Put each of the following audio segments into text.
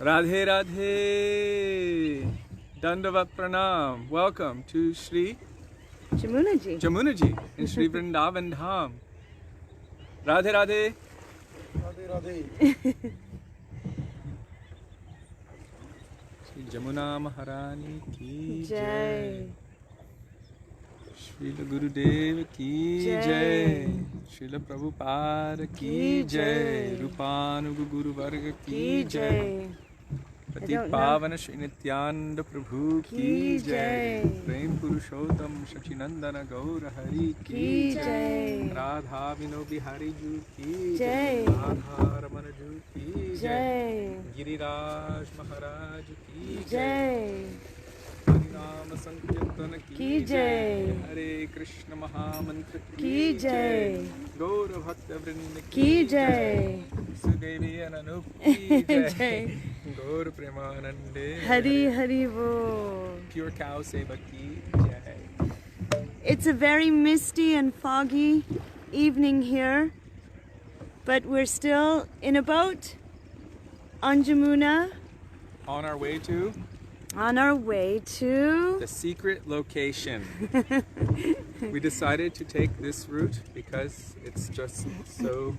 Radhe Radhe, Dandavat Pranam. Welcome to Śrī Jamunaji in Śrī Vrindavan Dham. Radhe Radhe. Radhe Radhe. Śrī Jamuna Maharani ki jai. Śrīla Gurudev ki jai. Śrīla Prabhupada ki jai. Rupanuga Guru Varga ki jai. Pati Pavana Śrī Nityananda Prabhu ki jai. Prem Purushottam Shachinandana Gaura Hari ki jai. Radha Vino Bihari Ju ki jai. Radha Ramana Ju ki jai. Giriraj Mahārāja ki jai. Ram Sankirtana ki jai. Hare Krishna Mahamantra ki jai. Gaura Bhakta Vrinda ki jai. Sudevi and Anup ki jai. Gaura Premanande Hari Hari Bo. Pure cow seva ki jai. It's a very misty and foggy evening here, but we're still in a boat on Jamuna. On our way to the secret location. We decided to take this route because it's just so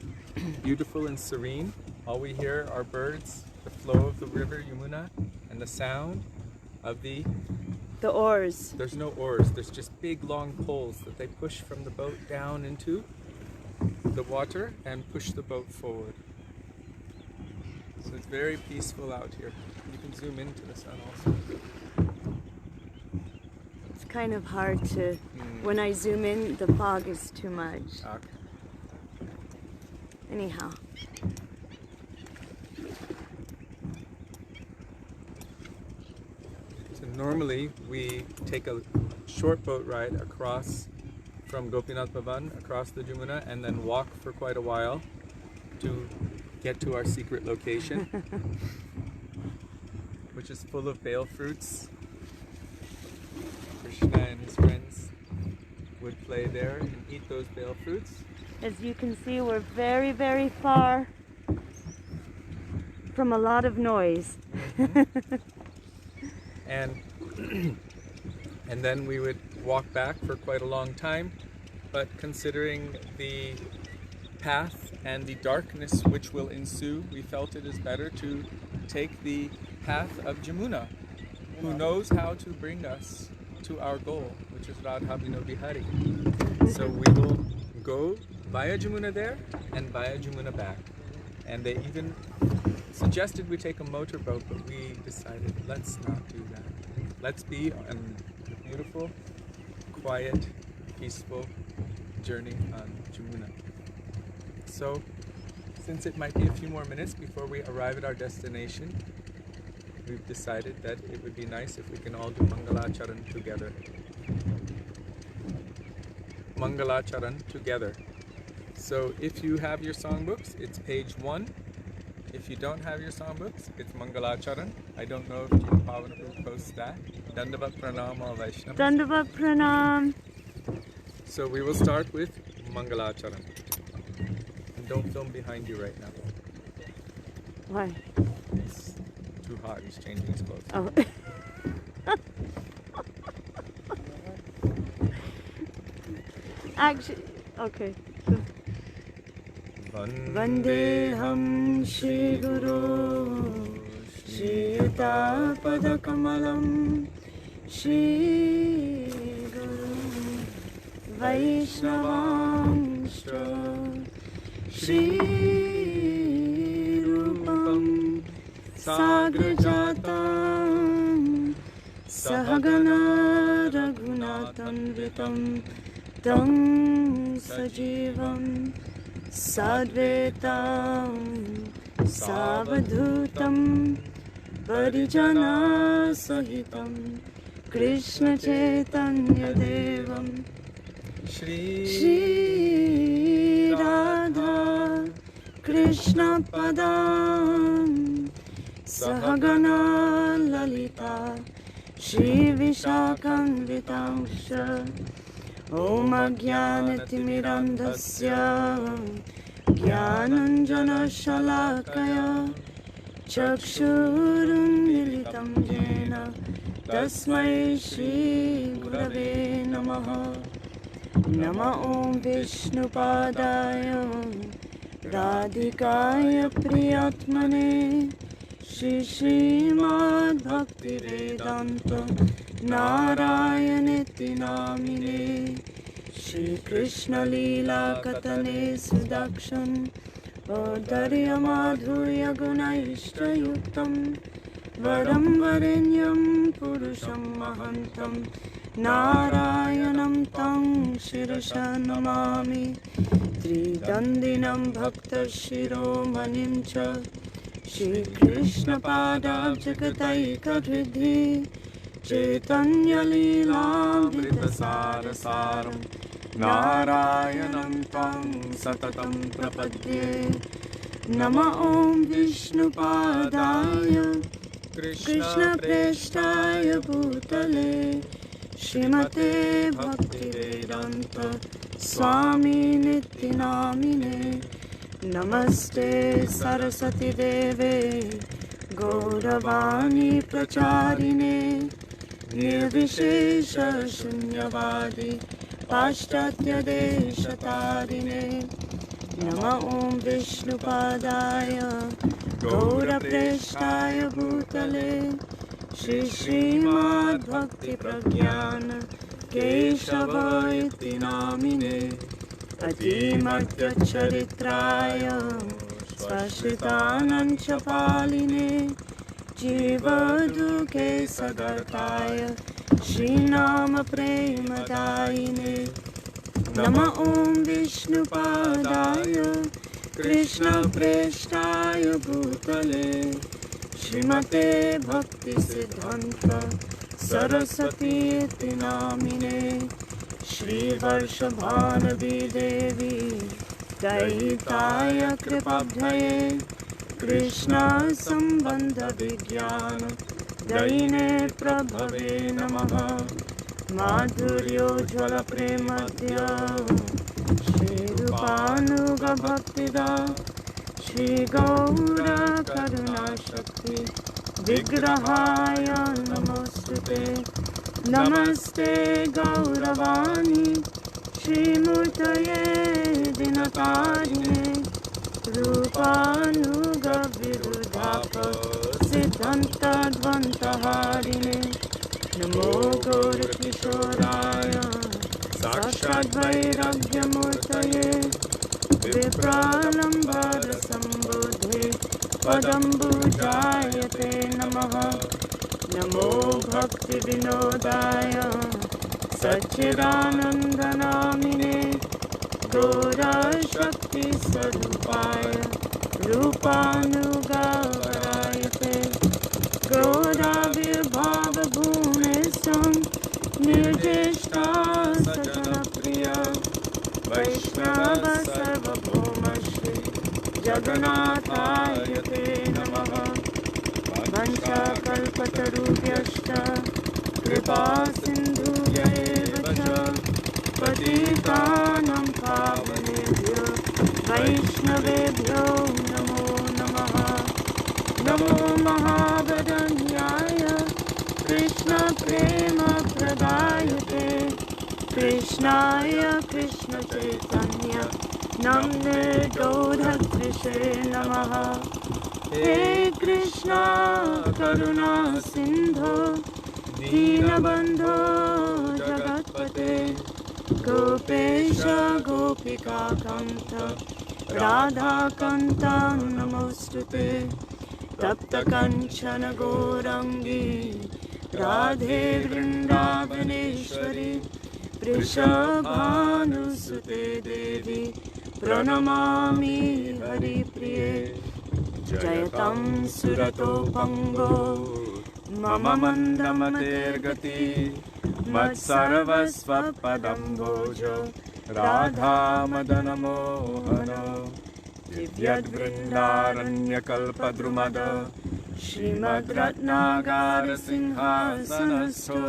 beautiful and serene. All we hear are birds, the flow of the river Yamuna, and the sound of the oars. There's no oars, there's just big long poles that they push from the boat down into the water and push the boat forward. So it's very peaceful out here. You can zoom into the sun also. It's kind of hard to, when I zoom in, the fog is too much. Okay. Anyhow. So normally we take a short boat ride across from Gopinath Bhavan, across the Jamuna, and then walk for quite a while to get to our secret location, which is full of bale fruits. Krishna and his friends would play there and eat those bale fruits. As you can see, we're very, very far from a lot of noise. And then we would walk back for quite a long time, but considering the path and the darkness which will ensue, we felt it is better to take the path of Jamuna, who knows how to bring us to our goal, which is Radha Vino Bihari. So we will go via Jamuna there and via Jamuna back. And they even suggested we take a motorboat, but we decided let's not do that. Let's be on a beautiful, quiet, peaceful journey on Jamuna. So, since it might be a few more minutes before we arrive at our destination, we've decided that it would be nice if we can all do Mangalacharan together. Mangalacharan together. So if you have your songbooks, it's page 1. If you don't have your songbooks, it's Mangalacharan. I don't know if Jiva Pavana will post that. Dandavat Pranam or Vaishnava. Dandavat Pranam. So we will start with Mangalacharan. And don't film behind you right now. Why? It's too hot. He's changing his clothes. Oh. Actually, okay. Vandeham Shri Guru Shri Padakamalam Shri Guru Vaishnavanscha Shri Rupam Sagrajatam Sahagana Raghunatanvitam Tam Sajivam Sadvetam Savadhutam Parijana Sahitam Krishna Chaitanya Devam Shri Radha Krishna Padam Sahagana Lalita Shri Vishakam Vitamsha Om Ajnanatirmirandhasya Jnananjana Shalakaya चक्षुरुन्मीलितं येन तस्मै श्रीगुरवे नमः। नमः ॐ विष्णुपादाय राधिकाय प्रियात्मने श्रीमद् भक्तिवेदान्त नारायणेति नामिने। श्रीकृष्ण लीला कथने सुदक्षं औदार्य माधुर्य गुणैश्वर्ययुक्तं वरं वरेण्यं पुरुषं महन्तं नारायणं तं शिरसा नमामि। त्रिदन्दिनं भक्तशिरोमणिं च श्रीकृष्णपादाब्जगतैकहृदि चैतन्यलीलामृतसारसारं नारायणं तं सततं प्रपद्ये। नमः ॐ विष्णुपादाय कृष्णप्रेष्ठाय भूतले श्रीमते भक्तिवेदान्त स्वामिनिति नामिने। नमस्ते सरस्वती देवे गौरवाणी प्रचारिणे निर्विशेष शून्यवादी पाश्चात्य देशतारिणे। नमः ॐ विष्णुपादाय गौरप्रेष्ठाय भूतले श्रीमद् भक्ति प्रज्ञान केशव इति नामिने। अतिमध्यचरित्राय स्वश्रितानां च पालिने जीवदुःखे सदर्ताय श्रीनाम प्रेमदायिने। नमः ॐ विष्णुपादाय कृष्णप्रेष्ठाय भूतले श्रीमते भक्तिसिद्धान्त सरस्वती इति नामिने। श्रीवर्षभानवी देवी दैताय कृपाब्धये कृष्ण संबंध विज्ञान दैने प्रभवे नमः। माधुर्योज्ज्वल प्रेमद्य श्रीरूपानुग भक्तिदा श्रीगौर करुणाशक्ति विग्रहाय नमोस्तुते। नमस्ते गौरवाणी श्रीमूर्तये दिनकारिणे रूपानुगविरुद्धाप सिद्धान्तद्वन्द्वहारिणे। नमो गौरकिशोराय साक्षाद्वैराग्यमूर्तये विप्रालम्बरसम्बुद्धे पदम्बुजायते नमः। नमो भक्तिविनोदाय सच्चिदानन्दनामिने गौरशक्तिस्वरूपाय रूपानुगावरायते। गौराविर्भावभूमेशं निर्दिष्टा सजनप्रिया वैष्णव सर्वभौमश्री जगन्नाथाय ते नमः। वंशकल्पतरुभ्यश्च कृपा सिन्धुभ्यैव च पतितानां पावनेभ्यो वैष्णवेभ्यो नमो नमः। नमो महावदन्याय कृष्णप्रेमप्रदायते कृष्णाय कृष्णचैतन्य नाम्ने गौरहृषे नमः। हे कृष्णा करुणा सिन्धो दीनबन्धो जगत्पते गोपेश गोपिकान्त राधाकान्त नमोस्तुते। तप्तकञ्चन गौराङ्गी राधे वृन्दावनेश्वरी वृषभानुसुते देवी प्रणमामि हरिप्रिये। जयतं सुरतो पङ्गो मम मन्दमतेर्गति मत्सर्वस्वपदम्भोजो राधामदनमोहन। दिव्यद्वृन्दारण्यकल्पद्रुमद श्रीमद्रत्नागारसिंहासनस्थो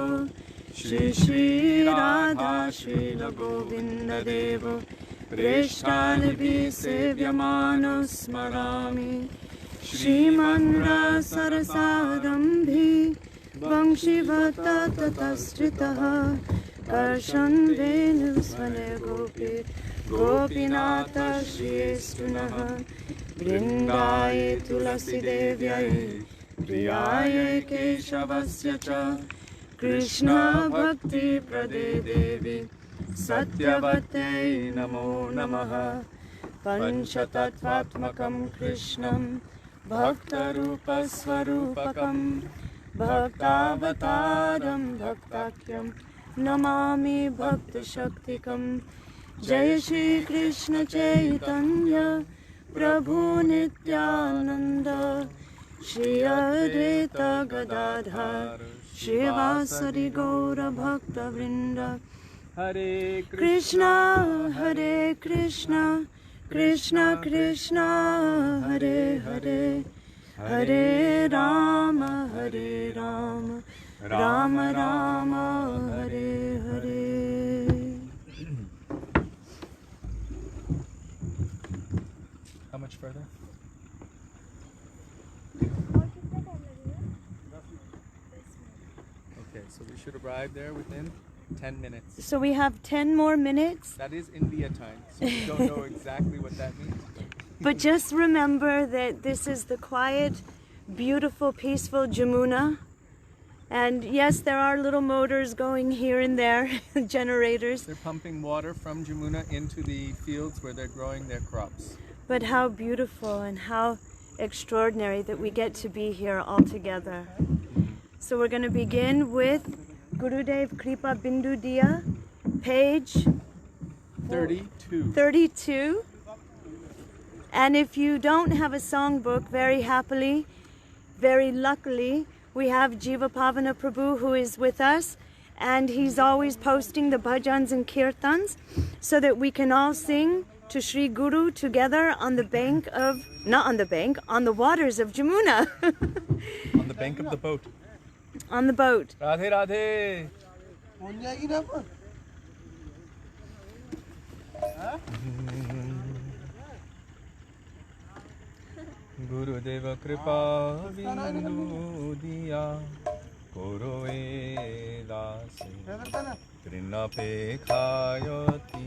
श्रीराधा श्रीलगोविन्ददेव प्रेष्ठाभिः सेव्यमानो स्मरामि। Śrīmad Sarasarambhi Vamshivata Tatastritah Karshan Venu Svane Gopi Gopinata Shriyestunaha Vrindaye Tulasi Devyaye Priyaye Keshavasya Cha Krishna Bhakti Prade Devi Satyavate Namo Namaha Panchatattvatmakam Krishnam Bhaktarupa Swarupakam Bhaktavataram Bhaktakyam Namami Bhakta Shaktikam Jai Shri Krishna Chaitanya Prabhu Nityananda Shri Advaita Gadadhar Shivasari Gaura Bhakta Vrinda Hare Krishna Hare Krishna Krishna Krishna Hare Hare Hare Rama Hare Rama Rama Rama Hare Hare. How much further? Okay, so we should arrive there within 10 minutes. So we have 10 more minutes, That is India time, so we don't know exactly what that means. but just remember that this is the quiet, beautiful, peaceful Jamuna. And yes, there are little motors going here and there, generators, They're pumping water from Jamuna into the fields where they're growing their crops. but how beautiful and how extraordinary that we get to be here all together. So we're going to begin with Gurudev Kripa Bindu Diya, page 32. 32. And if you don't have a songbook, very happily, very luckily, we have Jiva Pavana Prabhu who is with us, and he's always posting the bhajans and kirtans so that we can all sing to Sri Guru together on the bank of, not on the bank, on the waters of Jamuna. On the bank of the boat. On the boat. Radhe Radhe! कौन जाएगी ना पर Gurudeva Kripa Bindu Diya Koroe Dasi Trinape Khayati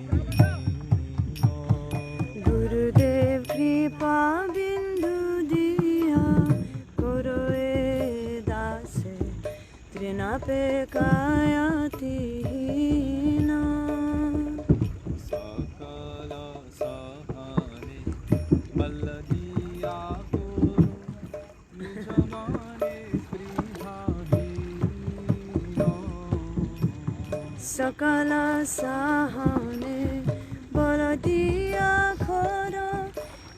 Gurudev Kripa Bindu Diya Koroe Dase Trinape Kayati Sakala Sahane Malladiya Sakala Sahane Baladiya Khora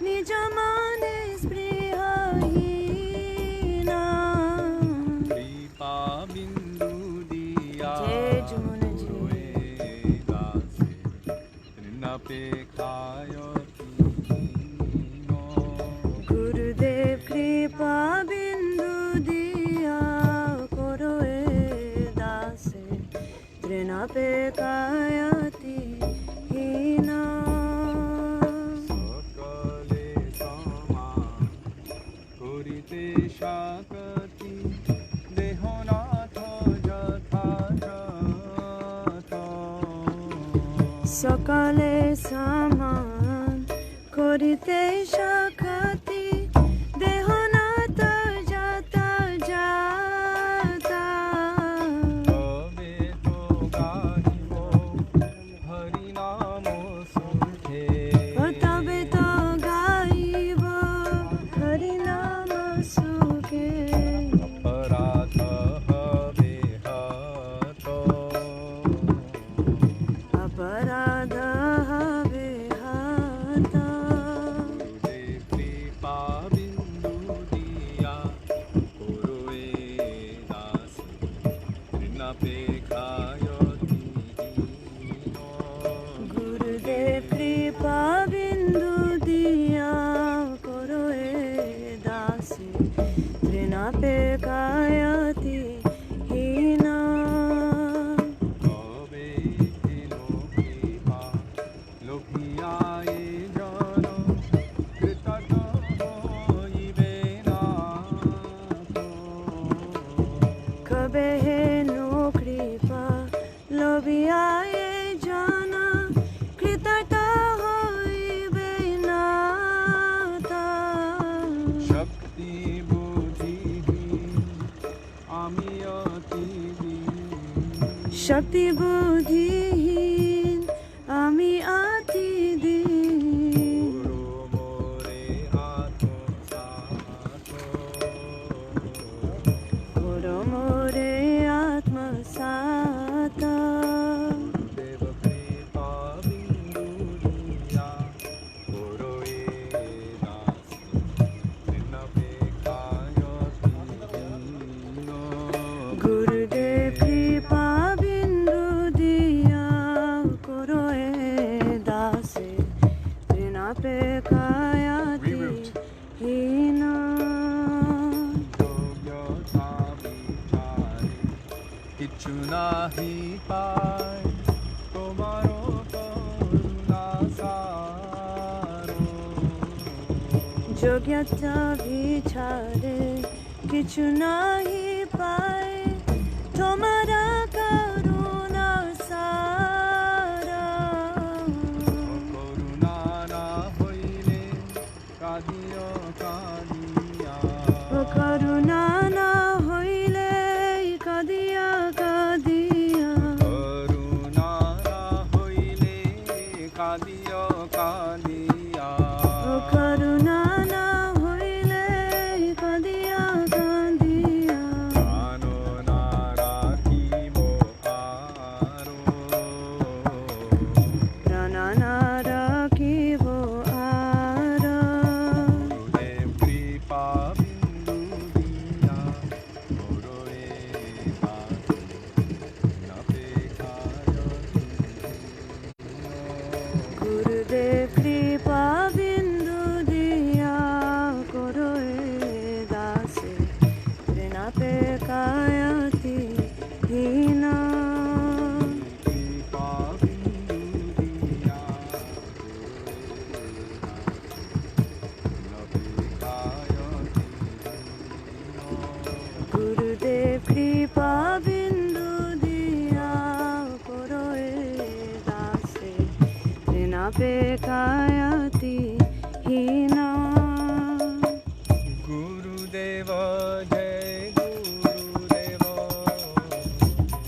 Nijamane Sprihahina Kripa Bindu Diya Jai Jamuna Ji. Koroe Dasi Trinape Khayati Gurudev Kripa Bindu Diya Koroe Dase Trinape Kayati Hina Sakale Sama Kurite Shakati Dehonatha Jatha Jatha Sakale Saman Korite Shakati Dehonata Jata Jata Tabe to gaibo Hari Namo Sukhe Tabe to Gaibo Harinama Sukhe Aparatha Habe Hato Aparadha Have Hata Gurudev Kripa Bindu Diya Koroe Dasi Trinape Khayati Gurudev Kripa Bindu Diya Koroe Dasi Trinape Kayati Hina Tabe Tino Kripa Lobhiyaye Jano Kritata Hoibe Shakti buddhihin, ami ati din. Shakti buddhihin, ami ati din. Guru more atma sata. Guru more atma sata. Deva kripa bindu diya, Guru Gurudev kripa bindu diya, Guru dase trina pe kayati hina. Kichu nahi pai, tomaro karuna saro. Jogyata vichare kichu nahi paye, tomara karuna sara. Karuna na hoile, kadiya kadiya. Karuna na hoile kadiya kadiya. Karuna na hoile, kadiya kadiya. Karuna na hoile kadiya kadiya. Ano naraki mo aro. Prana naraki vo ara. Gurudev kripa bindu diya, Guru Gurudev kripa bindu diya, Guru dase trina pe kayati hina. kripa bindu diya, Gurudev kripa bindu diya, Guru dase trina pe kayati hina. Gurudeva jai Gurudeva,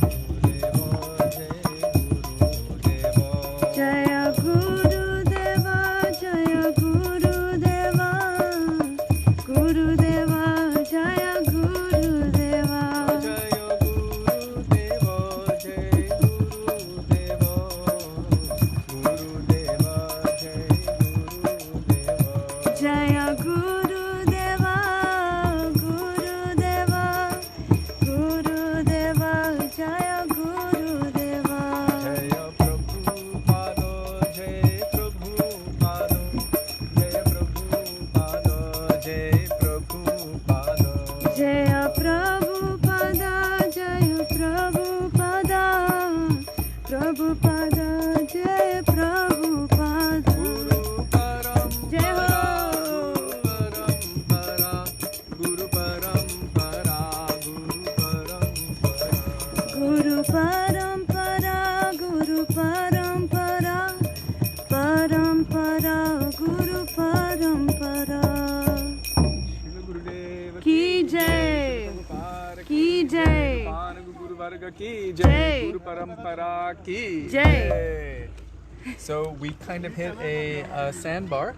Gurudeva jai Gurudeva. Jaya Gurudeva, Jaya Gurudeva, Gurudeva Jaya Gurudeva. Jaya Gurudeva jai Gurudeva, Gurudeva jai Gurudeva. Jaya Gurudeva, Gurudeva, Gurudeva Jaya Gurudeva. Jaya Prabhupada jai Prabhupada, Jaya Prabhupada jai Prabhupada. Jaya Prabhupada, Jaya Prabhupada, Prabhupada Jaya Prabhupada. Guru Jai Ho. parampara, Guru parampara, Guru parampara. Guru parampara, Guru parampara, parampara, Guru parampara. Śrīla Gurudeva Ki jai, ki jai, Guru Varga ki Jai. jai, Guru parampara ki Jai. So we kind of hit a sandbar.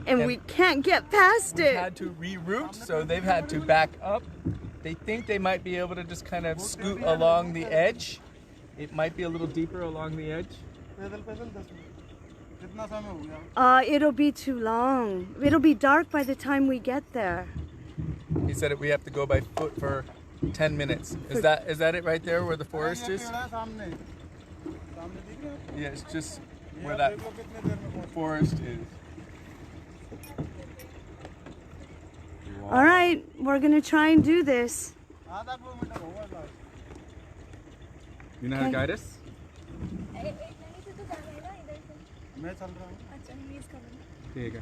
and we can't get past We it. had to reroute, so they've had to back up. They think they might be able to just kind of scoot along the edge. It might be a little deeper along the edge. पैदल पैदल 10 minute कितना समय हो गया It'll be too long. It'll be dark by the time we get there. He said that we have to go by foot for 10 minutes. Is that it right there where the forest ये is? पेड़ है सामने सामने दिख रहा है Yeah, it's just ये where आप that देख लो कितने देर में पहुंच forest is. All right, we're gonna try and do this. आधा किलोमीटर होगा last You know how to Okay. guide us? मैं चल रहा हूँ Here you go.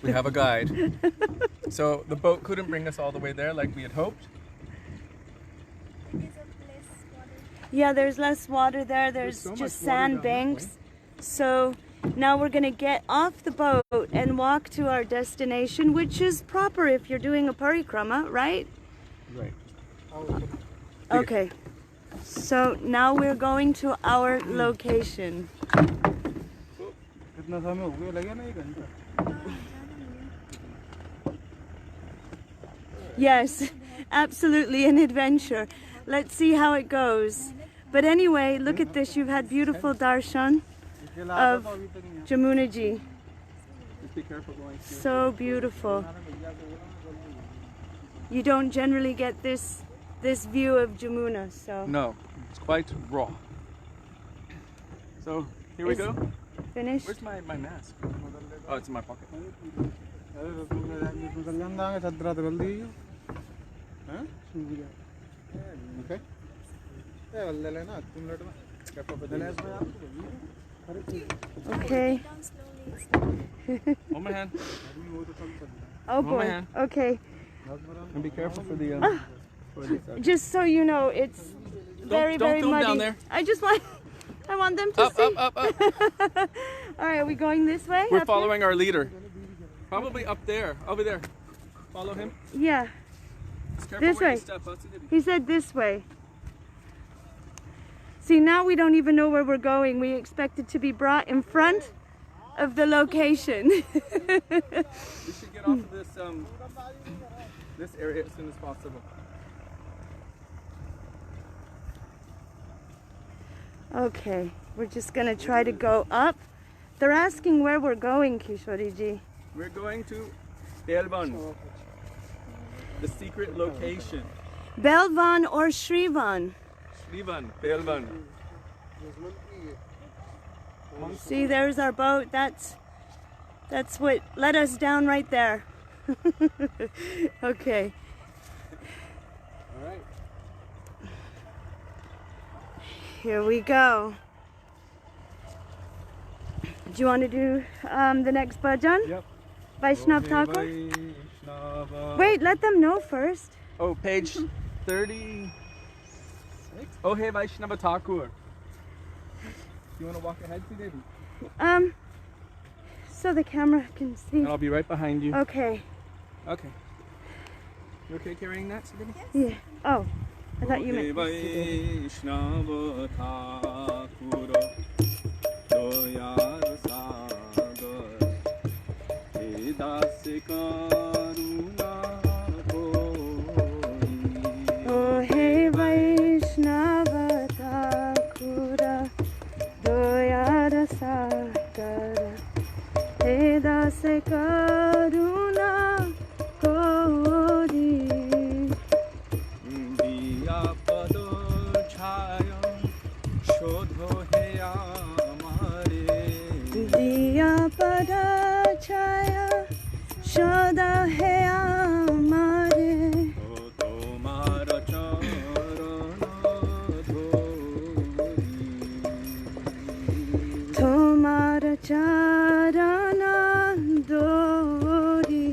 We have a guide. So the boat couldn't bring us all the way there like we had hoped. Yeah, there's less water there. There's so much just water down that sandbanks. So Now we're going to get off the boat and walk to our destination, which is proper if you're doing a parikrama, right? Right. Okay. So now we're going to our location. कितना समय हो गया लगे ना 1 घंटा Yes, absolutely an adventure. Let's see how it goes. But anyway, look at this. You've had beautiful darshan of Jamuna ji. Just be careful going through. So beautiful. You don't generally get this view of Jamuna, so No, it's quite raw. So here we Is- go. finished. Where's my mask? Oh, it's in my pocket. Okay. Hold my hand. Oh my boy. hand. Okay. And be careful for the. For this, Just so you know, it's very, don't very film muddy. down there. I want them to Up, see. up, up, up. All right, are we going this way? We're Up here? following our leader. Probably up there, over there. Follow him. Yeah. Just careful This where you way. step. Huh, Sudevi? He said this way. See, now we don't even know where we're going. We expected to be brought in front of the location. We should get off of this area as soon as possible. Okay, we're just gonna try to go up. They're asking where we're going, Kishori ji. We're going to Belvan, the secret location. Belvan or Shrivan? Shrivan, Belvan. See, there's our boat. That's what let us down right there. Okay. All right. Here we go. Do you want to do the next bhajan? Yep. Vaishnav Thakur? Vaishnava. Wait, let them know first. Oh, page 36. Oh, hey, Vaishnava Thakur. You want to walk ahead, Sudevi? So the camera can see. And I'll be right behind you. Okay. Okay. You okay carrying that, Sudevi? Yeah. Oh, I thought you meant. Vaishnava Thakur, Doyar Sagar, Das Karuna Koi. Oh, hey Vaishnava Thakura, Doyara Sakara, hey Dase Karuna Kori. Diya Pado Chaya, Shodho He Amare. Diya Pada Chaya, Shoda He Amare. Tomara Charana Dhori. Tomara Charana Dori.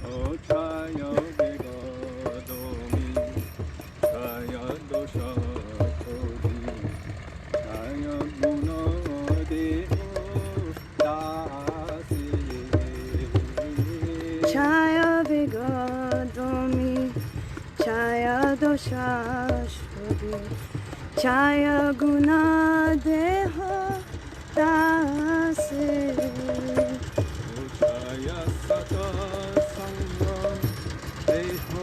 O Chaya Vigadomi, Chaya Dosha Kodi, Chaya Guna Deho Dasi. Chaya Vigadomi, Chaya Doshashvadi, Chaya Guna Deho Dase. Chaya Sata Sangha Deho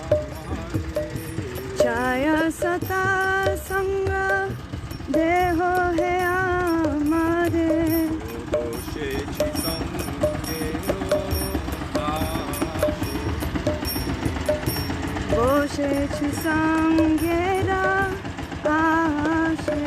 Deyamare. Chaya Sata Sangha Deho He Amare. Doshe Chisangero Ashe. Boshe Chisangera Ashe.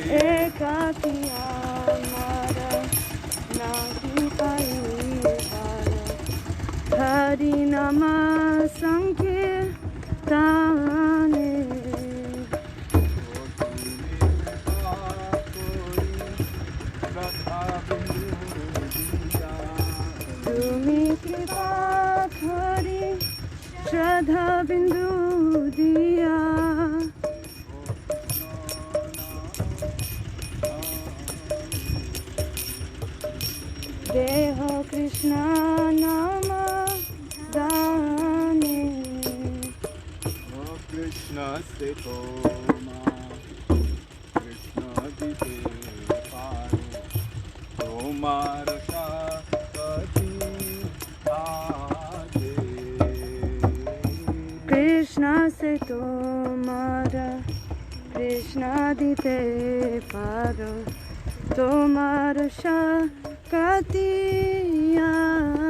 Ekatiya Mara Naki Paivara Hari Nama Sankirtane. पाखरी श्रद्धा बिंदु दिया देह कृष्ण नाम दाने कृष्ण से तो कृष्ण दिते पारो तोमार शाकति आजे कृष्ण से तुम्हारा कृष्ण दिते पारो তোমার শাকাতিয়া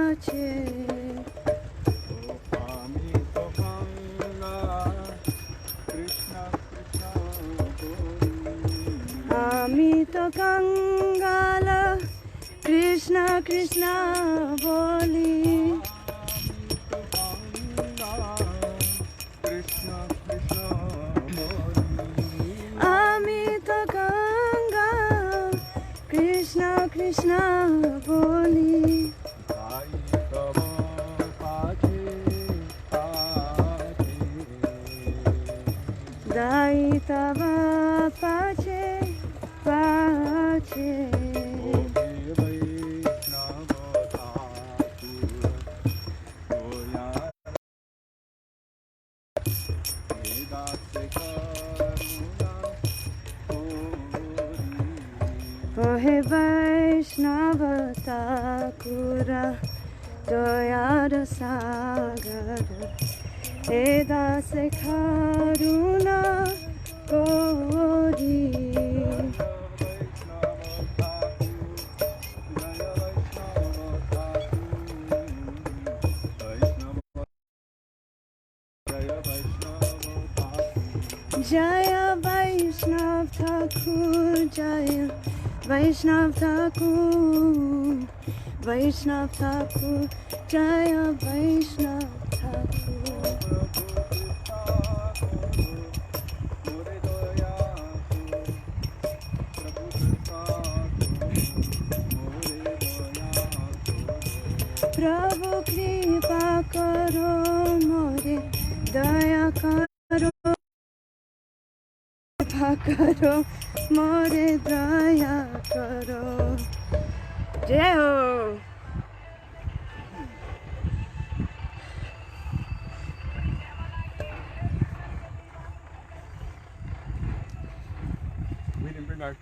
আছে আমি তো গঙ্গা কৃষ্ণ কৃষ্ণ আমি তো গঙ্গাল কৃষ্ণ কৃষ্ণ বলি কৃষ্ণ কৃষ্ণ আমি তো গঙ্গা কৃষ্ণ কৃষ্ণ বলি आई तब पाछे पाछे দাই তব পাছে পাছে ओहे वैष्णव ठाकुर गोया दास करुणा ওহে বৈষ্ণব ঠাকুর দয়ার সাগর হে দাস করুণা করি জয় বৈষ্ণব ঠাকুর জয় বৈষ্ণব ঠাকুর বৈষ্ণব ঠাকুর জয় বৈষ্ণব ঠাকুর প্রভু কৃপা করো মোরে দয়া করো কৃপা করো মোরে দয়া করো জয় হো We didn't bring our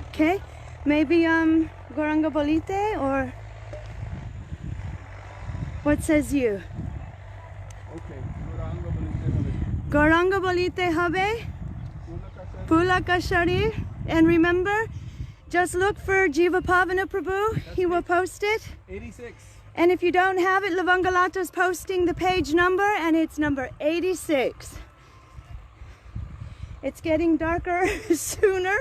Okay, maybe Goranga Bolite or what says you? okay. Goranga Bolite Goranga Bolite Habe, Pula Kashari, and remember, just look for Jiva Pavana Prabhu, he will post it. 86. And if you don't have it, Lavangalata's posting the page number, and it's number 86. It's getting darker sooner,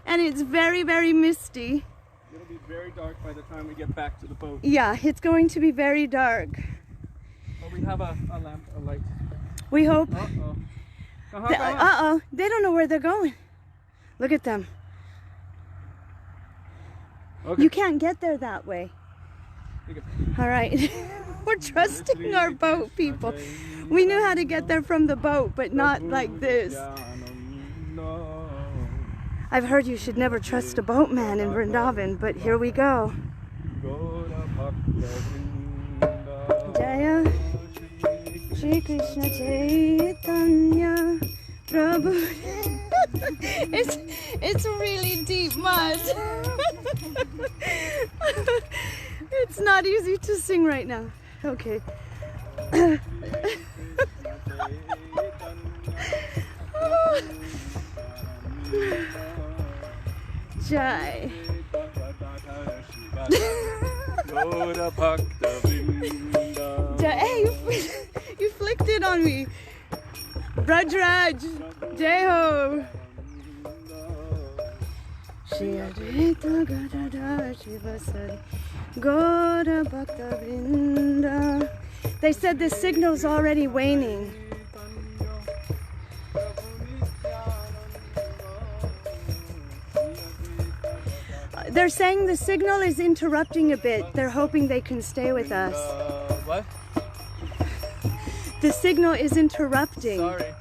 and it's very, very misty. It'll be very dark by the time we get back to the boat. Yeah, it's going to be very dark. But we have a lamp, a light. We hope. Uh-oh. Uh-oh, they don't know where they're going. Look at them. Okay. You can't get there that way. Take it. All right. We're trusting our boat, people. We knew how to get there from the boat, but not like this. I've heard you should never trust a boatman in Vrindavan, but here we go. Jaya Shri Krishna Chaitanya Prabhu. It's really deep mud. It's not easy to sing right now. Okay. Jai. Jai. Hey, you flicked it on me. Braj Raj. Jai ho. Shri Advaita Gadadhara Shivasari Gaura Bhakta Vrinda. They said the signal's already waning. They're saying the signal is interrupting a bit. They're hoping they can stay with us. What? The signal is interrupting. Sorry.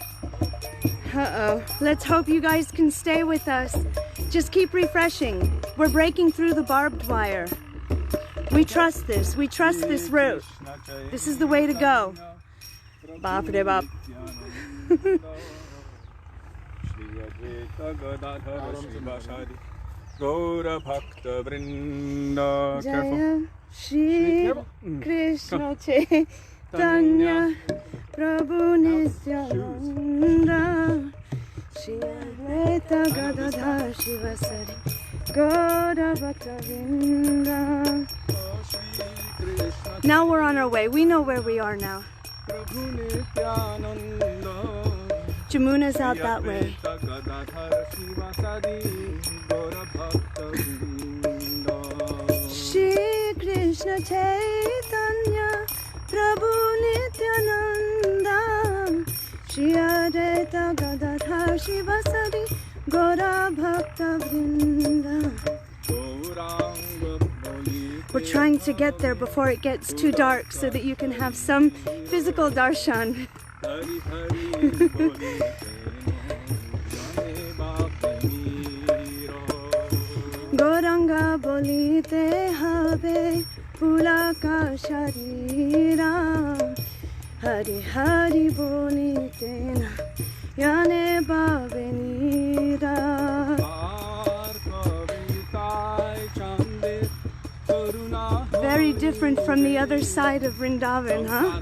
Uh-oh. Let's hope you guys can stay with us. Just keep refreshing. We're breaking through the barbed wire. We trust this. We trust this route. This is the way to go. Bap de bap. Jaya Shri Krishna Chaitanya Prabhu Nityananda Shri Advaita Gadadhar Shivasari Gaura Bhaktivedānta. Now we're on our way. We know where we are now. Jamuna's out that way. Shri Krishna Chaitanya Prabhu Nityananda Shri Advaita Gadadhar Shivasari Gaura Bhaktivedānta. We're trying to get there before it gets too dark so that you can have some physical darshan. Goranga bolite habe pula ka sharira Hari Hari bolite na yane babenira. Very different from the other side of Vrindavan, huh?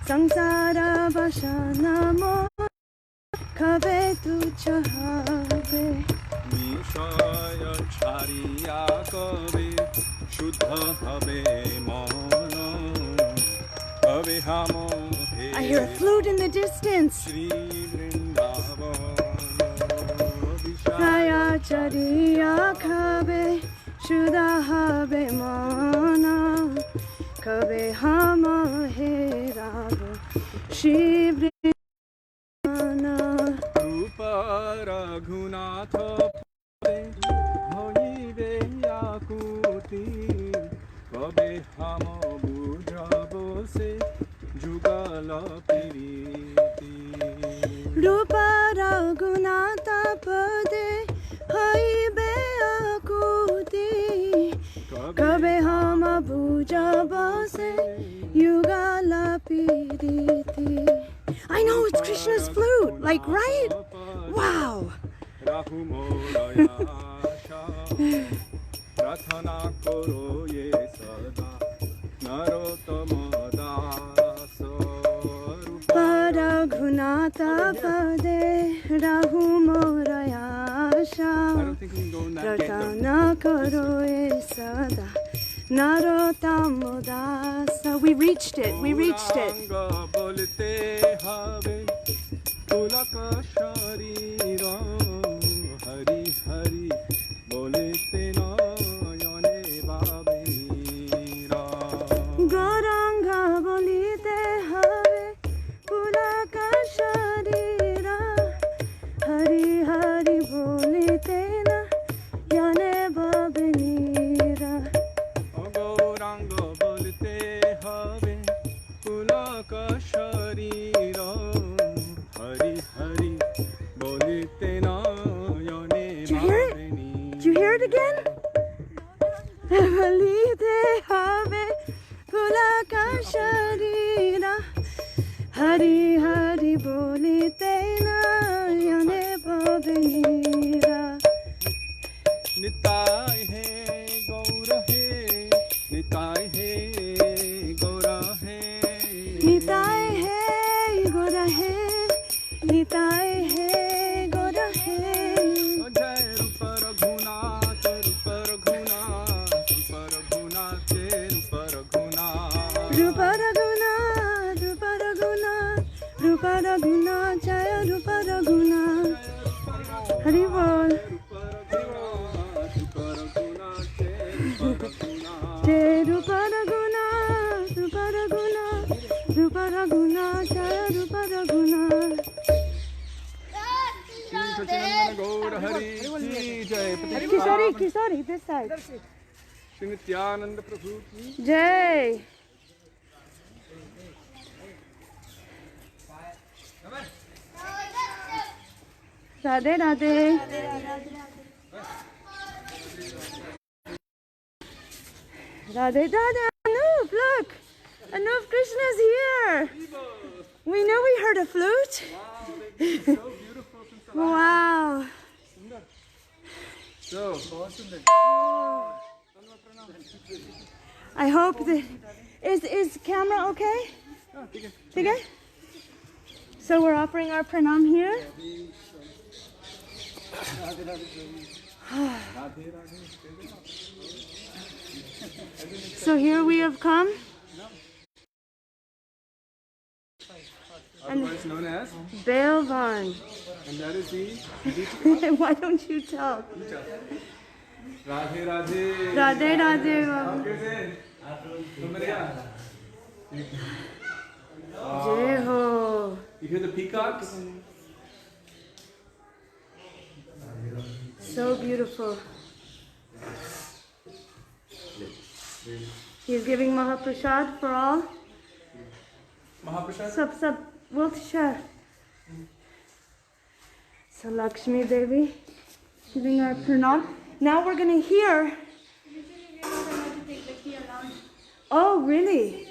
Samsara bashana mo kabe tu chahabe Mishaya chariya kabe shuddha habe mono kabe hamo. I hear a flute in the distance. Raya chariya kabe shuddha habe mono kabe hamo he rabo Shri Rupa Raghunatha Hoibe Yakuti Kabe hamo bujabo se jugala piriti. Rupa Raghunatha pade hoibe yakuti Kabe hamo bujabo se jugala piriti. I know, it's Krishna's flute, like, right? Wow! Paraghunata pade rahumorayasha Ratana karo ye sada Nārāyaṇa. We reached it. We reached it. Goranga bolite have pulaka sharira Hari Hari bolite na yane babenira. Did you hear it? Did you hear it again? Hari Hari bolite na yane babenira. Nitai he gaura he Nitai he gaura he Nitai he gaura he Nitai he gaura he. Jai Rupa Raghunatha Rupa Raghunatha Rupa Raghunatha Rupa Raghunatha Rupa Raghunatha Rupa Raghunatha Rupa Raghunatha Jaya Rupa Raghunatha. Hari Bol. Rupa Raghunatha Raguna, Jaya Rupa Raguna. Kishori, this side. Śrī Nityananda Prabhu ki Jai. Radhe Radhe. Radhe Radhe. Anup, look. Anup Krishna's here. We know we heard a flute. Wow, they've been so beautiful since the last. Wow. So, I hope that is camera okay? Okay. So we're offering our pranam here. So here we have come. otherwise known as, Belvan. and that is the Why don't you tell? Radhe Radhe. Radhe Radhe. Jai Ho. You hear the peacocks? So beautiful. He's giving Mahaprasad for all. Mahaprasad? Sab, we'll share. So Lakshmi Devi giving our pranam. Now we're going to hear. Oh, really?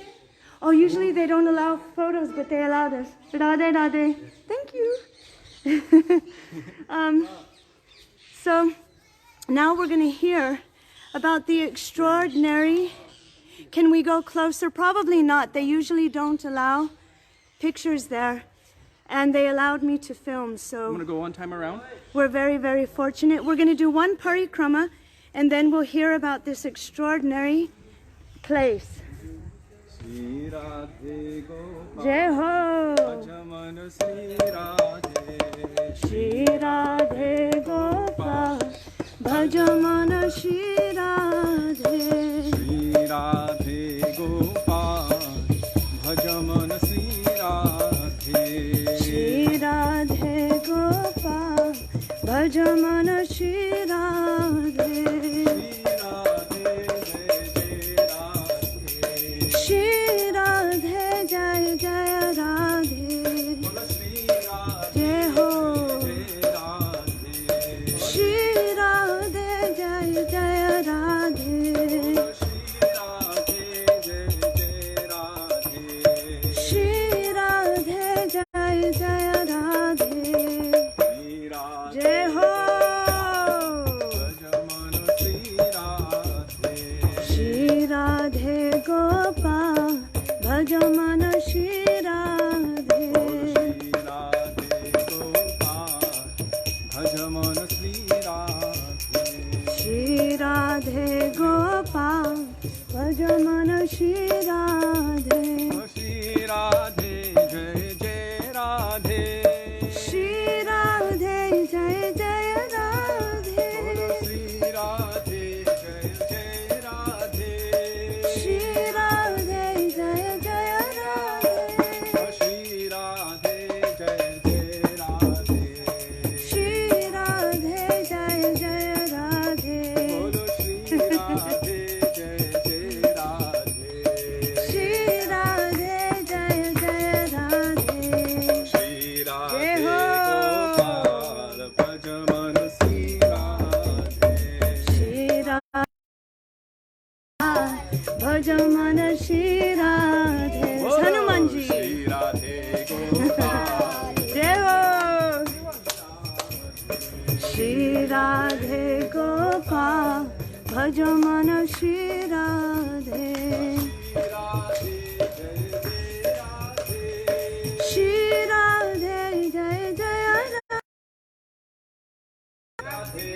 Oh, usually they don't allow photos, but they allowed us. Radhe Radhe. Thank you. So now we're going to hear about the extraordinary. Can we go closer? Probably not. They usually don't allow pictures there. And they allowed me to film, I'm so going to go one time around. we're very, very fortunate. We're going to do one parikrama, and then we'll hear about this extraordinary place. Śrī Radhe Gopal Jai Ho! Bhajaman Śrī Radhe Śrī Radhe Gopal Bhajamana Śrī Radhe Śrī Radhe Gopal Bhajaman Śrī Radhe Śrī Radhe Gopal Bhajamana Śrī Radhe Śrī Radhe Jaya Jaya Radhe Jai Ho Śrī Radhe Jaya Jaya Radhe Śrī Radhe Jaya Jaya Radhe Jai Ho Śrī Radhe Gopal Bhajamana Śrī Radhe Śrī Radhe Gopal Bhajamana Śrī Radhe Śrī Radhe Jai Jai Radhe Śrī Radhe Jaya Jaya Radhe Śrī Radhe Jai Jai Radhe Śrī Radhe Jaya Jaya Radhe Śrī Radhe Jai Jai Radhe Śrī Radhe Jaya Jaya Radhe Bolo Śrī Radhe Jai Jai Radhe Śrī Radhe Jaya Jaya Radhe Śrī Radhe Jai Ho. Gopal Bhajaman Śrī Radhe Śrī Radhe Bhajamana Śrī Radhe Hanumanji Śrī Radhe Gopal Jai Ho Śrī Radhe Gopal Bhajamana Śrī Radhe Śrī Radhe Jaya Jaya Radhe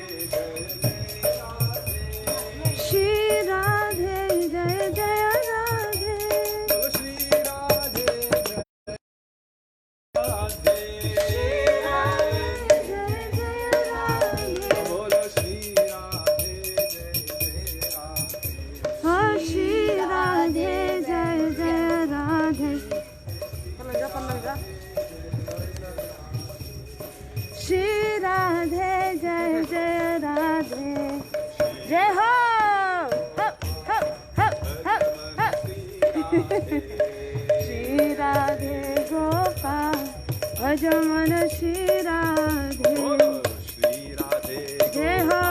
Śrī Radhe Jaya Jaya Radhe Śrī Radhe Jaya Jaya Radhe Jai Ho! Hop, hop, hop, hop, hop. Śrī Radhe Gopal, Bhajamana Śrī Radhe. Śrī Radhe Jai Ho!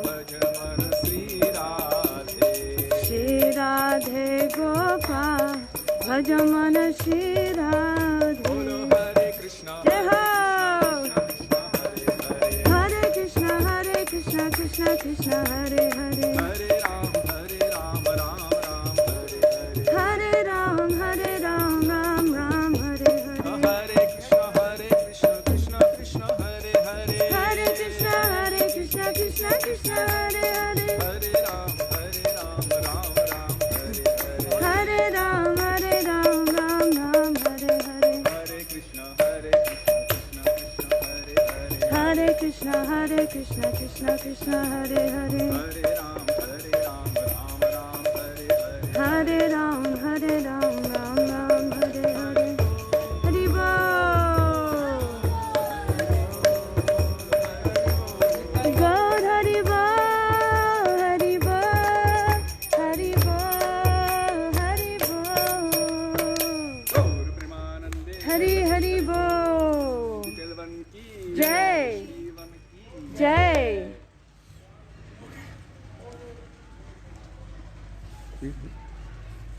Bhajamana Śrī Radhe. Śrī Radhe Gopal, Bhajamana Śrī Radhe. Hare Krishna, Jai Ho! Hare Krishna, Hare Krishna, Krishna Krishna, Hare Hare. Hare Ram, Ram Ram, Hare Hare Ram, Ram Ram, Hare Hare. Hare Krishna, Krishna Krishna, Hare Hare. Hare Krishna, Krishna Krishna, Hare Hare. Hare Ram, Ram Ram, Hare Hare. Hare Ram, Ram Ram, Hare Hare. Hare Krishna, Krishna Krishna, Hare Hare. Hare Krishna, Krishna Hare Hare. Hare Ram, Ram Ram, Hare Hare. Hare Ram, Ram Ram, Hare Hare. Hari Bol. God Hari Bol, Hari Bol, Hari Bol, Hari Bol. Gaur Premanande, Hari Hari Bol. Kelvan ki Jai. Jivan ki Jai.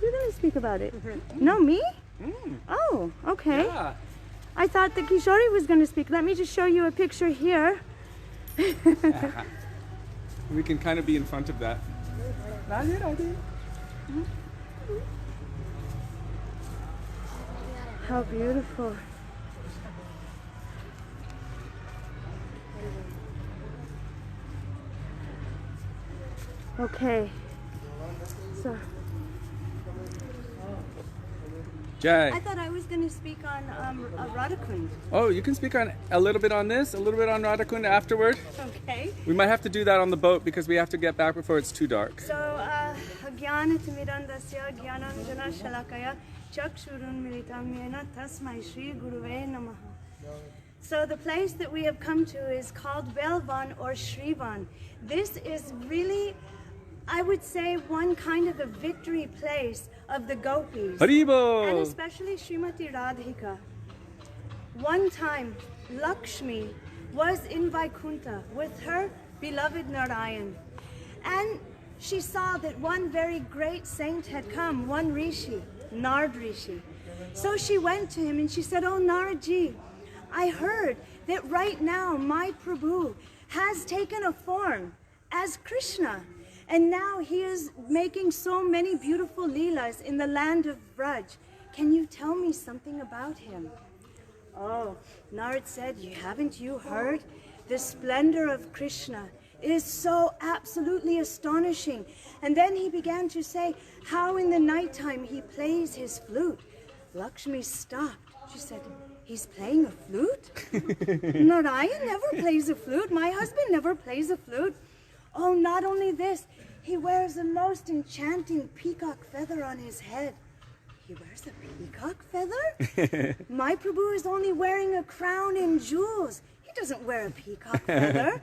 You're going to speak about it. No, me? Oh, okay. Yeah. I thought that Kishori was going to speak. Let me just show you a picture here. We can kind of be in front of that. Radhe, Radhe. How beautiful. Okay. So, Jai. I thought I was going to speak on Radhakund. Oh, you can speak on a little bit on this, a little bit on Radhakund afterward. Okay. We might have to do that on the boat because we have to get back before it's too dark. So, Jnana-timirandasya Jnananjana Shalakaya Chakshurun Militam Yena Tasmai Shri Guruve Namaha. So the place that we have come to is called Belvan or Shrivan. This is really, I would say, one kind of the victory place of the gopis. And Haribo! especially Srimati Radhika. One time, Lakshmi was in Vaikuntha with her beloved Nārāyaṇa. And she saw that one very great saint had come, one rishi, Nard Rishi. So she went to him and she said, "Oh Naraji, I heard that right now my Prabhu has taken a form as Krishna. And now he is making so many beautiful leelas in the land of Vraj. Can you tell me something about him?" Oh, Nard said, haven't you heard? The splendor of Krishna is so absolutely astonishing. And then he began to say how in the nighttime he plays his flute. Lakshmi stopped. She said, "He's playing a flute? Narayan never plays a flute. My husband never plays a flute. Oh, not only this, he wears the most enchanting peacock feather on his head." He wears a peacock feather? My Prabhu is only wearing a crown and jewels. He doesn't wear a peacock feather.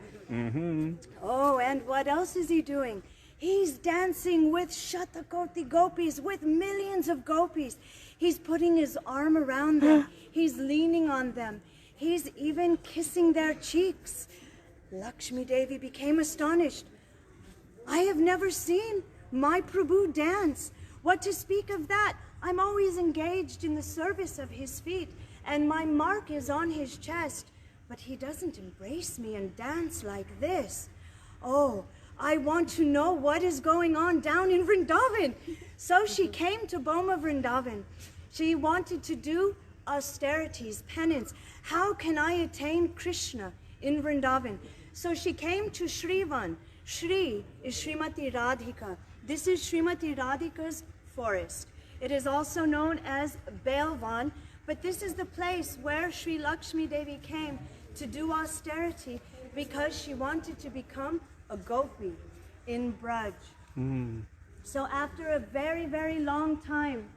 Oh, and what else is he doing? He's dancing with Shatakoti gopis, with millions of gopis. He's putting his arm around them. He's leaning on them. He's even kissing their cheeks. Lakshmi Devi became astonished. I have never seen my Prabhu dance. What to speak of that? I'm always engaged in the service of his feet, and my mark is on his chest. But he doesn't embrace me and dance like this. Oh, I want to know what is going on down in Vrindavan. So she came to Boma Vrindavan. She wanted to do austerities, penance. How can I attain Krishna in Vrindavan? So she came to Shrivan. Shri is Srimati Radhika. This is Srimati Radhika's forest. It is also known as Belvan, but this is the place where Sri Lakshmi Devi came to do austerity because she wanted to become a gopi in Braj. So after a very, very long time,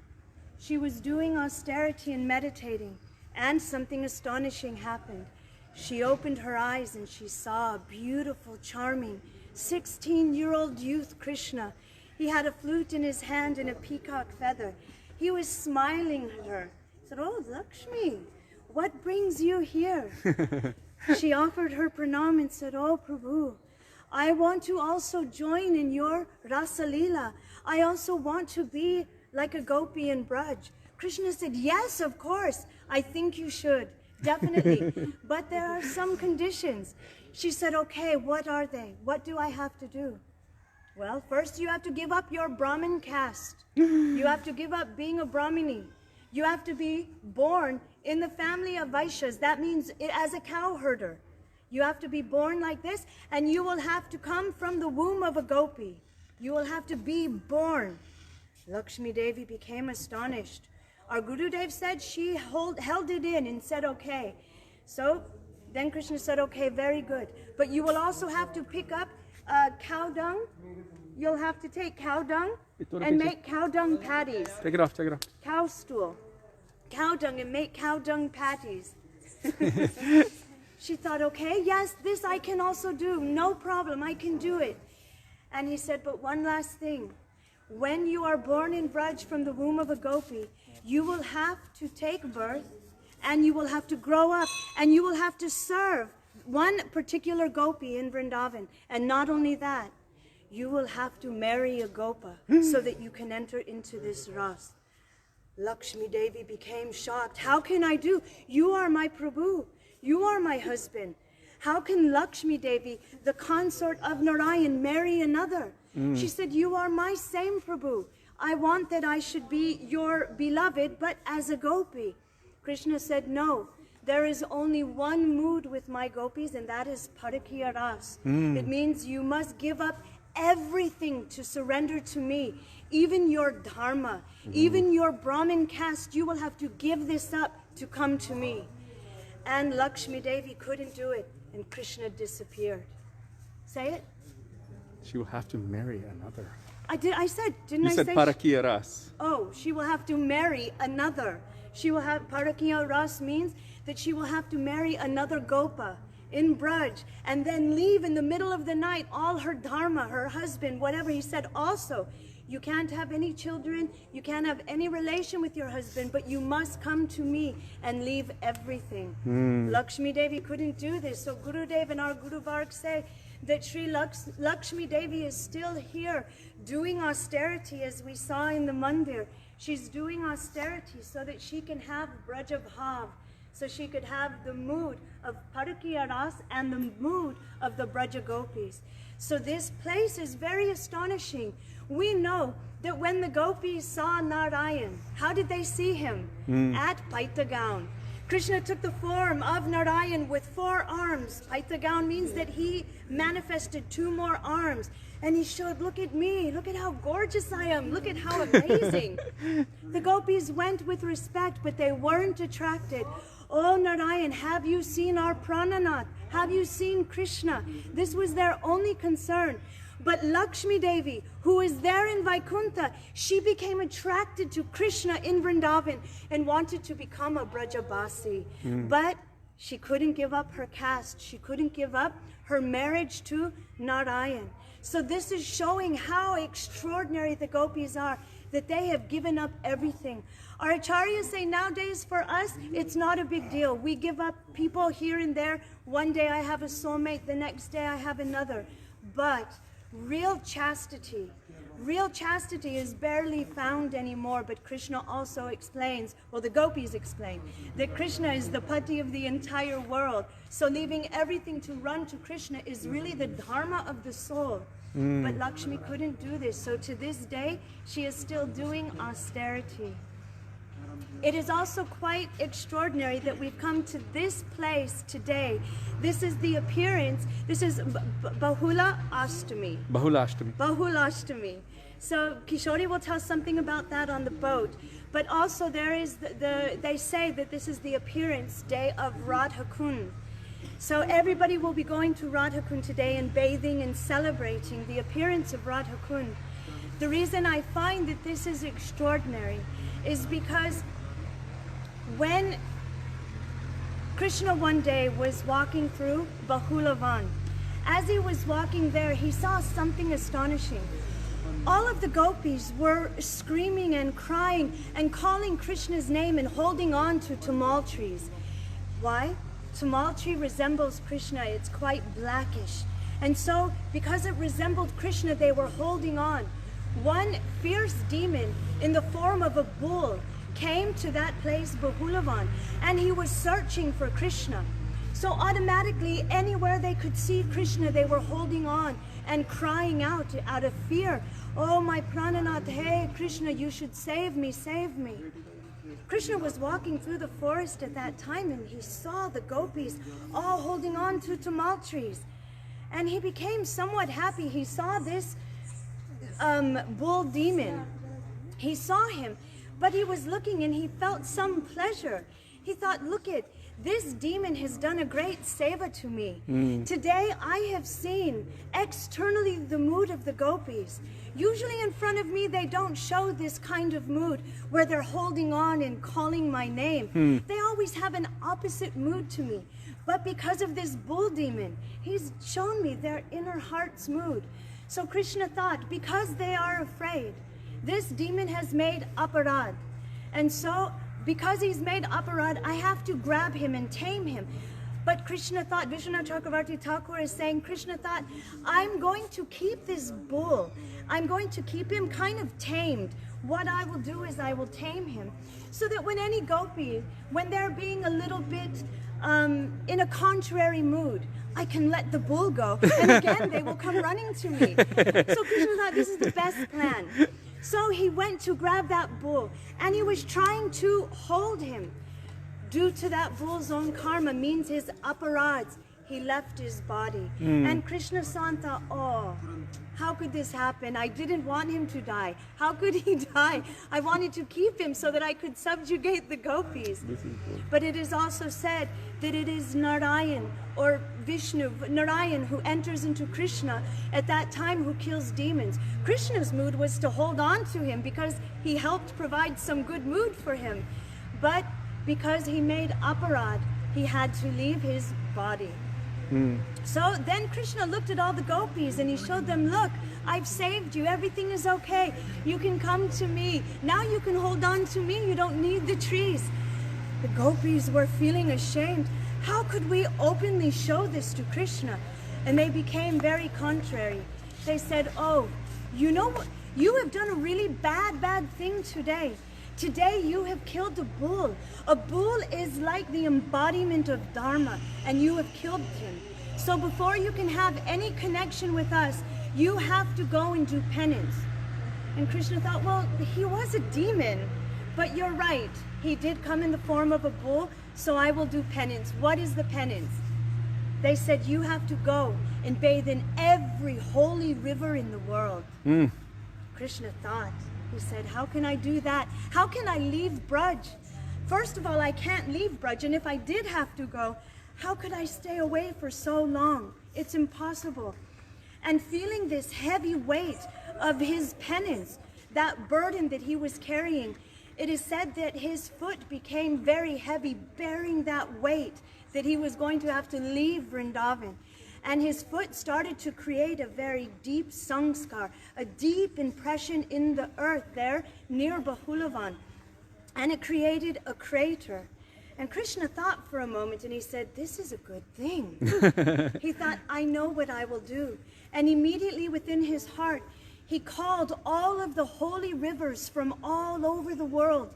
she was doing austerity and meditating, and something astonishing happened. She opened her eyes and she saw a beautiful, charming 16-year-old youth Krishna. He had a flute in his hand and a peacock feather. He was smiling at her. He said, "Oh, Lakshmi, what brings you here?" She offered her pranam and said, "Oh, Prabhu, I want to also join in your Rasa Leela. I also want to be like a gopi in Braj." Krishna said, "Yes, of course. I think you should. Definitely. But there are some conditions." She said, "Okay, what are they? What do I have to do?" "Well, first you have to give up your Brahmin caste. You have to give up being a Brahmini. You have to be born in the family of Vaishyas. That means as a cow herder. You have to be born like this, and you will have to come from the womb of a gopi. You will have to be born." Lakshmi Devi became astonished. Our Gurudev said she held it in and said, "Okay." So then Krishna said, "Okay, very good. But you will also have to pick up cow dung. You'll have to take cow dung and make cow dung patties. Take it off, take it off. Cow stool. Cow dung and make cow dung patties." She thought, "Okay, yes, this I can also do. No problem, I can do it." And he said, "But one last thing. When you are born in Braj from the womb of a gopi, you will have to take birth and you will have to grow up and you will have to serve one particular gopi in Vrindavan. And not only that, you will have to marry a gopa so that you can enter into this ras." Lakshmi Devi became shocked. "How can I do? You are my Prabhu. You are my husband. How can Lakshmi Devi, the consort of Nārayaṇa, marry another?" She said, "You are my same Prabhu. I want that I should be your beloved, but as a gopi." Krishna said, "No, there is only one mood with my gopis, and that is Parakiya Ras. It means you must give up everything to surrender to me, even your dharma, even your Brahmin caste. You will have to give this up to come to me." And Lakshmi Devi couldn't do it, and Krishna disappeared. Say it. She will have to marry another. I said, didn't I say? You said Parakiya Ras. Oh, she will have to marry another. She will have, Parakiya Ras means that she will have to marry another gopa in Braj and then leave in the middle of the night all her dharma, her husband, whatever. He said also, you can't have any children, you can't have any relation with your husband, but you must come to me and leave everything. Lakshmi Devi couldn't do this, so Gurudev and our Guru Varg say that Sri Lakshmi Devi is still here doing austerity, as we saw in the mandir. She's doing austerity so that she can have Braja Bhav, so she could have the mood of Parakiya Ras and the mood of the Braja Gopis. So this place is very astonishing. We know that when the gopis saw Nārayaṇa, how did they see him? At Paita gown. Krishna took the form of Nārayaṇa with 4 arms. Paita gown means that he manifested 2 more arms. And he showed, look at me, look at how gorgeous I am, look at how amazing. The gopis went with respect, but they weren't attracted. Oh Nārayaṇa, have you seen our Prananath? Have you seen Krishna? This was their only concern. But Lakshmi Devi, who is there in Vaikuntha, she became attracted to Krishna in Vrindavan and wanted to become a Brajabasi. But she couldn't give up her caste. She couldn't give up her marriage to Nārayaṇa. So this is showing how extraordinary the gopis are, that they have given up everything. Our acharyas say nowadays for us, it's not a big deal. We give up people here and there. One day I have a soulmate, the next day I have another. But real chastity is barely found anymore, but Krishna also explains, well, the gopis explain, that Krishna is the pati of the entire world. So leaving everything to run to Krishna is really the dharma of the soul. But Lakshmi couldn't do this, so to this day, she is still doing austerity. It is also quite extraordinary that we've come to this place today. This is the appearance, this is Bahula Ashtami. Bahula-ashtami. So Kishori will tell something about that on the boat. But also there is they say that this is the appearance day of Radha Kund. So everybody will be going to Radha Kund today and bathing and celebrating the appearance of Radha Kund. The reason I find that this is extraordinary is because when Krishna one day was walking through Bahulavan, As he was walking there, he saw something astonishing. All of the gopis were screaming and crying and calling Krishna's name and holding on to tamal trees. Why? Tamal tree resembles Krishna. It's quite blackish. And so, because it resembled Krishna, they were holding on. One fierce demon in the form of a bull came to that place, Bahulavan, and he was searching for Krishna. So automatically, anywhere they could see Krishna, they were holding on and crying out of fear. Oh, my Prananath, hey, Krishna, you should save me, save me. Krishna was walking through the forest at that time, and he saw the gopis all holding on to tamal trees. And he became somewhat happy. He saw this bull demon. He saw him, but he was looking and he felt some pleasure. He thought, look it, this demon has done a great seva to me. Today I have seen externally the mood of the gopis. Usually in front of me they don't show this kind of mood where they're holding on and calling my name. They always have an opposite mood to me. But because of this bull demon, he's shown me their inner heart's mood. So Krishna thought, because they are afraid, this demon has made aparad. And so, because he's made aparad, I have to grab him and tame him. But Krishna thought, Vishwanath Chakravarti Thakur is saying, Krishna thought, I'm going to keep this bull. I'm going to keep him kind of tamed. What I will do is I will tame him. So that when any gopi, when they're being a little bit in a contrary mood, I can let the bull go, and again they will come running to me. So Krishna thought this is the best plan. So he went to grab that bull, and he was trying to hold him. Due to that bull's own karma, means his aparads, he left his body. And Krishna Santa, oh, how could this happen? I didn't want him to die. How could he die? I wanted to keep him so that I could subjugate the gopis. But it is also said that it is Nārayaṇa or Vishnu, Nārayaṇa, who enters into Krishna at that time, who kills demons. Krishna's mood was to hold on to him because he helped provide some good mood for him. But because he made aparad, he had to leave his body. So then Krishna looked at all the gopis and he showed them, look, I've saved you. Everything is okay. You can come to me. Now you can hold on to me. You don't need the trees. The gopis were feeling ashamed. How could we openly show this to Krishna? And they became very contrary. They said, oh, you know what? You have done a really bad thing today. Today you have killed a bull. A bull is like the embodiment of Dharma, and you have killed him. So before you can have any connection with us, you have to go and do penance. And Krishna thought, well, he was a demon, but you're right. He did come in the form of a bull, so I will do penance. What is the penance? They said, you have to go and bathe in every holy river in the world. Krishna thought. He said, how can I do that? How can I leave Braj? First of all, I can't leave Braj, and if I did have to go, how could I stay away for so long? It's impossible. And feeling this heavy weight of his penance, that burden that he was carrying, it is said that his foot became very heavy, bearing that weight that he was going to have to leave Vrindavan. And his foot started to create a very deep sanskar, a deep impression in the earth there near Bahulavan. And it created a crater. And Krishna thought for a moment and he said, this is a good thing. He thought, I know what I will do. And immediately within his heart, he called all of the holy rivers from all over the world,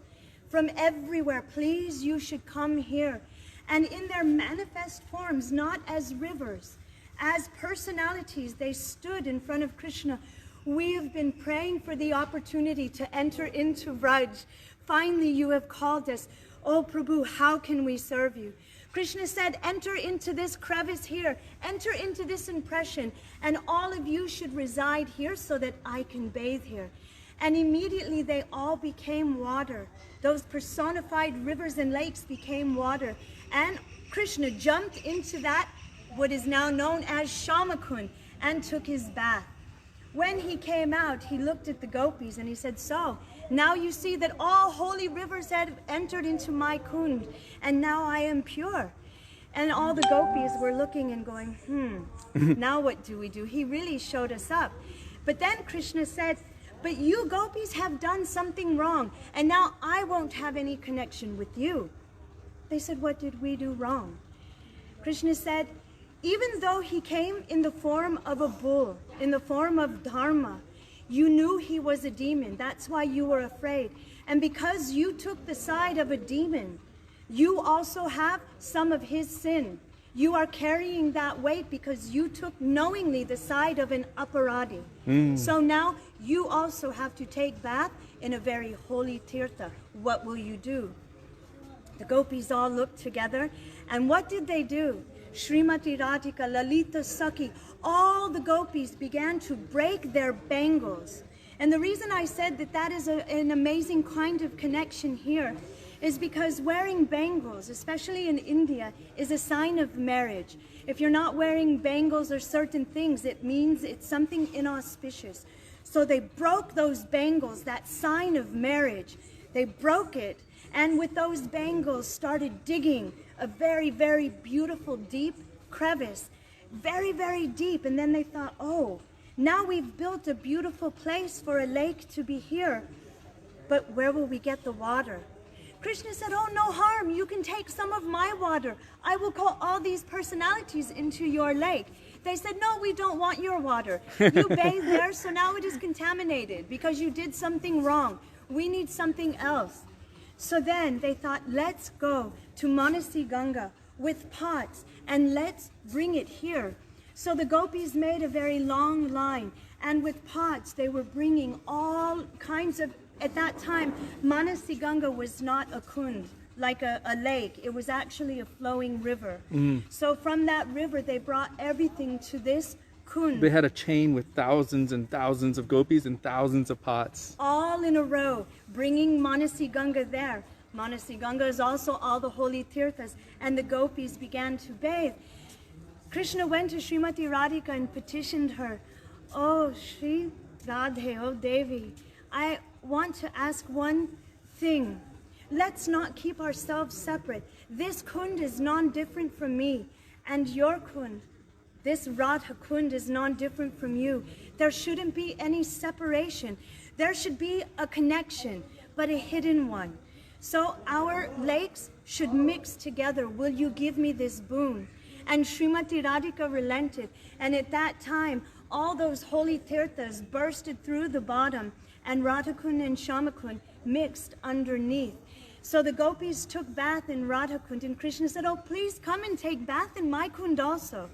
from everywhere. Please, you should come here. And in their manifest forms, not as rivers, as personalities, they stood in front of Krishna. We have been praying for the opportunity to enter into Vraj. Finally, you have called us. Oh, Prabhu, how can we serve you? Krishna said, enter into this crevice here. Enter into this impression. And all of you should reside here so that I can bathe here. And immediately they all became water. Those personified rivers and lakes became water. And Krishna jumped into that, what is now known as Shamakund, and took his bath. When he came out, he looked at the gopis and he said, so, now you see that all holy rivers have entered into my kund, and now I am pure. And all the gopis were looking and going, now what do we do? He really showed us up. But then Krishna said, but you gopis have done something wrong, and now I won't have any connection with you. They said, what did we do wrong? Krishna said, even though he came in the form of a bull, in the form of Dharma, you knew he was a demon. That's why you were afraid. And because you took the side of a demon, you also have some of his sin. You are carrying that weight because you took knowingly the side of an aparadi. So now you also have to take bath in a very holy tirtha. What will you do? The gopis all looked together, and what did they do? Srimati Radhika, Lalita Sakhi, all the gopis began to break their bangles. And the reason I said that that is an amazing kind of connection here is because wearing bangles, especially in India, is a sign of marriage. If you're not wearing bangles or certain things, it means it's something inauspicious. So they broke those bangles, that sign of marriage. They broke it, and with those bangles started digging a very, very beautiful deep crevice, very, very deep. And then they thought, oh, now we've built a beautiful place for a lake to be here, but where will we get the water? Krishna said, oh, no harm, you can take some of my water. I will call all these personalities into your lake. They said, no, we don't want your water. You bathe there, so now it is contaminated because you did something wrong. We need something else. So then they thought, let's go to Manasi Ganga with pots and let's bring it here. So the gopis made a very long line, and with pots they were bringing all kinds of, at that time, Manasi Ganga was not a kund, like a lake. It was actually a flowing river. So from that river they brought everything to this kund. They had a chain with thousands and thousands of gopis and thousands of pots. All in a row, bringing Manasi Ganga there. Manasi Ganga is also all the holy tirthas, and the gopis began to bathe. Krishna went to Srimati Radhika and petitioned her, oh, Shri Radhe, oh Devi, I want to ask one thing. Let's not keep ourselves separate. This kund is non-different from me, and your kund, this Radha kund, is non-different from you. There shouldn't be any separation. There should be a connection, but a hidden one. So our lakes should mix together. Will you give me this boon? And Srimati Radhika relented, and at that time all those holy tirthas bursted through the bottom, and Radhakund and Shamakund mixed underneath. So the gopis took bath in Radhakund, and Krishna said, oh, please come and take bath in my kund also.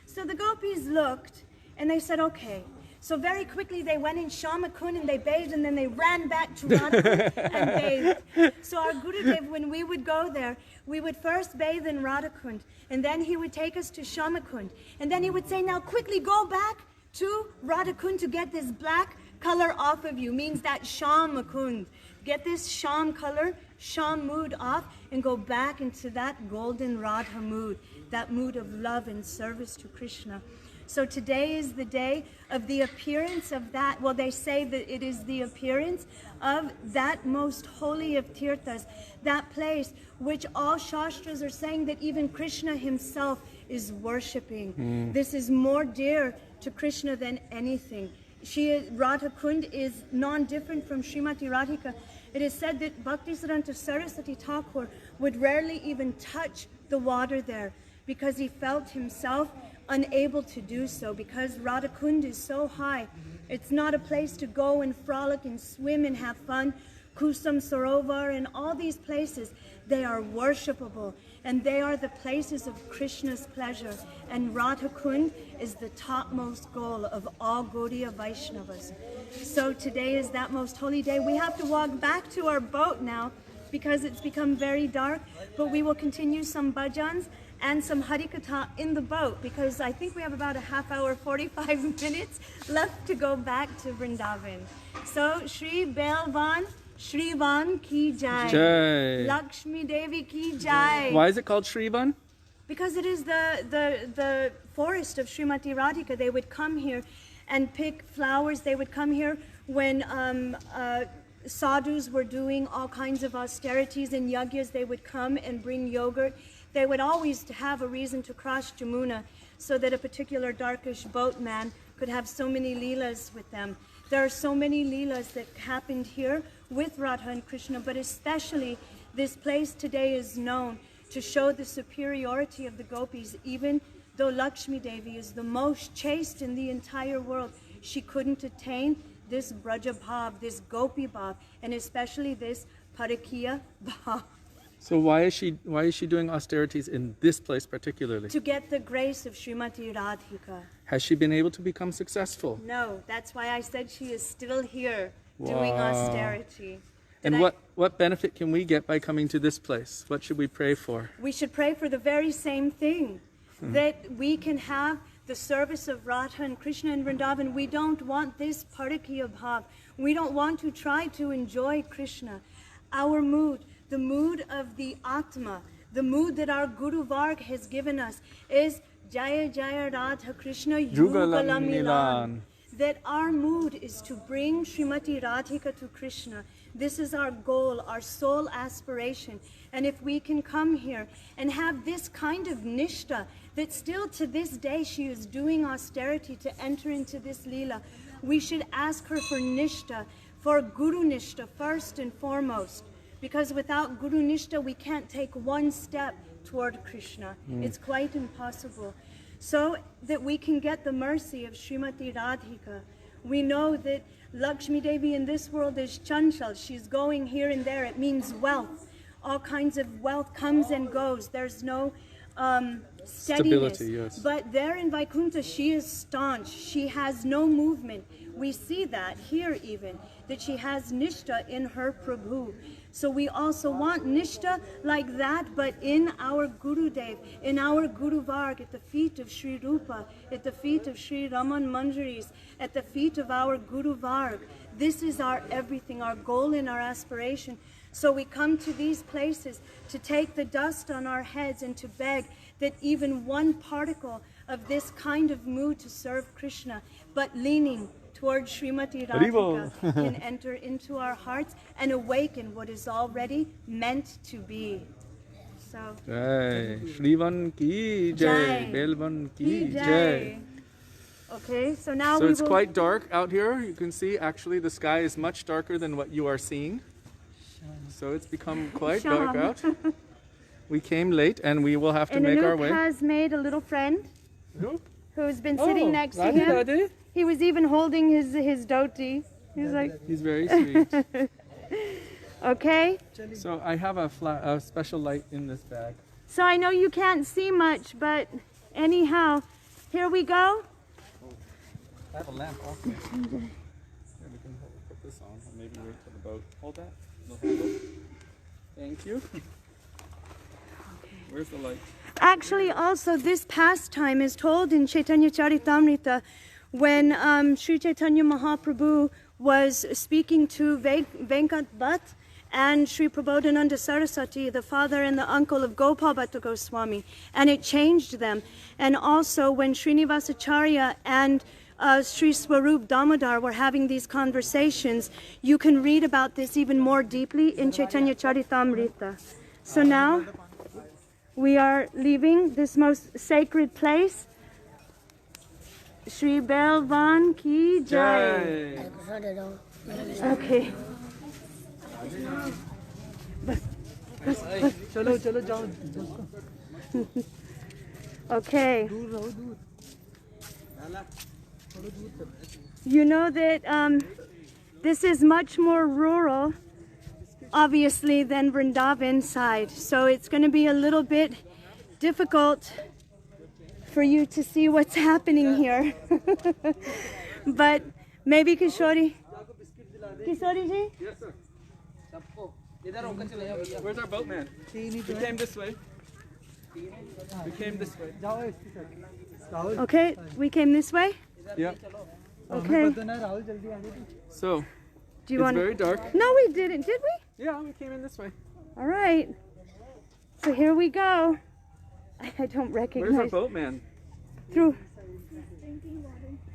So the gopis looked, and they said, okay. So very quickly they went in Shamakund and they bathed, and then they ran back to Radhakund and bathed. So our Gurudev, when we would go there, we would first bathe in Radhakund, and then he would take us to Shamakund. And then he would say, now quickly go back to Radhakund to get this black color off of you, means that Shamakund. Get this Sham color, Sham mood off, and go back into that golden Radha mood, that mood of love and service to Krishna. So today is the day of the appearance of that, well, they say that it is the appearance of that most holy of tirthas, that place which all Shastras are saying that even Krishna himself is worshipping. This is more dear to Krishna than anything. Radha Kund is non-different from Srimati Radhika. It is said that Bhaktivedānta Saraswati Thakur would rarely even touch the water there because he felt himself unable to do so, because Radha Kund is so high. It's not a place to go and frolic and swim and have fun. Kusam Sarovar and all these places, they are worshipable, and they are the places of Krishna's pleasure. And Radha Kund is the topmost goal of all Gaudiya Vaishnavas. So today is that most holy day. We have to walk back to our boat now because it's become very dark, but we will continue some bhajans and some harikatha in the boat, because I think we have about a half hour, 45 minutes left to go back to Vrindavan. So Shri Belvan, Shrivan ki jai. Jai. Lakshmi Devi ki jai. Why is it called Shrivan? Because it is the forest of Srimati Radhika. They would come here and pick flowers. They would come here when sadhus were doing all kinds of austerities and yagyas, they would come and bring yogurt. They would always have a reason to cross Jamuna so that a particular darkish boatman could have so many leelas with them. There are so many leelas that happened here with Radha and Krishna, but especially this place today is known to show the superiority of the gopis. Even though Lakshmi Devi is the most chaste in the entire world, she couldn't attain this Braja Bhav, this Gopi Bhav, and especially this Parikiya Bhav. So why is she doing austerities in this place particularly? To get the grace of Srimati Radhika. Has she been able to become successful? No, that's why I said she is still here doing austerity. And what benefit can we get by coming to this place? What should we pray for? We should pray for the very same thing, that we can have the service of Radha and Krishna and Vrindavan. We don't want this Parikiya Bhav. We don't want to try to enjoy Krishna. Our mood, the mood of the Atma, the mood that our Guru Varg has given us is Jaya Jaya Radha Krishna Yugalam Milan. That our mood is to bring Srimati Radhika to Krishna. This is our goal, our sole aspiration. And if we can come here and have this kind of nishta, that still to this day she is doing austerity to enter into this lila, we should ask her for nishta, for Guru nishta first and foremost. Because without Guru nishta, we can't take one step toward Krishna. It's quite impossible. So that we can get the mercy of Srimati Radhika. We know that Lakshmi Devi in this world is chanchal. She's going here and there. It means wealth. All kinds of wealth comes and goes. There's no steadiness. Stability, yes. But there in Vaikuntha, she is staunch. She has no movement. We see that here even, that she has nishta in her Prabhu. So we also want nishta like that, but in our Guru Dev, in our Guru Varg, at the feet of Sri Rupa, at the feet of Sri Raman Manjaris, at the feet of our Guru Varg. This is our everything, our goal and our aspiration. So we come to these places to take the dust on our heads and to beg that even one particle of this kind of mood to serve Krishna, but leaning towards Srimati Radhika, can enter into our hearts and awaken what is already meant to be. So, Jai. Shrivan ki jai. Belvan ki jai. Okay, so now So we it's will... quite dark out here. You can see actually the sky is much darker than what you are seeing. So it's become quite dark out. We came late and we will have to make our way. Anoop has made a little friend who's been sitting next to Radhe, him. Radhe. He was even holding his dhoti. He's like, He's very sweet. okay. So I have a special light in this bag. So I know you can't see much, but anyhow, here we go. I have a lamp also. Here, we can put this on and maybe wait till the boat. Hold that. No handle. Thank you. Where's the light? Actually, also this pastime is told in Chaitanya Charitamrita when Sri Chaitanya Mahaprabhu was speaking to Venkat Bhatt and Sri Prabodhananda Saraswati, the father and the uncle of Gopal Bhatta Goswami, and it changed them. And also when Srinivasacharya and Sri Swarup Damodar were having these conversations, you can read about this even more deeply in Chaitanya Charitamrita. So now we are leaving this most sacred place. Shri Belvan ki jai. Okay. Okay. You know that this is much more rural, obviously, than Vrindavan side. So it's going to be a little bit difficult for you to see what's happening here. But maybe Kishori ji? Yes, sir. Where's our boatman? We came this way. We came this way. Okay, we came this way? Yeah. Okay. So, Do you it's want very dark. No, we didn't, did we? Yeah, we came in this way. All right. So here we go. I don't Where's our recognize. boatman? Through.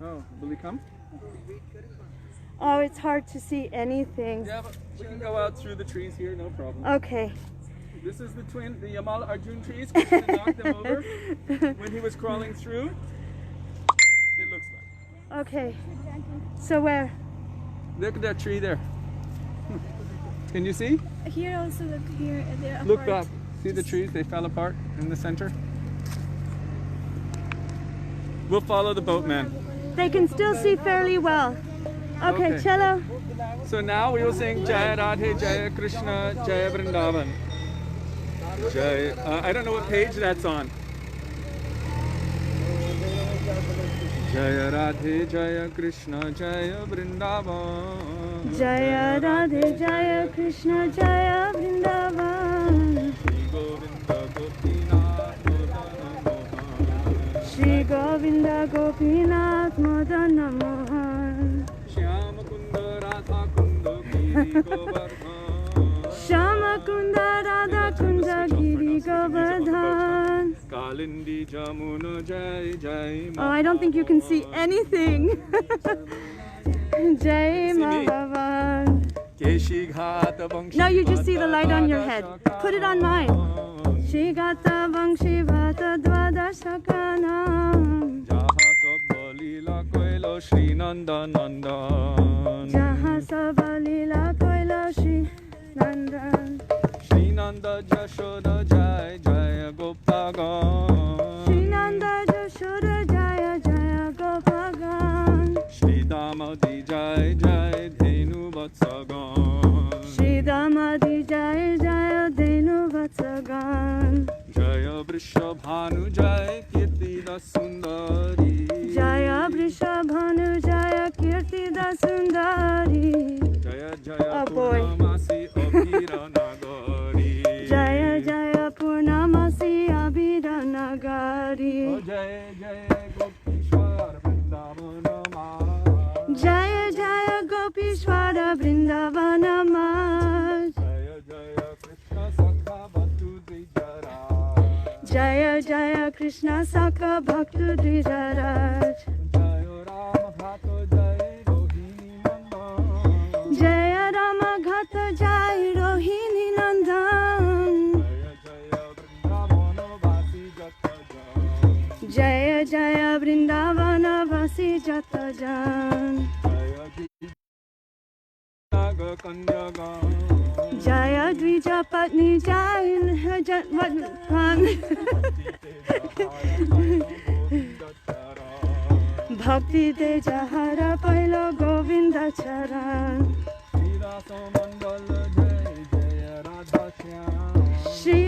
Oh, will he come? Oh, it's hard to see anything. Yeah, but we can go out through the trees here, no problem. Okay. This is the Yamal Arjun trees. Krishna knocked them over when he was crawling through. It looks like. Okay. So where? Look at that tree there. Can you see? Here also, look here. They're apart. Look back. See the trees? They fell apart in the center. We'll follow the boatman. They can still see fairly well. Okay, cello. So now we will sing Jaya Radhe, Jaya Krishna, Jaya Vrindavan. Jaya, I don't know what page that's on. Jaya Radhe, Jaya Krishna, Jaya Vrindavan. Jaya Radhe, Jaya Krishna, Jaya Vrindavan. Shri Govinda Gopinath Madana Mohan. Shyama Kunda Radha Kunda Giri Govardhan. Shama Kunda Radha Kunda Giri Govardhan. Kalindi Jamuna Jai Jai. Oh, I don't think you can see anything. Jai Mahavan. Keshi Ghata Vangshi. No, you just see the light on your head. Put it on mine. Shigata Vangshi Bhata Dvadarāṣṭakam. Jaha Sabalila Koilo Śrī Nandanandan. Jaha Sabalila Koilo Śrī Nandan. Śrī Nanda Jashoda Jai Jaya Gopagan. Śrī Nanda Jashoda Jaya Jaya Gopagan. Śrī Dāmodara Jai Jai Dhenu Vatsagan. Śrī Dāmodara Jaya Jaya Dhenu Vatsagan. Jaya Vrishabhanu Jai Kirtida Sundari. Jaya Vrishabhanu Jaya Kirtida Sundari. Jaya Jaya Oh boy. Purnamasi Abhira Nagari. Jaya Jaya Purnamasi Abhira Nagari. Oh Jaya Jaya Gopishwar Vrindavanama. Jaya Jaya Gopishwara Vrindavanama. Jaya Jaya Krishna Sakha Bhaktu Dvijara. Jaya Jaya Krishna Sakha Bhaktu Dvijaraj. Jaya Rama Bhato Jai Rohini Nandan. Jaya Rama Ghata Jai Rohini Nandan. Jaya Jaya Vrindavana Vasi Jaya Jaya Vrindavana Vasi Jatajan. Jatajan. Jaya Naga Kanyagan. Jaya Dvija Patni Jaya Bhakti Teja Hara Pailo Govinda Charan. Śrīla Sanātana Śrī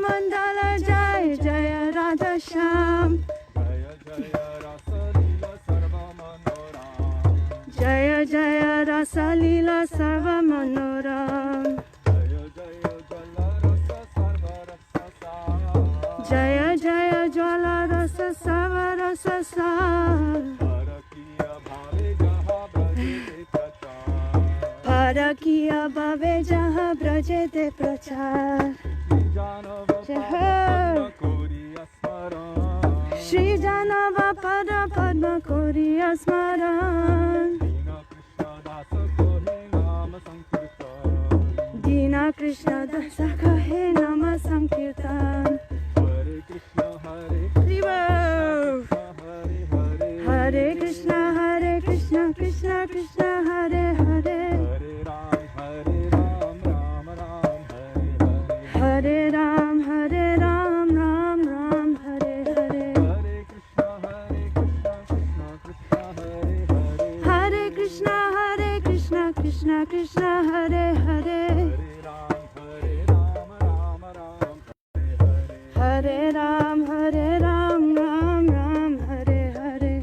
Mandala Jai Jaya Radha Shyam. Jaya Jaya Rasa Jaya Jaya Rasa Lila Lila Sarva Manoram. Jaya Jaya Jala Rasa Sarva Rasa Sa. Jaya Jaya Jwala Rasa Sarva Rasa Sa. Parakiya Bhave Jaha Brajete Parakiya Bhave Jaha Brajete Prachar. Shri Janava Pada Padma Koriya Smaran. Dina Krishna Dasa Kahe Nama Sankirtan. Hare Krishna Krishna Krishna Hare Hare. Hare Ram Ram Ram Hare Hare. Hare Krishna Krishna Krishna Hare Hare. Hare Ram Ram Ram Hare Hare.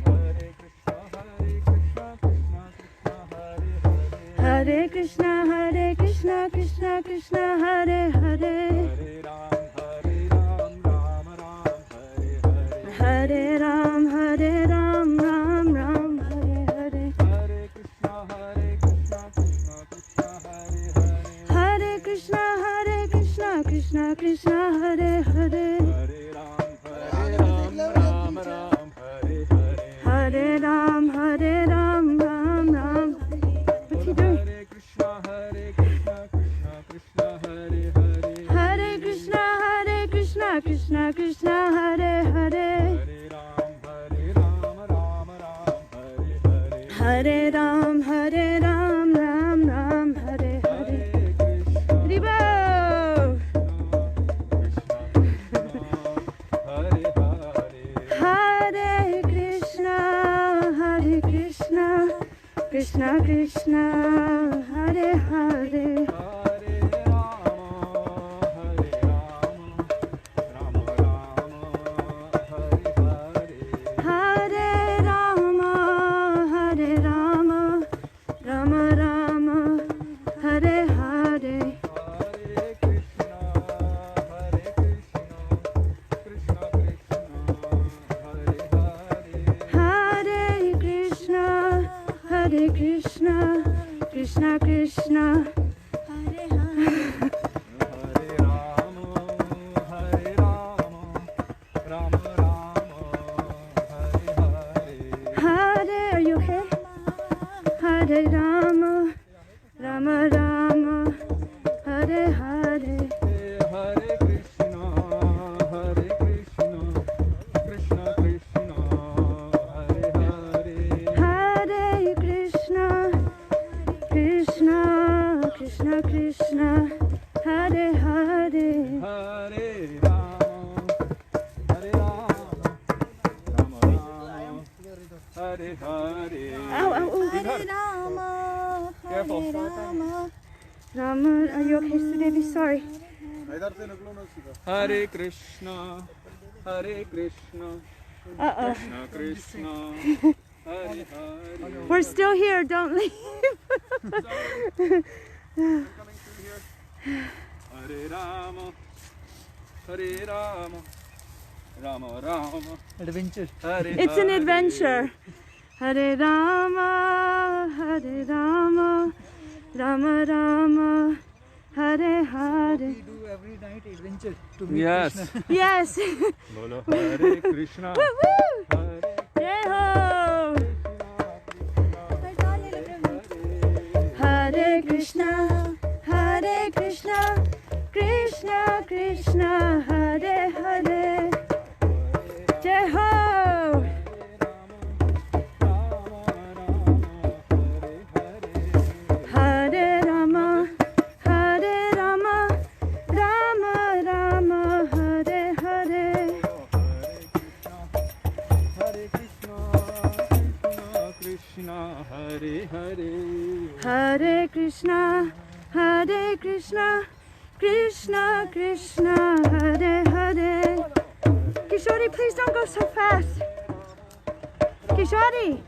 Hare Krishna Krishna Krishna Hare Hare. Hare Ram Ram Hare Hare. Hare Krishna Krishna Krishna Hare Hare. Hare Ram Ram Ram Hare. Krishna Krishna Hare Hare, Hare Ram, Hare Ram, Ram Ram Hare Hare. Haribo! Hare Krishna, Krishna Krishna, Hare Hare. Krishna Krishna, Hare Hare. Hare, are you okay? Hare Rama, Rama Rama, Hare Hare. Hare Krishna, Krishna Krishna, Hare Hare. Hare Krishna, Krishna Krishna Krishna, Hare Hare. Hare Rama, Rama Rama, Hare Hare. Ow, ow, ow. Hare Rama, Careful. Hare Rama. Rama, are you okay, Sudevi? Sorry. Hare Krishna, Krishna Uh-oh. Krishna, Hare Hare. We're still here, don't leave. Hare Rama, Rama Rama, Adventure. Hare It's an Hare. adventure. Hare Rama, Rama Rama, Hare Hare. We do every night adventure to meet Yes. Krishna. Yes. Bolo Hare Krishna, Woo woo. Hare Jai ho. Hare Krishna, Krishna Krishna, Hare Hare. Jai ho. Hare Rama, Rama Rama, Hare Hare. Hare Krishna, Krishna Hare Hare. Hare Krishna, Krishna Krishna, Hare Hare. Kishori, please don't go so fast. Kishori.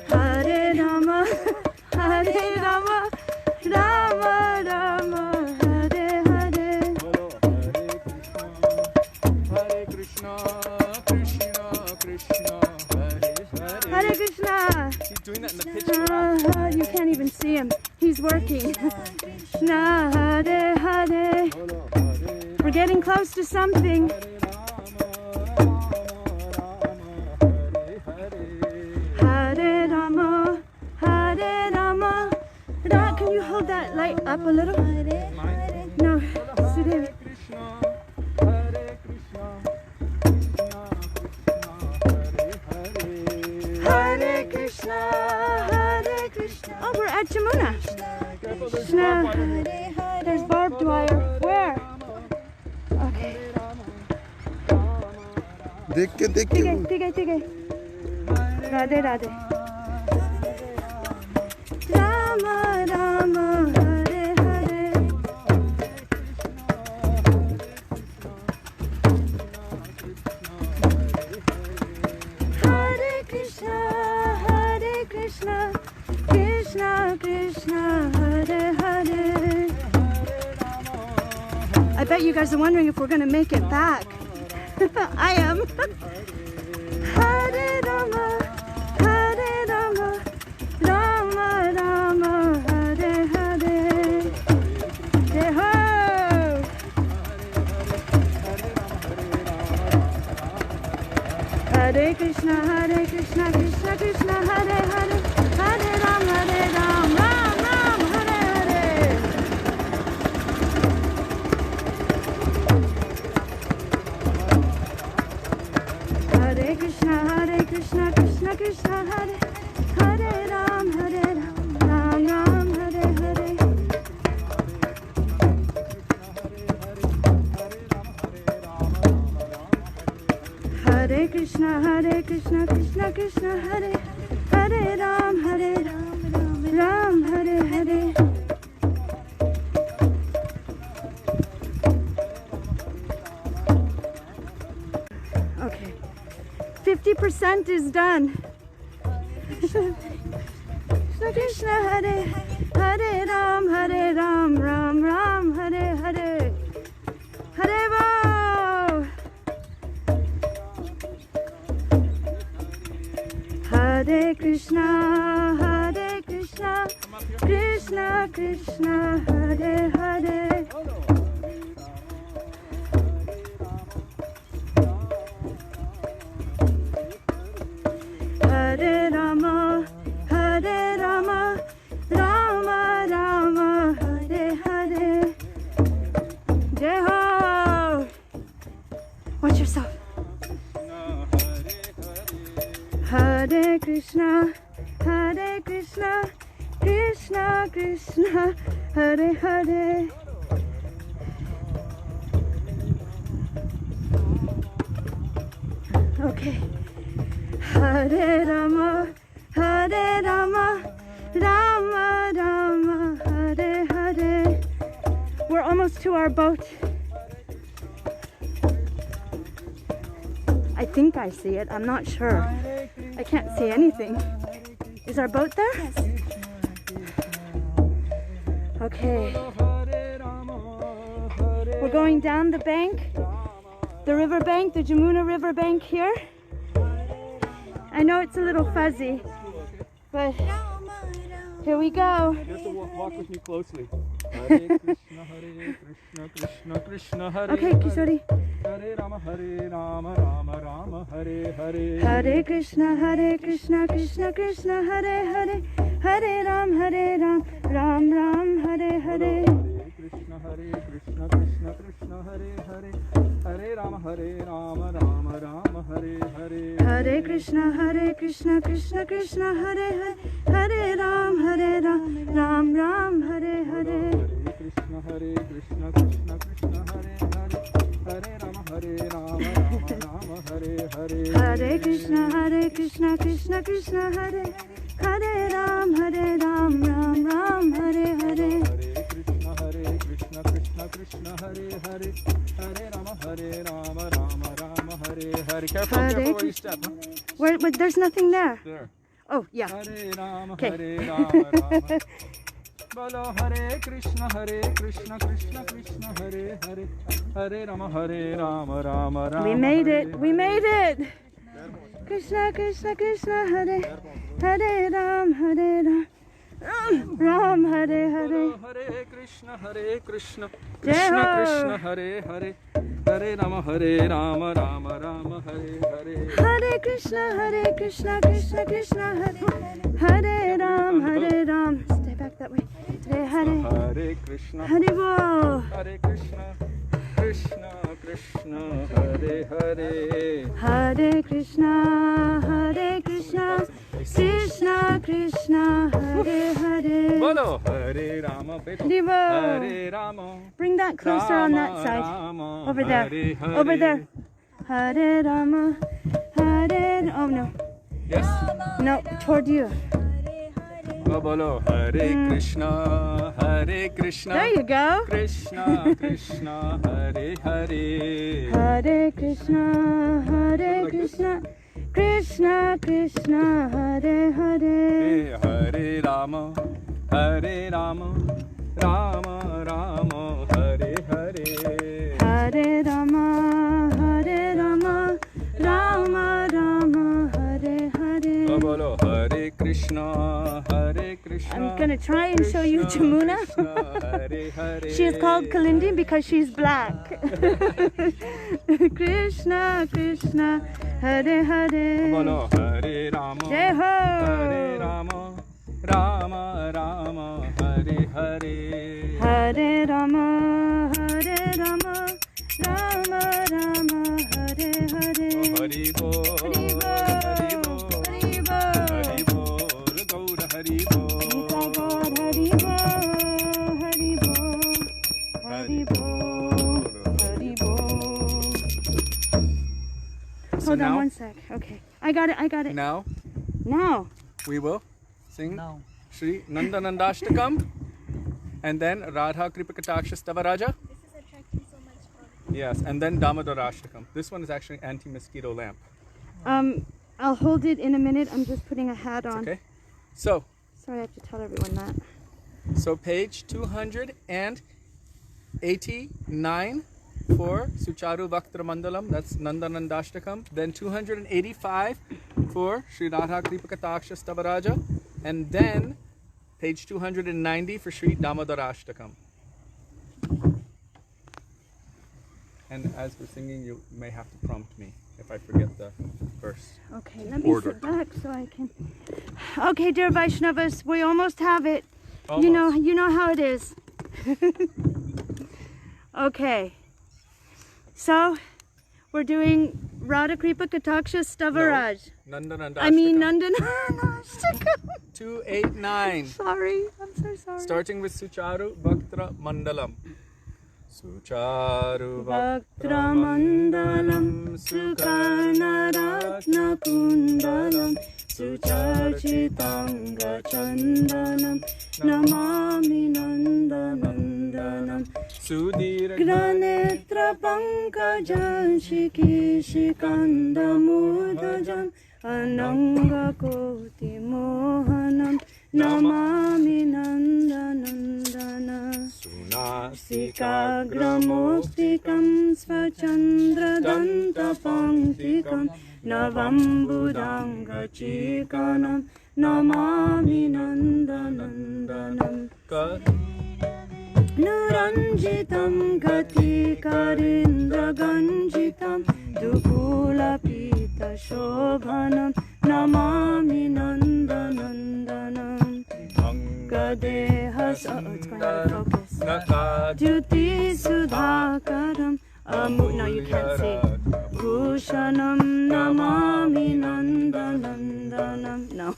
Hare Rama, Rama Rama, Hare Hare. Hare Krishna, Krishna Krishna, Hare Hare. Hare Krishna. He's doing that in the pitch garage. You can't even see him. He's working. Krishna, Hare Hare. We're getting close to something. Hare Rama, can you hold that light up a little? No, Sudevi. Hare Krishna, Oh, we're at Jamuna. Krishna. There's barbed wire. Where? Okay. देख के Tige. Radhe Radhe. Rama Rama, Hare Hare. Hare Krishna, Krishna Krishna, Hare Hare. I bet you guys are wondering if we're going to make it back. I am. Hare Rama, Rama Rama, Hare Hare. Jai ho. Hare Krishna, Krishna Krishna, Hare Hare. Hare Ram, Ram Ram, Hare Hare. Hare Krishna, Krishna Krishna, Hare Hare Ram, Ram Hare Hare. Okay, 50% is done. Krishna Krishna, Hare Hare Ram, Ram Ram Hare Hare. Hare Bo. Hare Krishna, Krishna Krishna, Hare Hare. Hare Rama, Rama Rama, Hare Hare. Jai Ho. Watch yourself. Hare Krishna, Krishna Krishna, Hare Hare. Okay. Hare Rama, Rama Rama, Hare Hare. We're almost to our boat. I think I see it. I'm not sure. I can't see anything. Is our boat there? Yes. Okay. We're going down the bank, the river bank, the Jamuna River bank here. I know it's a little fuzzy, but here we go. You have to walk with me closely. Hare Krishna, Krishna, Hare Okay, Kishori. Hare Rama, Rama Rama, Hare Hare. Hare Krishna, Krishna Krishna, Hare Hare. Hare Ram, Ram Ram, Hare Hare. Hare Krishna, Krishna Hare Hare. Hare Rama, Rama Rama, Hare Hare. Hare Krishna, Krishna Hare Hare. Hare Ram, Ram Ram, Hare Hare. Hare Krishna, Krishna Hare Hare. Hare Rama, Rama Hare Hare. Hare Krishna, Krishna Hare. Hare Ram, Ram Hare Hare. Hare Krishna, Krishna Hare Hare. Hare Rama, Rama Hare Hare. Careful where you step. Where, there's nothing there. There. Oh, yeah. Hare Rama, Okay. Hare Rama. Bolo Hare Krishna, Krishna Hare Hare. Hare Rama, Rama Rama. We made it. We made it. Krishna, Hare Hare Ram, Ram Hare Hare. Hare Krishna, Krishna Jai Ho. Krishna Hare Hare. Hare Rama, Rama Hare Hare. Hare Krishna, Krishna Hare Ram. Stay back that way. Hare Hare Krishna, Hare Bo. Hare Krishna, Krishna Hare Hare. Hare Krishna, Krishna Hare Hare. Bolo Hare Rama, Hare Bo. Hare Rama. Bring that closer on that side. Over there. Over there. Hare Rama. Oh no. Yes. No, toward you. Bolo Hare Krishna, There you go. Krishna Hare Hare. Hare Krishna, Krishna Hare Hare. Hare Rama, Rama Hare Hare. Hare Rama, Rama Hare Hare. Bolo Hare Krishna, I'm gonna try and show you Jamuna. Hare Hare. She is called Kalindi because she's black. Krishna, Hare Hare. Bolo Hare Rama, Jai Ho. Hare Rama, Rama Hare Hare. Hare Rama, Rama Hare Hare. Hari Bol, Hari Bol, Hari Bol. Hari Bol, Gaur Hari Bol. Gita God, Hari Bol, Hari Bol, Hari Bol, Hari Bol. Hold on now, one sec. Okay. I got it. now Now. we will sing Now. Śrī Dāmodarāṣṭakam and then Radha Kripakataksha Stavaraja. This is attracting so much fun. Yes, and then Damodarasṭakam. This one is actually anti-mosquito lamp. I'll hold it in a minute. I'm just putting a hat on. Okay. So Sorry, I have to tell everyone that. page 289 for Sucharu Bhaktra Mandalam, that's Nandanandashtakam. Then 285 for Sri Radha Kripakataksha Stavaraja. And then page 290 for Śrī Dāmodarāṣṭakam. And as we're singing, you may have to prompt me if I forget the verse. Okay, let me Order. sit back so I can. Okay, dear Vaishnavas, we almost have it. Almost. You know how it is. Okay. So, we're doing Radha Kripa Kataksha Stavaraj. Nandanandashtakam. I mean Nandanastakam. 289. Sorry, I'm so sorry. Starting with Sucharu Bhaktra Mandalam. Sucharu Bhaktra Mandalam Sukarna Ratna Kundalam Suchachitanga Chandanam Namami Nandanandanam Sudhira Granetra Pankajan Shikishikanda Mudajam Ananga Koti Mohanam Namami Nandanandana Sikagramostikam Svachandra Danta Panktikam Navambudanga Chikanam Namami Nandanandanam Nuranjitam Gati Karindra Ganjitam Dukula Pita Shobhanam Namami Nandanandanam Gadehas, oh, it's going out of focus. Duti Sudhakaram, no, you can't see. Bhushanam Namami Nandanandanam, no.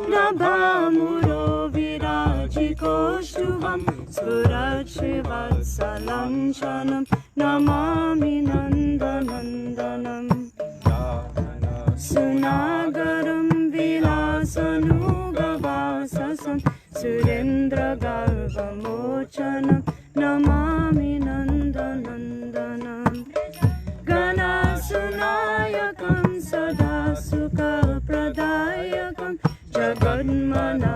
Nabhamuro Virajiko Shubham Surachivasalanshanam Namami Nandanandanam Sunagaram Vilasanugavasasam Surendra Garvamochanam Namami Nandanandanam Ganasunayakam Sadasukha Pradayakam Jagadmana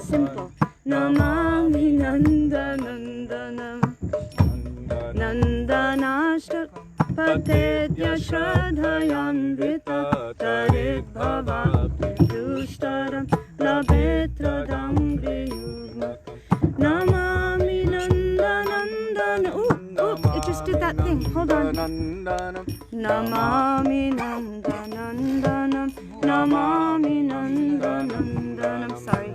Simple Namami Nandanandanam Nandanashtakam Patedya Shradhayanvita Tarit Bhavapitushtaram Labhetra Dangri Yugmakam Namami Nandanandana. It just did that thing. Hold on. Namami Nandanandanam. Namami Nandanandanam. Sorry.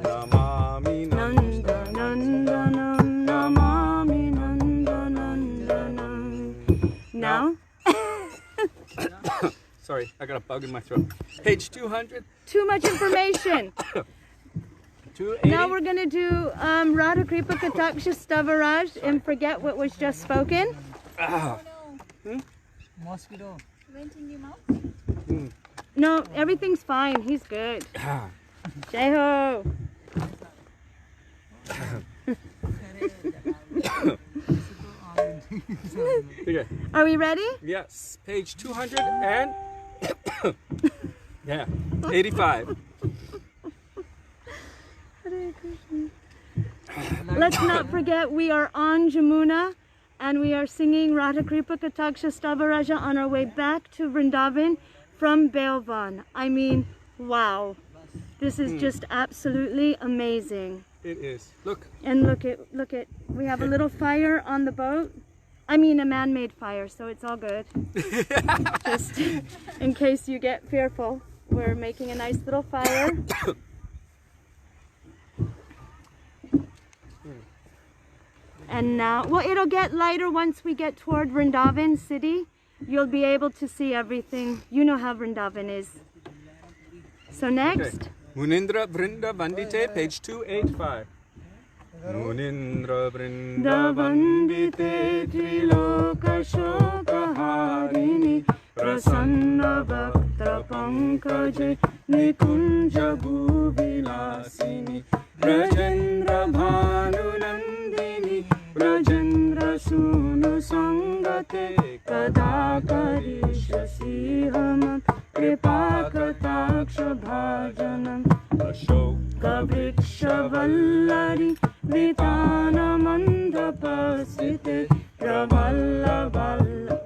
Nandanandanam. Namami Nandanandanam. Now? Sorry, I got a bug in my throat. Page 200. Too much information. 280. Now we're going to do Radha Kripa Kataksha Stavaraj and forget what was just spoken. Ah. Mosquito. Went in your mouth? No, everything's fine. He's good. Ah. Jai ho. Okay. Are we ready? Yes, page 200 and yeah, 85. Let's not forget we are on Jamuna and we are singing Radha Kripa Kataksha Stavaraja on our way back to Vrindavan from Belvan. I mean, wow. This is just absolutely amazing. It is. Look. And look at, we have a little fire on the boat. I mean a man-made fire, so it's all good. Just in case you get fearful, we're making a nice little fire. And now, well, it'll get lighter once we get toward Vrindavan city. You'll be able to see everything. You know how Vrindavan is. So next. Okay. Munindra Vrinda Vandite, page 285. Munindra Vrindavandite Trilokashokaharini Prasanna Bhakta Pankaje Nikunja Bhuvilasini Brajendra Bhanunandini Brajendra Sunu Sangate Kada Karishyasi Hamam Kripakataksha Bhajanam Ashoka Vriksha Vallari Vitana Mandapasite Pravalla Valla.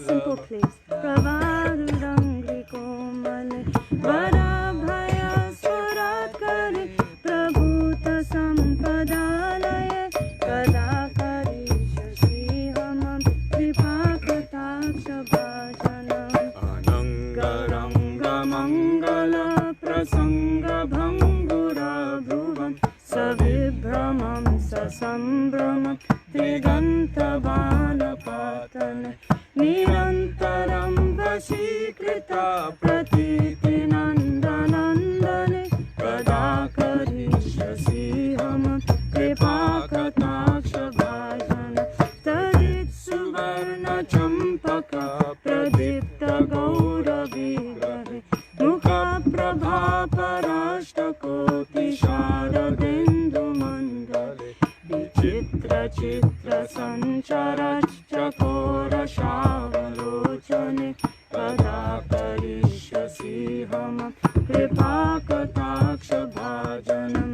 Simple, please. Pravadurangri Komale Varabhaya Suratkari Prabhuta Sampadalaye Kadakari Shashihamam Vipakataksha Bhajanam Anangaranga Mangala Prasanga Bhangura Bhuvam Savibhramam Sasambramam Triganta Banapatane Nirantaram Vashikrita Pratiti Nandanandane Kadakarishyasi Hamam Kripakataksha Bhajana Tadit Suvarna Champaka Pradipta Gauravigrahe Mukha Prabha Parastakoti Sharadendu Mandale Vichitra Chitra Sancharachakora Shavalochane Kadakarishyasi Hamam Kripakataksha Bhajanam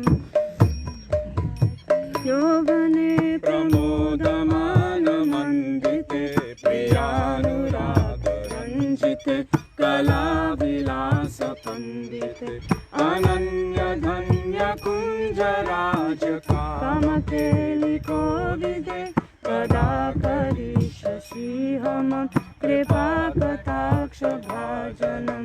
Yogane Pramodamana Mandite Priyanuraga Ranjite Kala Vilasa Pandite Ananya Dhanya Kunjaraja Kamakeli Kovide Kadakarishyasi Hamam Kripakataksha Bhajanam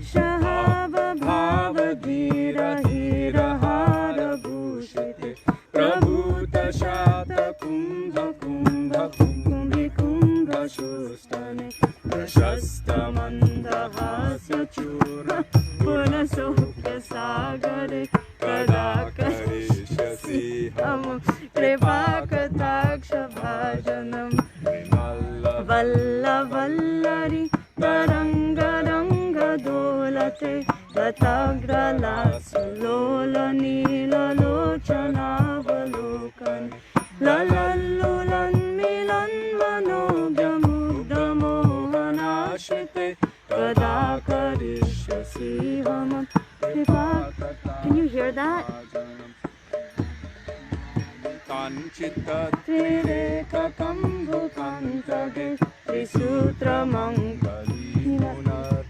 Shahava Bhava Dhira Hira Hara Bhushite Prabhuta Shata Kumbha Kumbha Kumbhi Kumbha Shustane Prashasta Mandahasya Chura Punasukha Sagare Kadakarishyasi Hamam Kripakataksha Bhajanam Valla Vallari Taranga Ranga Dolate Latagrala Sulola Nila Lochana Valokan Lalallulan Milan Manogamugda Mohanashite Kadakarishyasi Hamam Kripakataksha. Can you hear that? Tanchita Tireka Kambhukantade Trisutra Mangali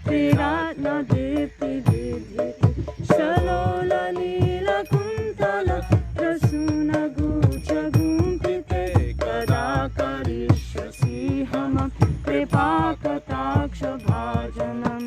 Triratna Dipti Didhiti Shalola Nila Kuntala Prasuna Gucha Gumpite Kadakarishyasi Hamam Kripakataksha Bhajanam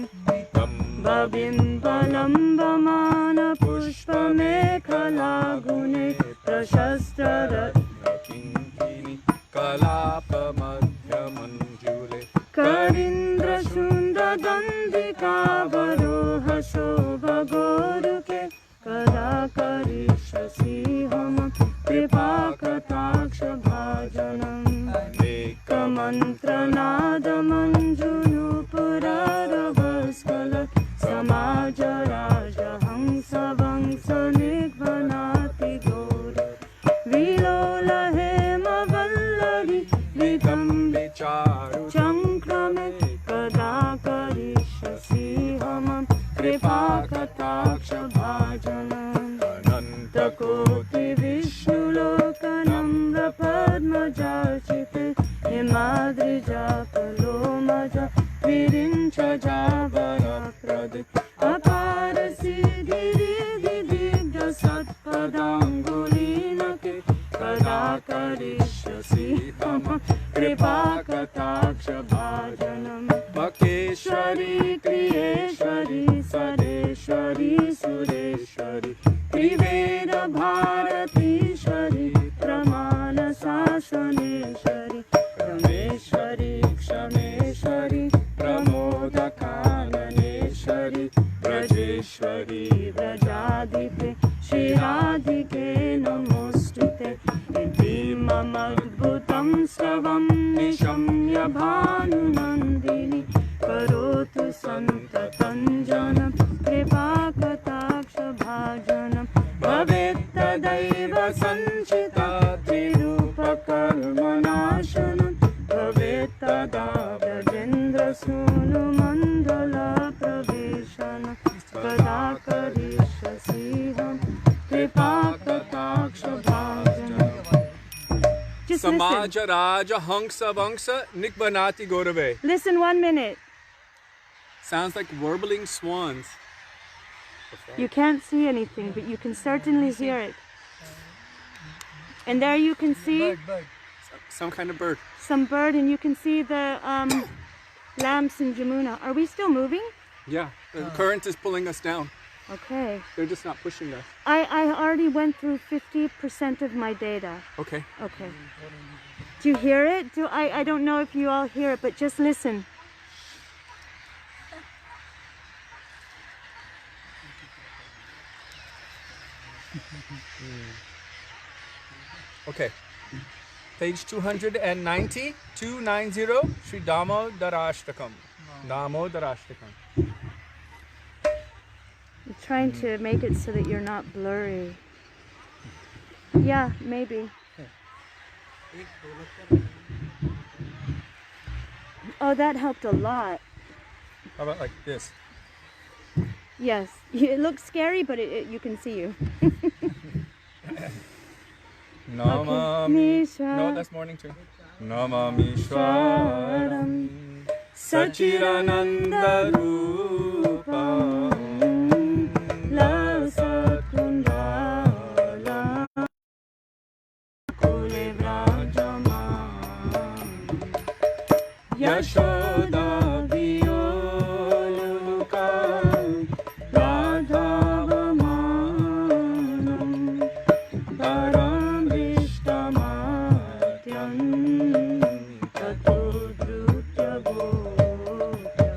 Babimbalambamana Pushpa Mekhala Gune Prashasta Ratna Kinkini Kalapa Madhya Manjule Karindra Sunda Dandika Varoha Shobha Goruke Kadakarishyasi Hamam Kripakataksha Bhajanam Eka Mantra Nada Manjunu Puraravaskala Samaja Raja Hamsa Vangsa Nighvanati Gora Vilola Hema Vallari Vidambi Charu Chankrame Kadakarishyasi Hamam Kripakataksha Bhajanam Ananta Koti Vishnu Lokanamra Padmajachite Himadrija Palomaja Virincha Javara Pradit Apara Siddhi Riddhi Digda Satpadangulinake Kadakarishyasi Hamam Kripakataksha Bhajanam Bhakeshwari Kriyeshwari Sadeshwari Sureshwari Triveda Bharatishwari Pramana Sasaneshwari Rameshwari Kshameshwari Pramodakananeshwari Brajeshwari Vrajadite Śrī Radhike Namo अद्भुतं स्तवं निशम्य भानुनन्दिनी करोतु सन्ततं जनं कृपाकटाक्षभाजनं भवेत् तदैव सञ्चिता त्रिरूपकर्मनाशनं भवेत् तदा ब्रजेन्द्रसूनुमण्डलप्रवेशनं कदा करिष्यसीहं कृपाकटाक्षभाजनं. Just Samaja listen. Raja Hangsa Vangsa Nikbanati Gorave. Listen 1 minute. Sounds like warbling swans. You can't see anything, but you can certainly hear it. And there you can see Some kind of bird. some bird, and you can see the lamps in Jamuna. Are we still moving? Yeah, the current is pulling us down. Okay. They're just not pushing us. I already went through 50% of my data. Okay. Okay. Do you hear it? I don't know if you all hear it, but just listen. Okay. Page 290, 290, Śrī Dāmodarāṣṭakam. Damodarasṭakam. I'm trying to make it so that you're not blurry. Yeah, maybe. Oh, that helped a lot. How about like this? Yes, it looks scary, but you can see you. Namami. No, that's morning too. Namami Shwaram Sachirananda Rupa Lasakundala Kule Vrajama Yashoda Viyoluka Radhavamanam Param Vishtamatyam Tatudrutya Bhotya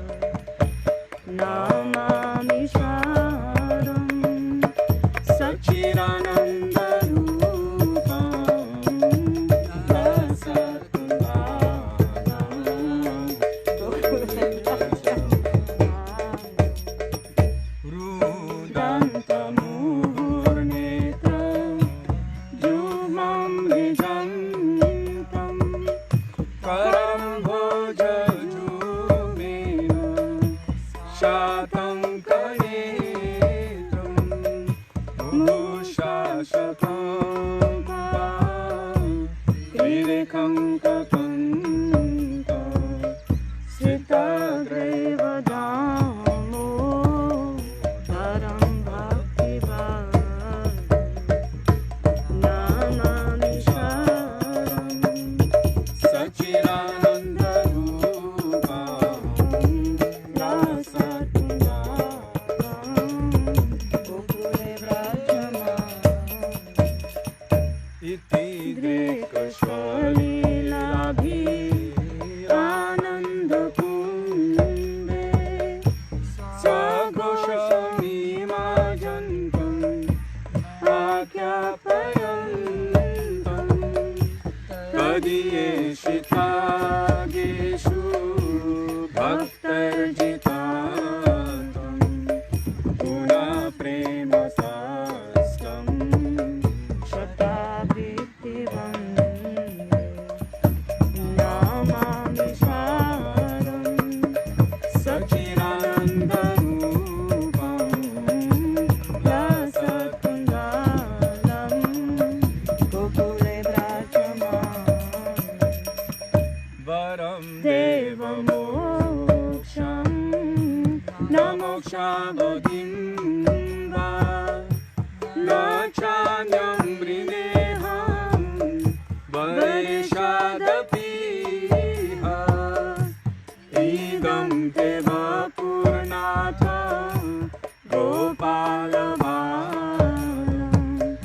Namami Shwaram Sachirananda Rupam Rudanta Muhurnetra Jumam Vijantam Param Bhoja Jumena Shatam Kanetram Mushashatam Vivekam Kapanta Sitagreva Damo Dharam Bhaktivedānta Namami Shwaram Sachirananda Rupam Lasakundālam Gokule Vrajama Iti Drekashvalilabhi Ananda Kunde Saghoshamī Majantam Akyapayantam Kadiyeshitageshu Bhaktarjitatam Puna Prema Sastam Shatabhitivam Namami Shwaram Sachirananda Rupam Lasakundalam Gokule Vrajama Varam Deva Moksham Namokshavadin Va Lachanyam Vrineham Varishadapiha Idam Deva Purnatha Gopalavaram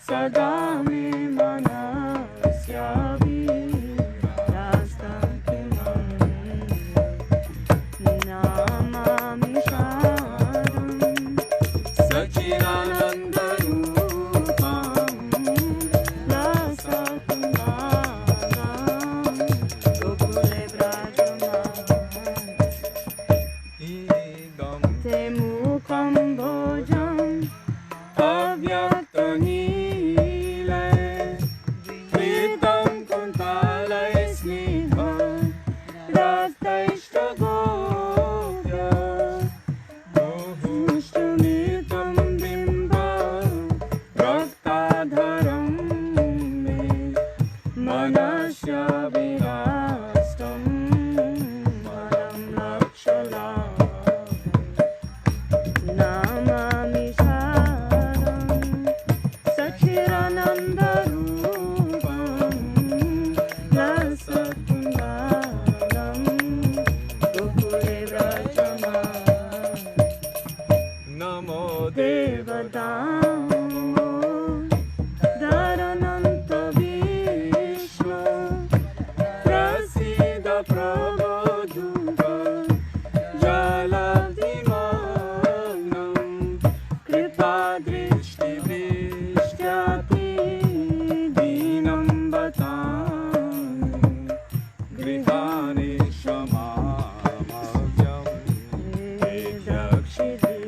Sada me manasyavi Rastakinam Namami Shwaram Sachirananda Rupam Lasakundalam Bhaktivedāntam Madam Lakshalam Namami Sharam Sachiranandarupam Lasatundaram Gokule Vrajama Namo Devadamo Dharananta Vishnu Prasida Prabodhuva Jaladhimanam Kripa Drishti Vrishtyati Dinam Bhatami Grihani Shamamavyam Vedakshidhi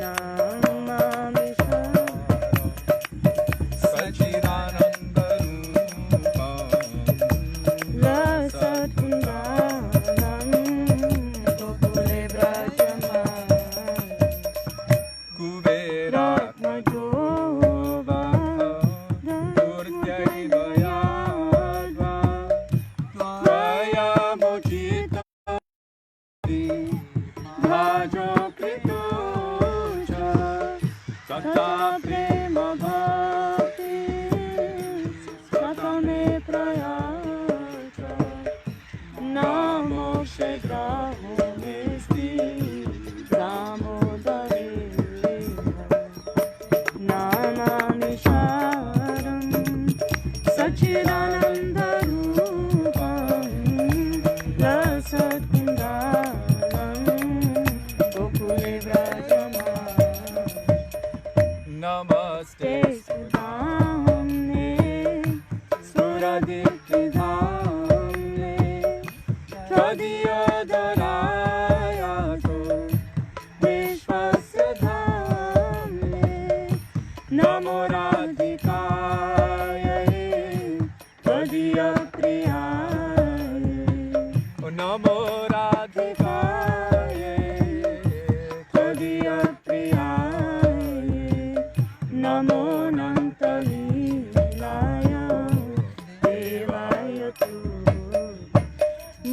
Namami Sachidanandarupam Lasatundanam Gokule Vrajama Kuvera Ratmajova Durtyayvayadva Tvaya Mochita Bhajo Krituja Tata Prema Bhakti Satame Prayacha Namo Shedraho Misti Damodare Namami Sharam Sachidanandarupam Lasatundaram Gokule Vrajama Namaste Sudhamne Suradipidhamne Tadiyadarayato Vishwasya Dhamne Namo Radhikaya Tadiyapriyaye Namo Radhikaya Tadiyapriyaye Namo Nantalilaya Devaya Tu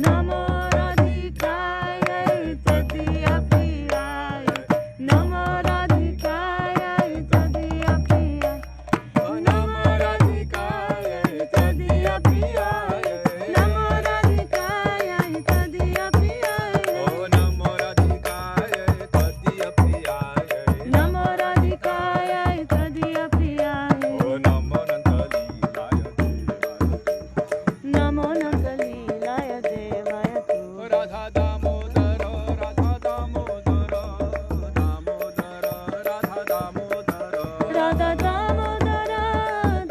Namo Radhikaya Tadiyapriyaye Namo Radhikaya Tadiyapriyaye Namo Radhikaya Tadiyapriyaye Namo Radhikaya Tadiyapriyaye Oh Namo Radhikaya Tadiyapriyaye Namo Radhikaya Tadiyapriyaye Oh Namo Nantalilaya Namo Nantalilaya Devaya Tu Radha Damodara Radha Damodara Damodara Radha Damodara Radha Damodara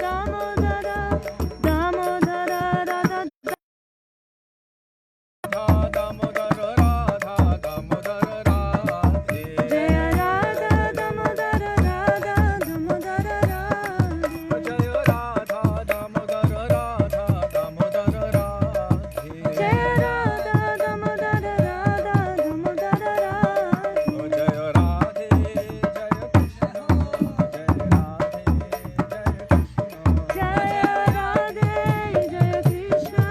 Damodara Damodara Radha Radha Damodara Radha Damodara Radhe Jaya Radha Damodara Radha Damodara Radhe Jaya Radha Damodara Radha Damodara Radhe Jaya Radha Damodara Radha Damodara Radhe Oh Jaya Radhe Jaya Krishna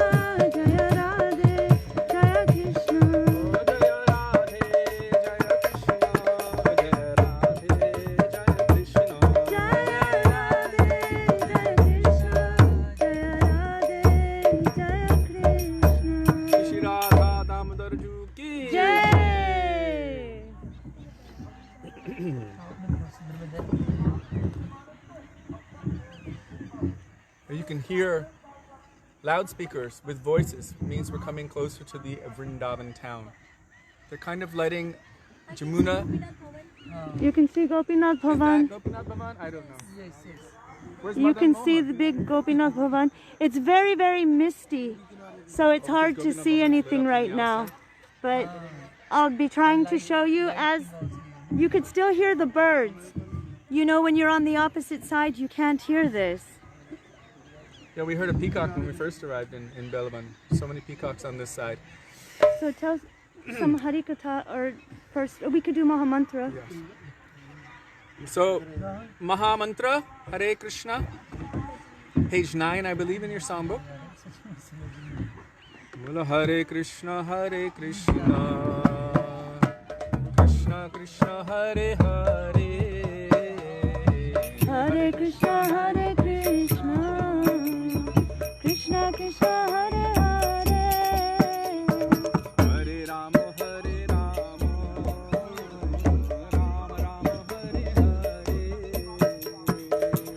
Jaya Radhe Jaya Krishna Jaya Radhe Jaya Krishna Jaya Radhe Jaya Krishna Jaya Radhe Jaya Krishna Jaya Radhe Jaya Krishna Jaya Radhe Jaya Krishna Śrī Radha Damodar Ju ki Jai. You can hear loudspeakers with voices. It means we're coming closer to the Vrindavan town. They're kind of letting Jamuna. You can see Gopinath Is that Bhavan. Gopinath Bhavan? I don't know. Where's You Madan can see Mohan? the big Gopinath Bhavan. It's very, very misty, so it's hard to see anything right now. But I'll be trying to show you as you could still hear the birds. You know, when you're on the opposite side, you can't hear this. Yeah, we heard a peacock when we first arrived in Belavan. So many peacocks on this side. So tell some Harikatha, or first, we could do Mahamantra. Yes. So, Mahamantra, Hare Krishna. page 9, I believe, in your songbook. Bola Hare Krishna, Krishna Krishna, Hare Hare, Hare Krishna, Krishna Krishna, Hare Hare, Hare Rama, Rama Rama, Hare Hare,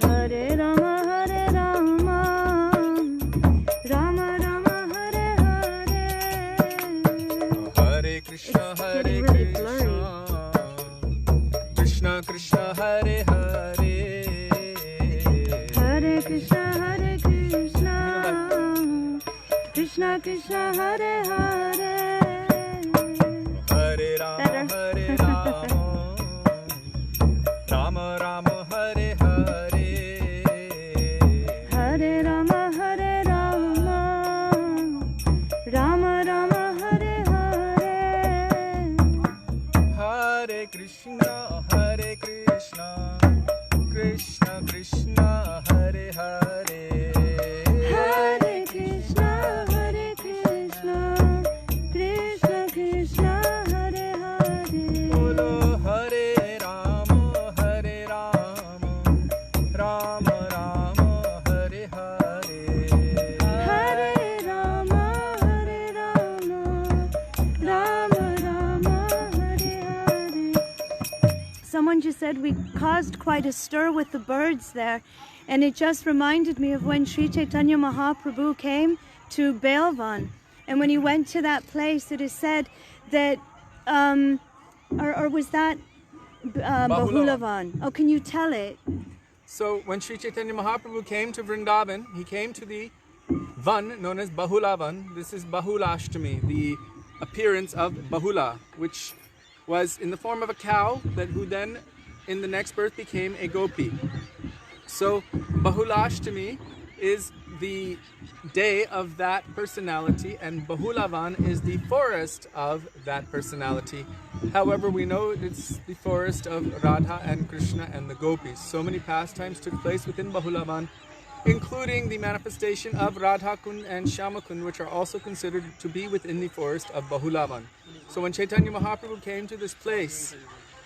Hare Rama, Rama Rama, Hare Hare. Hare Krishna, getting really blurry. Krishna Krishna, Hare Hare, Hare Krishna, Krishna Krishna, Hare Hare. Hare Rama, Better. Hare Rama, Rama Rama, Hare Hare, Hare Rama, Rama Rama, Hare Hare. Hare Krishna, Krishna Krishna, Hare Hare, Hare Krishna, Krishna Krishna, Hare Hare. Bolo Hare Rama, Rama Rama, Hare Hare, Hare Rama, Rama Rama, Hare Hare. Someone just said we caused quite a stir with the birds there, and it just reminded me of when Sri Chaitanya Mahaprabhu came to Belvan, and when he went to that place, it is said that, or was that Bahulavan? Oh, can you tell it? So when Sri Chaitanya Mahaprabhu came to Vrindavan, he came to the van known as Bahulavan. This is Bahulashtami, the appearance of Bahula, which was in the form of a cow who then in the next birth became a gopi. So Bahulashtami is the day of that personality, and Bahulavan is the forest of that personality. However, we know it's the forest of Radha and Krishna and the gopis. So many pastimes took place within Bahulavan, including the manifestation of Radha Kund and Shyama Kund, which are also considered to be within the forest of Bahulavan. So when Chaitanya Mahaprabhu came to this place,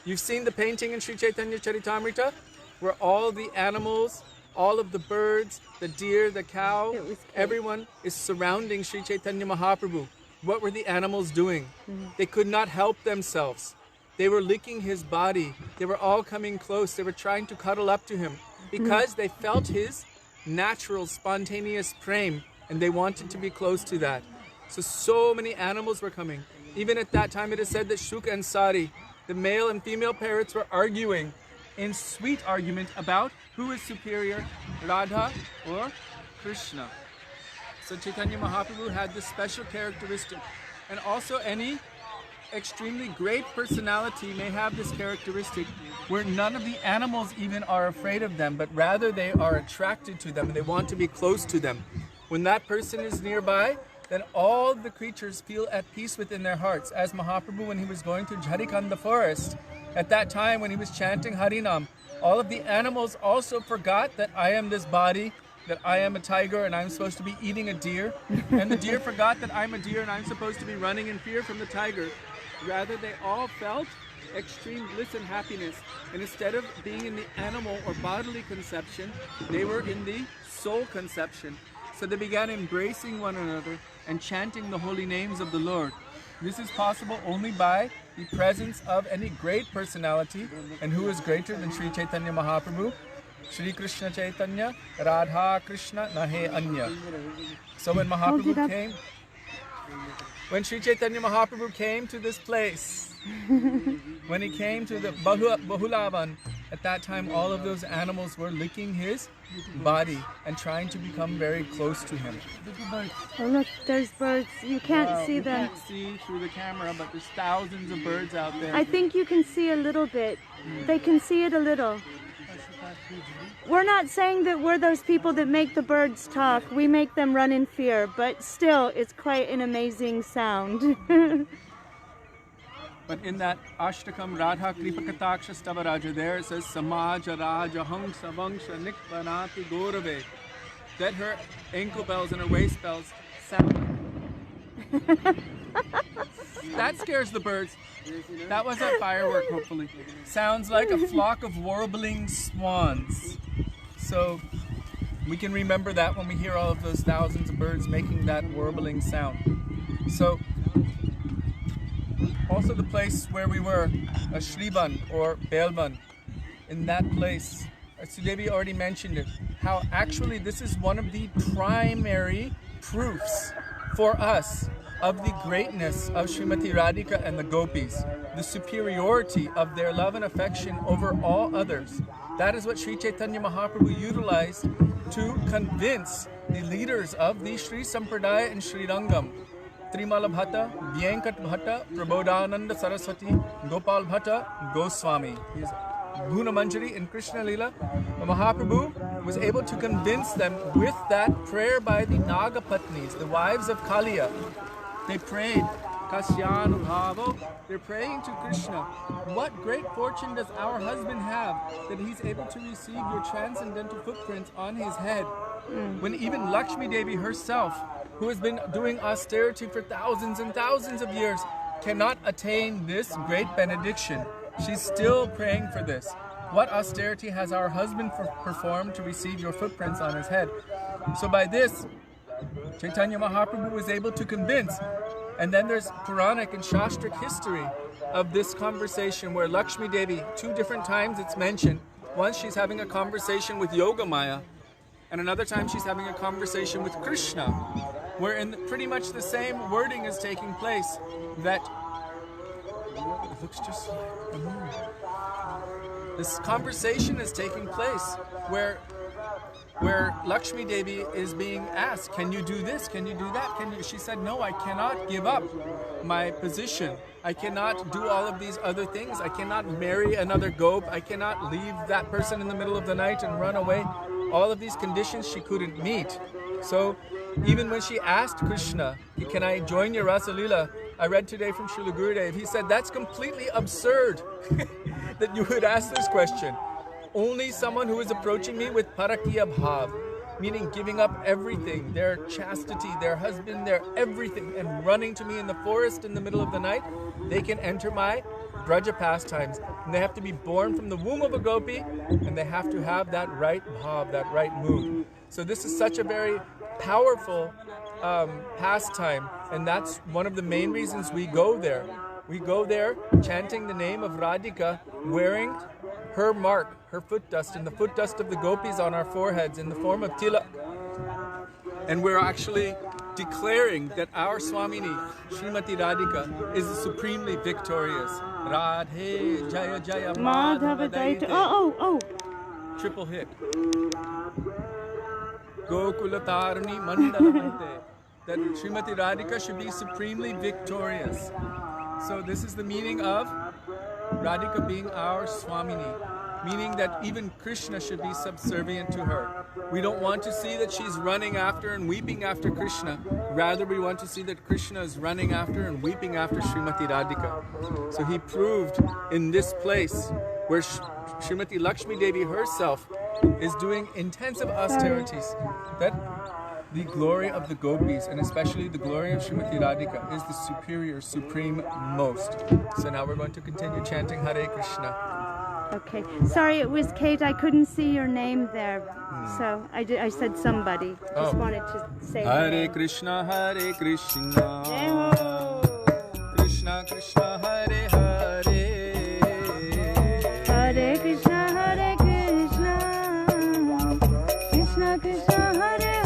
you've seen the painting in Sri Chaitanya Charitamrita, where all the animals, all of the birds, the deer, the cow, everyone is surrounding Sri Chaitanya Mahaprabhu. What were the animals doing? They could not help themselves. They were licking his body. They were all coming close. They were trying to cuddle up to him because they felt his natural, spontaneous prem, and they wanted to be close to that. So many animals were coming. Even at that time, it is said that Shuk and Sari, the male and female parrots, were arguing in sweet argument about who is superior, Radha or Krishna. So Chaitanya Mahaprabhu had this special characteristic, and also any extremely great personality may have this characteristic where none of the animals even are afraid of them, but rather they are attracted to them and they want to be close to them. When that person is nearby, then all the creatures feel at peace within their hearts. As Mahaprabhu, when he was going to Jharikanda forest, at that time when he was chanting Harinam, all of the animals also forgot that I am this body, that I am a tiger and I'm supposed to be eating a deer. And the deer forgot that I'm a deer and I'm supposed to be running in fear from the tiger. Rather, they all felt extreme bliss and happiness. And instead of being in the animal or bodily conception, they were in the soul conception. So they began embracing one another and chanting the holy names of the Lord. This is possible only by the presence of any great personality. And who is greater than Sri Chaitanya Mahaprabhu? Shri Krishna Chaitanya, Radha Krishna, Nahe Anya. So when Mahaprabhu came, when Sri Chaitanya Mahaprabhu came to this place, when he came to the Bahulavan, at that time all of those animals were licking his body and trying to become very close to him. Oh look, there's birds. You can't see them. You can't see through the camera, but there's thousands of birds out there. I think you can see a little bit. They can see it a little. We're not saying that we're those people that make the birds talk. We make them run in fear, but still, it's quite an amazing sound. But in that Ashtakam Radha Kripakataksha Stavaraja, there it says Samaja Raja Hamsa Vangsha Nikvanati Gorave. that her ankle bells and her waist bells sound. That scares the birds. That was a firework, hopefully. Sounds like a flock of warbling swans. So we can remember that when we hear all of those thousands of birds making that warbling sound. So also the place where we were, Shriban or Belban, in that place, Sudevi already mentioned it, how actually this is one of the primary proofs for us of the greatness of Srimati Radhika and the gopis, the superiority of their love and affection over all others. That is what Sri Chaitanya Mahaprabhu utilized to convince the leaders of the Sri Sampradaya and Sri Rangam, Trimala Bhatta, Vyankat Bhatta, Prabodhananda Saraswati, Gopal Bhatta, Gosvāmī. He is Guna Manjari in Krishna Lila. Mahaprabhu was able to convince them with that prayer by the Nagapatnis, the wives of Kaliya. They prayed, Kasyanubhavo, they're praying to Krishna. What great fortune does our husband have that he's able to receive your transcendental footprints on his head? When even Lakshmi Devi herself, who has been doing austerity for thousands and thousands of years, cannot attain this great benediction. She's still praying for this. What austerity has our husband performed to receive your footprints on his head? So by this, Chaitanya Mahaprabhu was able to convince. And then there's Puranic and Shastric history of this conversation where Lakshmi Devi, 2 different times it's mentioned. Once she's having a conversation with Yogamaya, and another time she's having a conversation with Krishna, where in pretty much the same wording is taking place, that it looks just like the moon. This conversation is taking place where Lakshmi Devi is being asked, can you do this? Can you do that? She said, no, I cannot give up my position. I cannot do all of these other things. I cannot marry another gop. I cannot leave that person in the middle of the night and run away. All of these conditions she couldn't meet. So even when she asked Krishna, can I join your Rasa Leela? I read today from Srila Gurudev, he said, that's completely absurd that you would ask this question. Only someone who is approaching me with parakya bhav, meaning giving up everything, their chastity, their husband, their everything, and running to me in the forest in the middle of the night, they can enter my Braja pastimes. And they have to be born from the womb of a gopi, and they have to have that right bhav, that right mood. So this is such a very powerful pastime, and that's one of the main reasons we go there. We go there chanting the name of Radhika, wearing her mark, her foot dust, and the foot dust of the gopis on our foreheads in the form of tilak. And we're actually declaring that our Swamini, Srimati Radhika, is supremely victorious. Radhe Jaya Jaya Madhava Daite. Oh. Triple hit. Gokula Tarani Mandala. That Srimati Radhika should be supremely victorious. So this is the meaning of Radhika being our Swamini, meaning that even Krishna should be subservient to her. We don't want to see that she's running after and weeping after Krishna. Rather, we want to see that Krishna is running after and weeping after Srimati Radhika. So he proved in this place where Srimati Lakshmi Devi herself is doing intensive austerities that the glory of the gopis, and especially the glory of Srimati Radhika, is the superior, supreme most. So now we're going to continue chanting Hare Krishna. Okay. Sorry, it was Kate. I couldn't see your name there. So I said somebody. Just wanted to say Hare Krishna, Hare Krishna. Krishna Krishna, Hare Hare. Hare Krishna, Hare Krishna. Krishna Krishna, Hare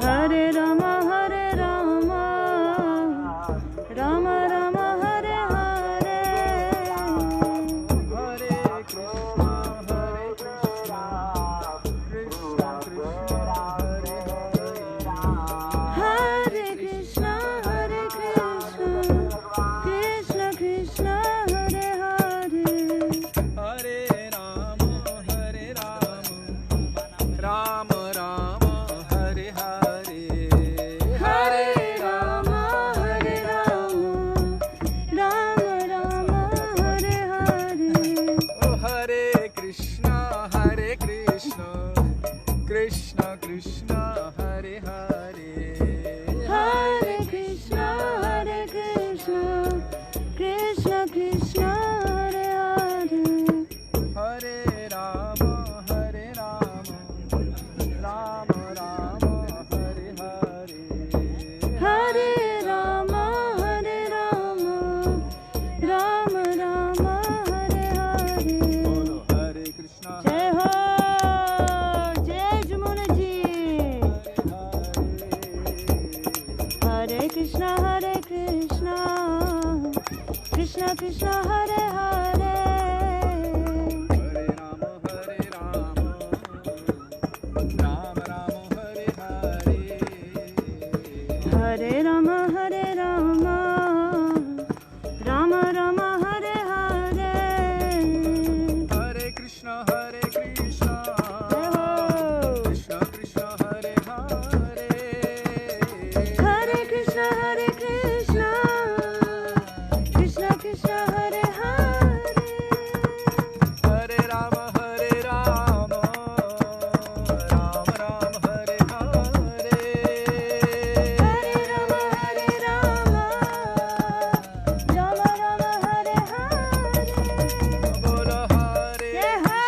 Hare Rama, Hare Rama, Rama Rama, Hare Hare. Hare Krishna, Hare Krishna. Krishna Hare Hare Hare Rama Hare Rama Rama Rama Hare Hare Hare Rama Hare Rama Rama Rama Hare Hare Hare Krishna Hare Krishna Krishna Krishna Hare Hare Hare Krishna Hare Krishna Krishna Krishna Hare Hare Hare Rama Hare Rama Rama Rama Hare Hare Hare Rama Hare Rama Rama Rama Hare Hare Bolo Hare Jai Ho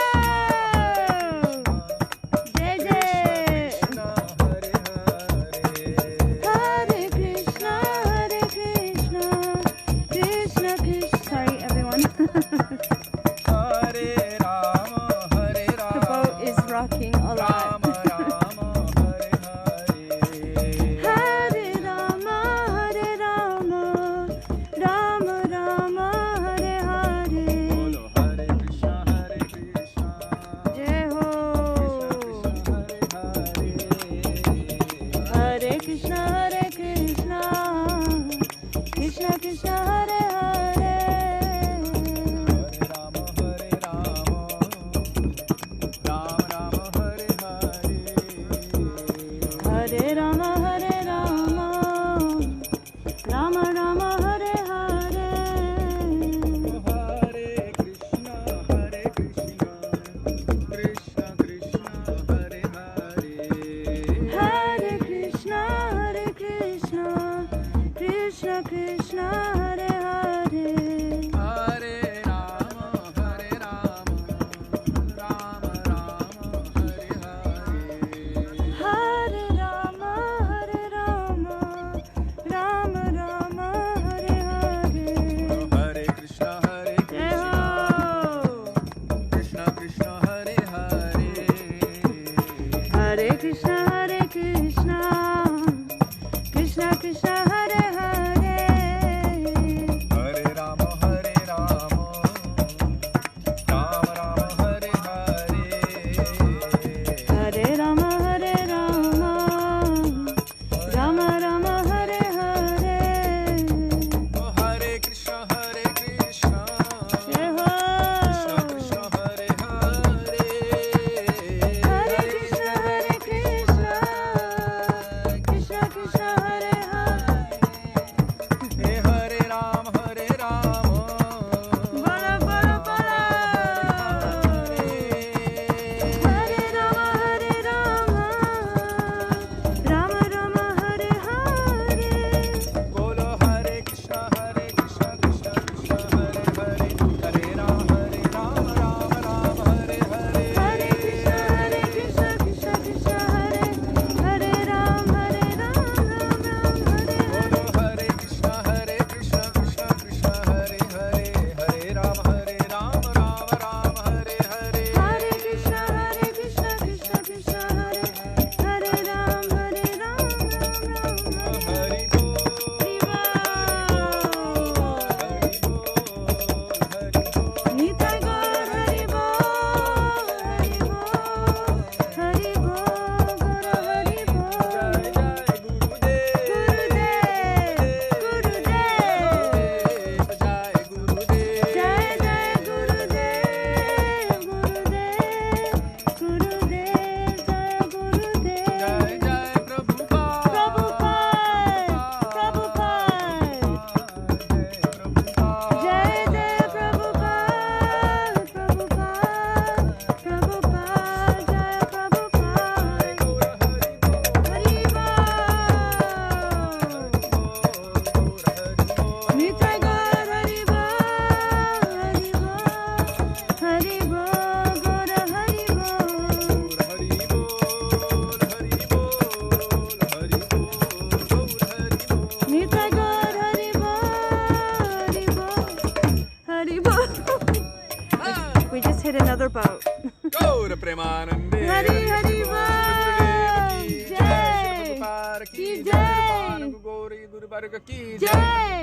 Jai Jai Krishna Hare Hare Hare Krishna Krishna Krishna sorry everyone Hare Rama Hare the Rama boat is rocking a lot Rama Rama Hare Hare Hare Rama Hare Rama Rama Rama Hare Hare Bolo Hare Krishna Hare Krishna Jai Ho Hare Krishna Hare Krishna Krishna Krishna Hare Hare Hare Rama Hare Rama Rama Rama Hare Hare Hare Rama Hare Rama Rama Rama Hare Hare Hare Krishna Hare Krishna Krishna Krishna Hare Hare Hare Krishna Hare Krishna Krishna Krishna Hare Hare Hare Rama Hare Rama Rama Rama Hare Hare Hare Rama Hare Rama Rama Rama Hare Hare Hare Krishna Hare Jai Ho Krishna Krishna Hare Hare Hare Krishna Hare Krishna Krishna Krishna Hare Hare Hare Rama Hare Rama Rama Rama Hare Hare Hare Rama Hare Rama Rama Rama Hare Hare Hare Krishna Hare Krishna Jai Ho Krishna Krishna Hare Hare Hare Krishna Hare Krishna Krishna Krishna Hare Hare Hare Rama Hare Rama Bola Bola Bola Hare Rama Hare Rama Rama Rama Hare Hare Bolo Hare Krishna Krishna Krishna Hare Hare Hare Rama Rama Rama Hare Hare Hare Krishna Krishna Krishna Hare Hare Ram Hare Ram Ram Ram Hare Hare Bolo Hare Krishna Krishna Krishna Hare Hare Hare Rama Rama Rama Hare Hare Hare Krishna Krishna Krishna Hare Hare Ram Hare Ram Ram Ram Hare Hari Bol Nitai Gaur Hari Bol Hari Bol Hari Bol Gaur Hari Bol Jai Jai Gurudev Gurudev Jai Gurudev Jai Jai Prabhupada Prabhupada Jai Jai Prabhupada Prabhupada Jai Prabhupada Hari Bol Nitai Gaur Hari Bol Hari Bol Gaur Hari Bol Nitai Gaur Hari Bol Hari Bol We just hit another boat. Gaura Premanande Hari Hari Bol Jai Ki Jai Guru वर्ग की जय।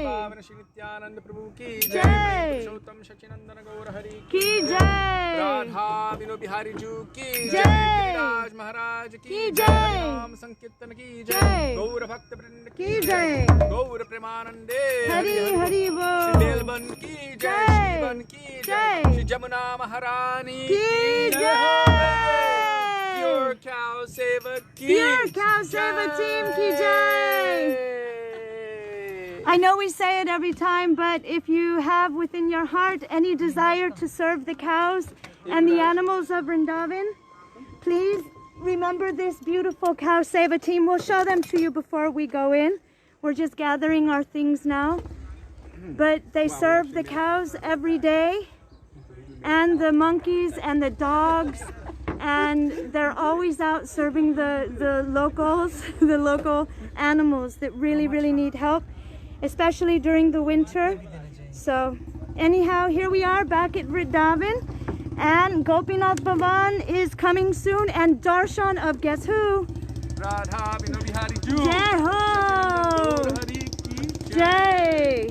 पावन श्री नित्यानंद प्रभु की जय। पुरुषोत्तम सच्चिदानंद गौर हरि की जय। राधा बिनो बिहारी जू की जय। गिरिराज महाराज की जय। नाम संकीर्तन की जय। जय। गौर भक्त वृंद की जय। गौर प्रेमानंदे हरि हरि बोल। श्री देलबन की जय। जय। श्रीवन की जय। श्री जमुना महारानी की जय। जय। Pure cow seva की Pure Cow Seva Team की जय. I know we say it every time, but if you have within your heart any desire to serve the cows and the animals of Vrindavan, please remember this beautiful Cow Seva Team. We'll show them to you before we go in. We're just gathering our things now. But they serve the cows every day, and the monkeys and the dogs, and they're always out serving the locals, the local animals that really need help, especially during the winter. So anyhow, here we are back at Vrindavan, and Gopinath Bhavan is coming soon, and darshan of guess who? Radha Bino Bihari Ju Jai ho! Gaur Hari ki Jai!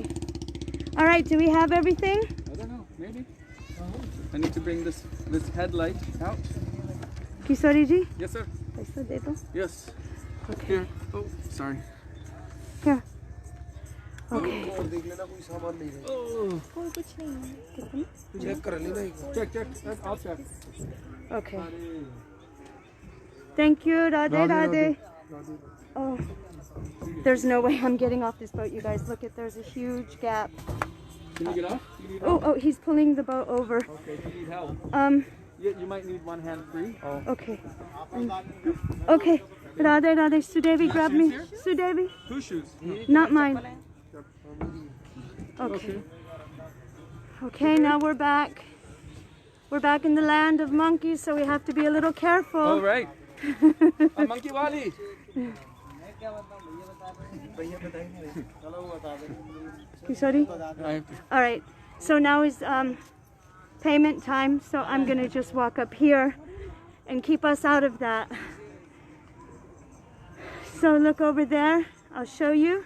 All right, do we have everything? I don't know, maybe. I need to bring this headlight out. Kishori ji? Yes, sir. Aisa de do. Yes. Okay. Here. Oh, sorry. Here. Okay. और देख लेना कोई सामान नहीं है Oh. कोई कुछ नहीं है। चेक कर लेना एक बार Check. I'll check. Okay. Thank you, Radhe Radhe. Oh, there's no way I'm getting off this boat, you guys. Look at, there's a huge gap. Can you get off? Do you need Oh, he's pulling the boat over. Okay, do you need help? You might need one hand free. Oh. Okay. Okay. Radhe Radhe. Sudevi, grab me. Sudevi. Whose shoes? Not mine. Okay. Okay, now we're back. We're back in the land of monkeys, so we have to be a little careful. All right. I'm Monkey Wali. Kishori? All right. So now is payment time, so I'm going to just walk up here and keep us out of that. So look over there. I'll show you.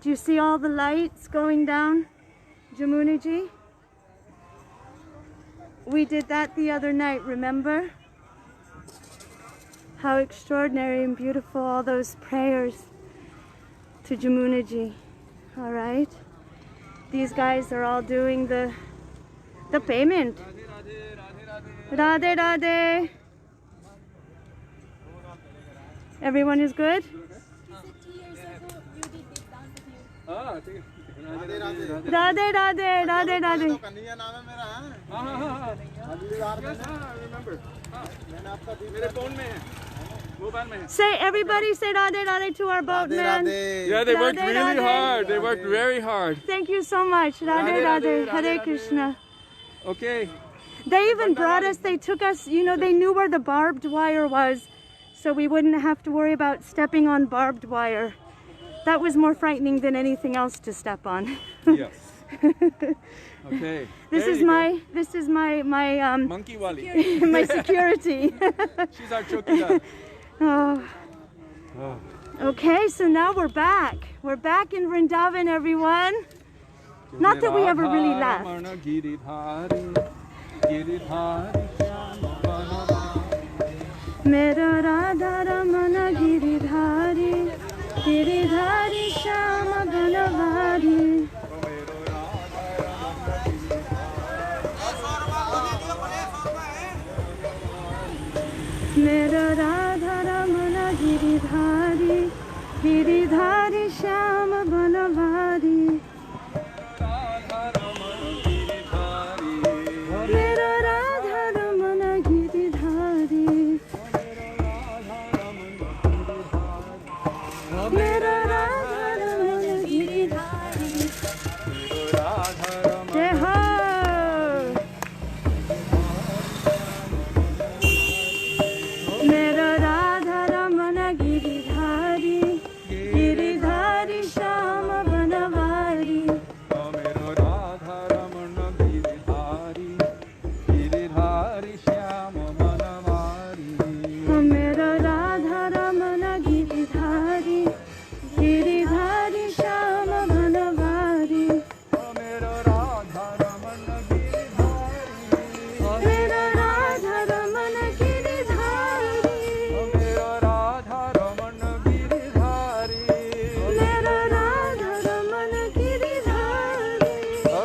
Do you see all the lights going down, Jamunaji? We did that the other night, remember? How extraordinary and beautiful all those prayers to Jamunaji. All right. These guys are all doing the payment. Radhe Radhe. Everyone is good? You said 2 years ago you did this dance with you. Ah, take it. Radhe Radhe. Radhe Radhe. Kanhaiya नाम है मेरा है I remember. मैंने आपका मेरे phone में है. Mobile में है. Say, everybody say Radhe Radhe to our boatman. Yeah, they worked Radhe, really Radhe. hard. They worked very hard. Thank you so much. Radhe Radhe, Radhe. Radhe, Hare Radhe. Krishna. Okay. They even brought us, they took us, you know, they knew where the barbed wire was, so we wouldn't have to worry about stepping on barbed wire. That was more frightening than anything else to step on. Yes. Okay. This There is you my go. Monkey Wali. my security. She's our chokidar. Oh. Oh. Okay, so now we're back. We're back in Vrindavan, everyone. Not that we ever really left. Mera Radha Ramana Giridhari, Giridhari Shama Banavari. Mera Radha Ramana Giridhari, Giridhari Shama Banavari. Mera Radha Ramana Giridhari. Mera Radha Ramana Giridhari.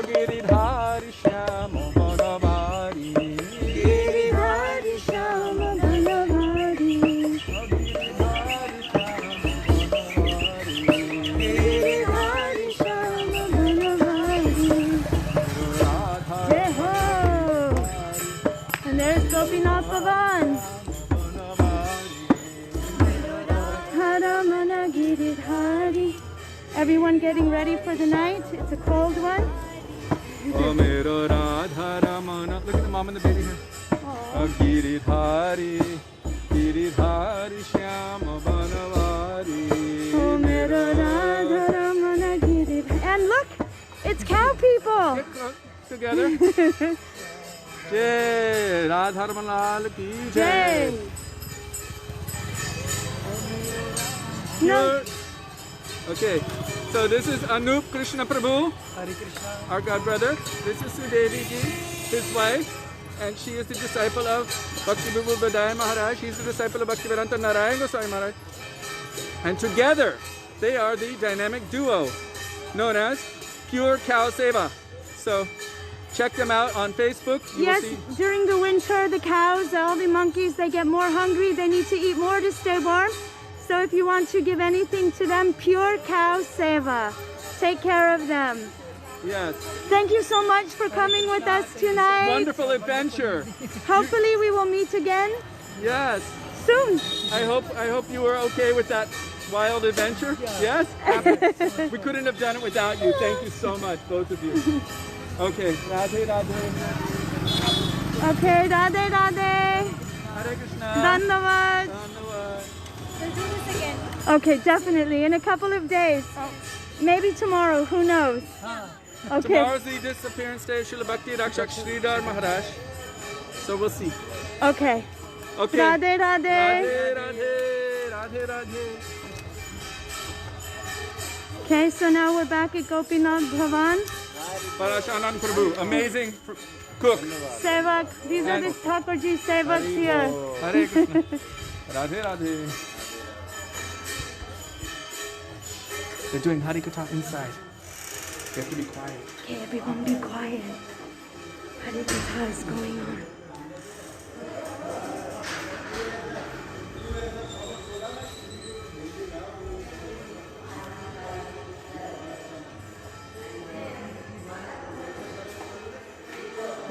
Giridhari Shyama Banavari. Giridhari Shyama Banavari. Giridhari Shyama Banavari. Jai ho! And there's Gopinath Bhavan. Haramana Giridhari. Everyone getting ready for the night? It's a cold one. Oh, Mero Radha Ramana. Look at the mom and the baby here. Giridhari, Giridhari Shyama Banavari. Oh, Mero Radha Ramana Giridhari. And look, it's cow people. Get close together. Jai Radha Ramanal ki Jai. jai. No. Okay, so this is Anup Krishna Prabhu, Hare Krishna. our god brother. This is Sudevi Didi, his wife, and she is the disciple of Bhaktivedānta Mahārāja. She's the disciple of Bhaktivedānta Nārāyaṇa Gosvāmī Mahārāja. And together, they are the dynamic duo known as Pure Cow Seva. So check them out on Facebook. You Yes, will see. during the winter, the cows, all the monkeys, they get more hungry. They need to eat more to stay warm. So if you want to give anything to them, Pure Cow Seva. Take care of them. Yes, Thank you so much for coming with us tonight. wonderful adventure. Hopefully we will meet again Yes, soon. I hope you were okay with that wild adventure. Yes? We couldn't have done it without you. Thank you so much, both of you. Okay. Radhe Radhe. Okay, Radhe Radhe. Hare Krishna. Dhanyavad. Dhanyavad. We'll do this again. Okay, definitely. In a couple of days. Maybe tomorrow, who knows? Okay. Tomorrow's the disappearance day of Śrīla Śrī Dāmodarāṣṭakam. So we'll see. Okay. Okay. Radhe Radhe. Radhe Radhe. Radhe Radhe. Okay, so now we're back at Gopinath Bhavan. Parashanand Prabhu, amazing cook. Sevak, these are the Thakurji Sevaks here. Hare Krishna. Radhe Radhe. They're doing Harikatha inside. You have to be quiet. Okay, everyone be quiet. Harikatha is going on.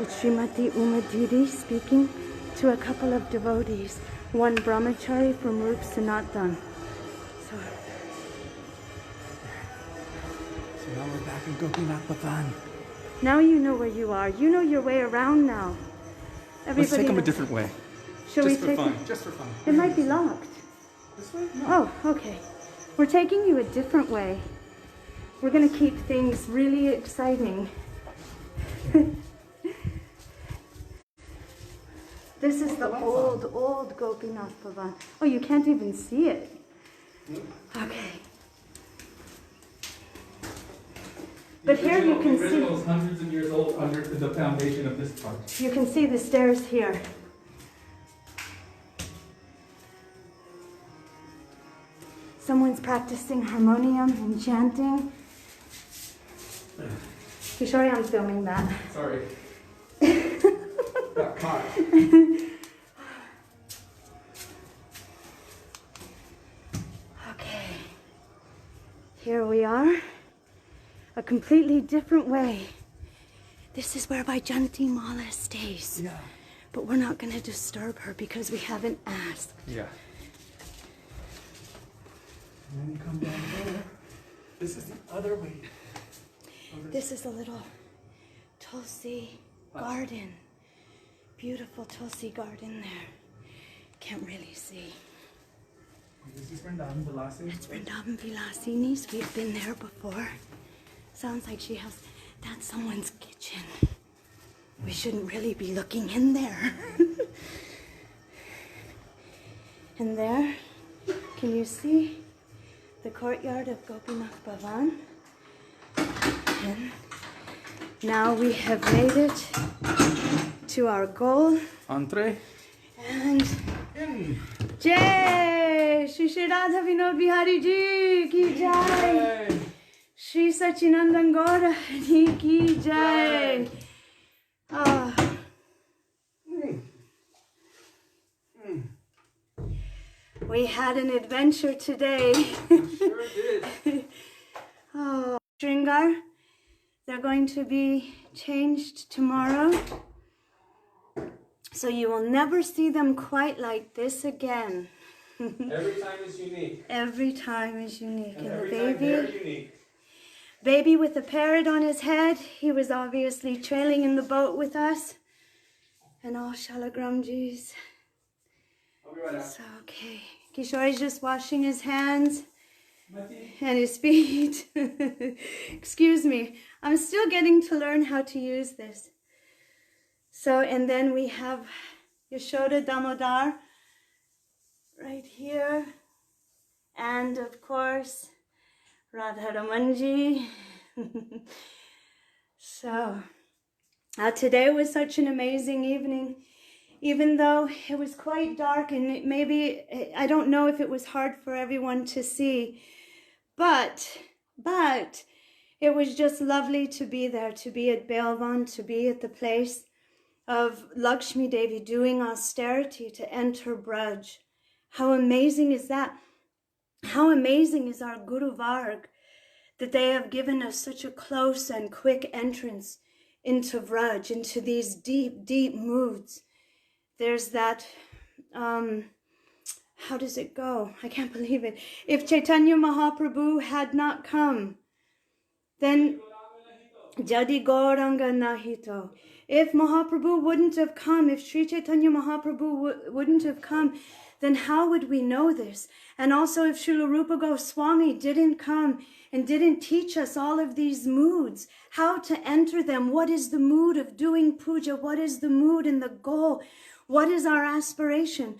It's Srimati Umadiri speaking to a couple of devotees, one brahmachari from Rup Sanatan. So now we're back in Gopinath Bhavan. now you know where you are. You know your way around now. Let's take them a knows. different way. Shall Just we for take fun. Just for fun. It might be locked. This way? No. Oh, okay. We're taking you a different way. We're going to keep things really exciting. This is the old Gopinath Bhavan. Oh, you can't even see it. Okay. But here you can the see. original is hundreds of years old under the foundation of this part. You can see the stairs here. Someone's practicing harmonium and chanting. Kishori, I'm filming that. Sorry. Got caught. Okay. Here we are. A completely different way. This is where Vaijayanti Mala stays. Yeah. But we're not going to disturb her because we haven't asked. Yeah. And then you come down there. This is the other way. This is a little Tulsi garden. Beautiful Tulsi garden there. Can't really see. This is Vrindavan Vilasi. It's Vrindavan Vilasini's. We've been there before. Sounds like she has... That's someone's kitchen. We shouldn't really be looking in there. And there, can you see the courtyard of Gopinath Bhavan? And now we have made it to our goal. Entree. And Jai! Shri Shri Radha Vinod Bihari Ji ki Jai! Śrī Satyavrata Muni ki jai. Oh. We had an adventure today. Sure did. Oh, Shringar, they're going to be changed tomorrow. So you will never see them quite like this again. Every time is unique. Every time is unique. And the every time they're unique. baby with the parrot on his head, he was obviously trailing in the boat with us. And all Shalagramjis. I'll be right out. So, okay. Kishori's just washing his hands and his feet. Excuse me. I'm still getting to learn how to use this. So, and then we have Śrī Dāmodara right here. And of course, Radharamanji. So, today was such an amazing evening. Even though it was quite dark and I don't know if it was hard for everyone to see, but it was just lovely to be there, to be at Belvan, to be at the place of Lakshmi Devi doing austerity to enter Braj. How amazing is that? How amazing is our Guru Varg that they have given us such a close and quick entrance into Vraj, into these deep, deep moods. There's that, how does it go? I can't believe it. If Chaitanya Mahaprabhu had not come, then Jadi Gauranga Nahito. If Mahaprabhu wouldn't have come, if Sri Chaitanya Mahaprabhu wouldn't have come, then how would we know this? And also if Srila Rupa Goswami didn't come and didn't teach us all of these moods, how to enter them, what is the mood of doing puja, what is the mood and the goal, what is our aspiration?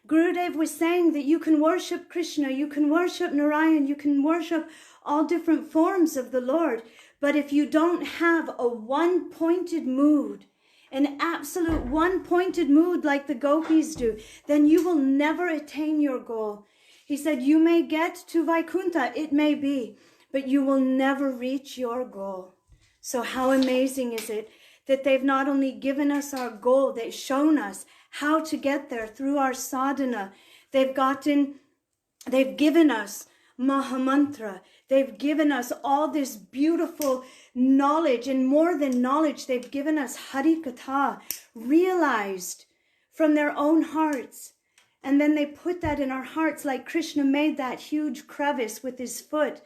Gurudev was saying that you can worship Krishna, you can worship Nārāyaṇa, you can worship all different forms of the Lord, but if you don't have a one-pointed mood, an absolute one-pointed mood like the gopis do, then you will never attain your goal. He said, you may get to Vaikuntha, it may be, but you will never reach your goal. So how amazing is it that they've not only given us our goal, they've shown us how to get there through our sadhana. They've given us Mahamantra. They've given us all this beautiful knowledge, and more than knowledge, they've given us Harikatha, realized from their own hearts. And then they put that in our hearts like Krishna made that huge crevice with his foot.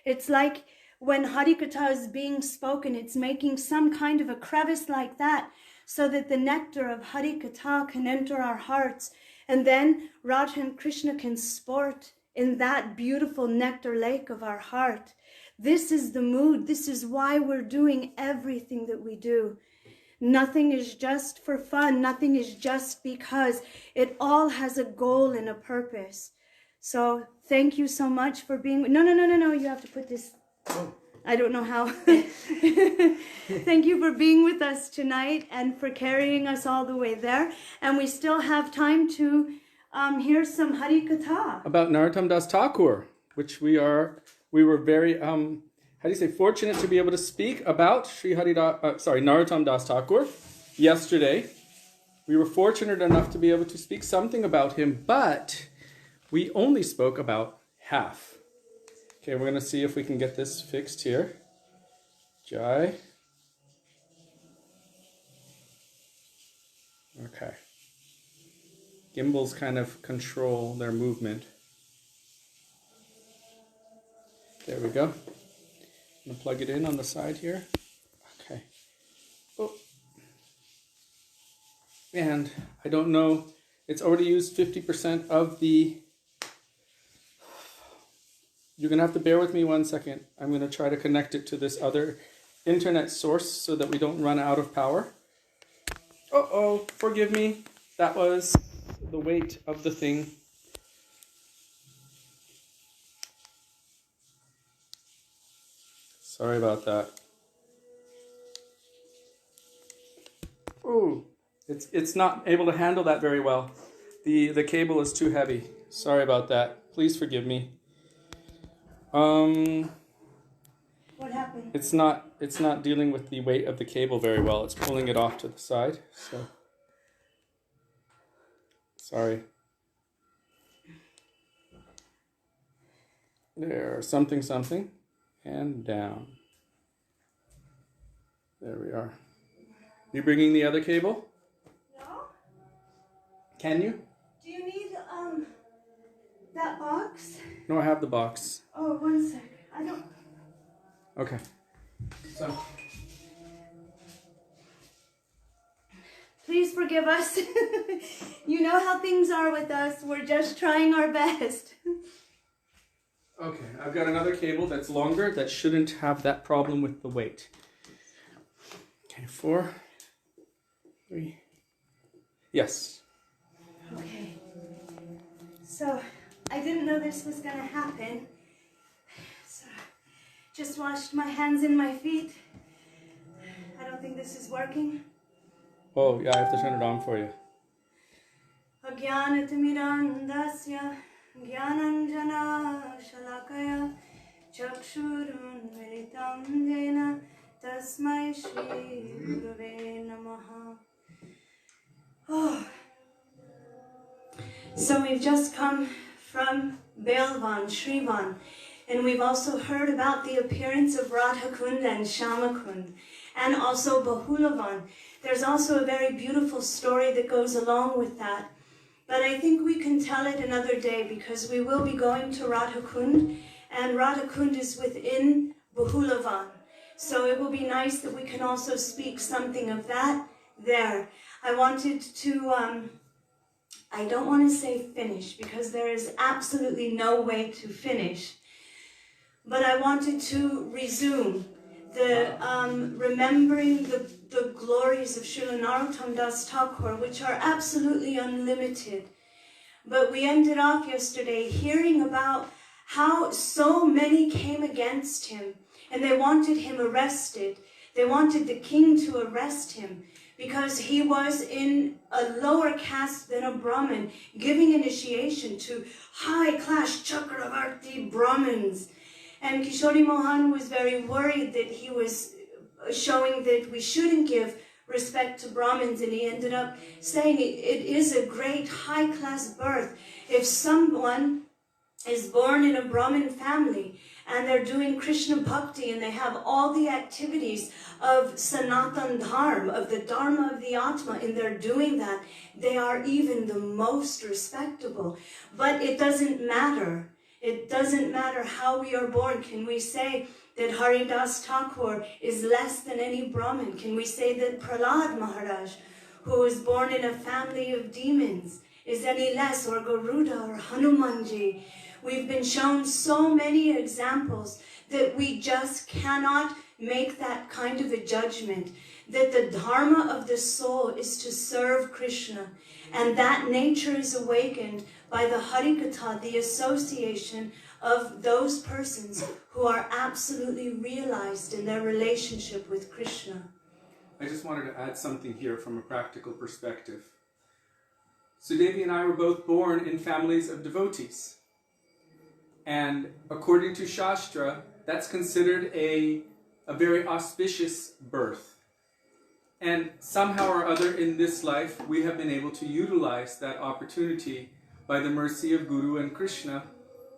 It's like when Harikatha is being spoken, it's making some kind of a crevice like that so that the nectar of Harikatha can enter our hearts. And then Radha and Krishna can sport in that beautiful nectar lake of our heart. This is the mood. This is why we're doing everything that we do. Nothing is just for fun. Nothing is just because. It all has a goal and a purpose. So thank you so much for being... No. You have to put this... I don't know how. Thank you for being with us tonight and for carrying us all the way there. And we still have time to hear some Harikatha. About Narottam Das Thakur, which we were very, fortunate to be able to speak about Narottam Das Thakur yesterday. We were fortunate enough to be able to speak something about him, but we only spoke about half. Okay, we're going to see if we can get this fixed here. Jai. Okay. Gimbals kind of control their movement. There we go. I'm going to plug it in on the side here. Okay. Oh. And I don't know, it's already used 50% of the... You're going to have to bear with me 1 second. I'm going to try to connect it to this other internet source so that we don't run out of power. Uh-oh, forgive me. That was the weight of the thing. Sorry about that. Ooh, it's not able to handle that very well. The cable is too heavy. Sorry about that. Please forgive me. it's not dealing with the weight of the cable very well. It's pulling it off to the side. So sorry. There, something, and down. There we are. You bringing the other cable? No? Can you? Do you need that box? No, I have the box. Oh, one sec. I don't. Okay. So. Please forgive us. You know how things are with us. We're just trying our best. Okay, I've got another cable that's longer that shouldn't have that problem with the weight. Okay, 4, 3. Yes. Okay. So, I didn't know this was going to happen. So, just washed my hands and my feet. I don't think this is working. Oh, yeah, I have to turn it on for you. Ajnanatirmirandasya Jnananjana Shalakaya Chakshurunmilitam Jena Tasmai Shri Gurave Namaha. Oh. So we've just come from Belvan, Shrivan, and we've also heard about the appearance of Radhakund and Shamakund, and also Bahulavan. There's also a very beautiful story that goes along with that. But I think we can tell it another day because we will be going to Radhakund, and Radhakund is within Bahulavan. So it will be nice that we can also speak something of that there. I wanted to, I don't want to say finish because there is absolutely no way to finish. But I wanted to resume the remembering the glories of Srila Narottam Das Thakur, which are absolutely unlimited. But we ended off yesterday hearing about how so many came against him, and they wanted him arrested. They wanted the king to arrest him because he was in a lower caste than a Brahmin, giving initiation to high-class Chakravarti Brahmins. And Kishori Mohan was very worried that he was showing that we shouldn't give respect to Brahmins, and he ended up saying it is a great high-class birth. If someone is born in a Brahmin family and they're doing Krishna Bhakti and they have all the activities of Sanatan Dharma, of the Dharma of the Atma, and they're doing that, they are even the most respectable. But it doesn't matter. It doesn't matter how we are born. Can we say that Haridas Thakur is less than any Brahmin? Can we say that Prahlad Maharaj, who was born in a family of demons, is any less, or Garuda or Hanumanji? We've been shown so many examples that we just cannot make that kind of a judgment, that the dharma of the soul is to serve Krishna, and that nature is awakened by the Harikatha, the association of those persons who are absolutely realized in their relationship with Krishna. I just wanted to add something here from a practical perspective. Sudevi and I were both born in families of devotees. And according to Shastra, that's considered a very auspicious birth. And somehow or other in this life, we have been able to utilize that opportunity by the mercy of Guru and Krishna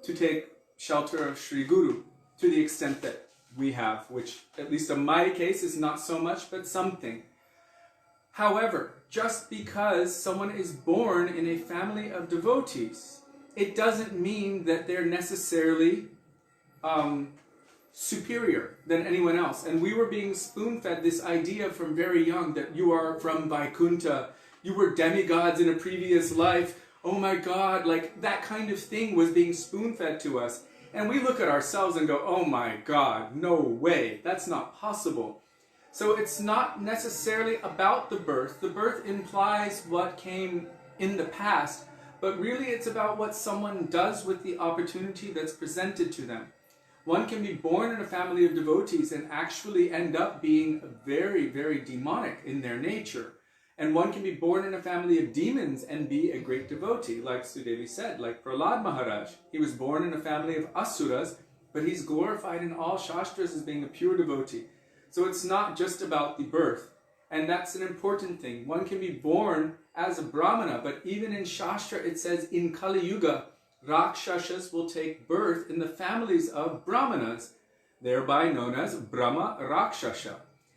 to take shelter of Sri Guru to the extent that we have, which at least in my case is not so much, but something. However, just because someone is born in a family of devotees, it doesn't mean that they're necessarily superior than anyone else. And we were being spoon-fed this idea from very young that you are from Vaikuntha, you were demigods in a previous life, oh my God, like that kind of thing was being spoon-fed to us. And we look at ourselves and go, oh my God, no way, that's not possible. So it's not necessarily about the birth. The birth implies what came in the past, but really it's about what someone does with the opportunity that's presented to them. One can be born in a family of devotees and actually end up being very, very demonic in their nature. And one can be born in a family of demons and be a great devotee, like Sudevi said, like Prahlad Maharaj. He was born in a family of asuras, but he's glorified in all Shastras as being a pure devotee. So it's not just about the birth. And that's an important thing. One can be born as a Brahmana, but even in Shastra it says in Kali Yuga, Rakshasas will take birth in the families of Brahmanas, thereby known as Brahma Rakshasa.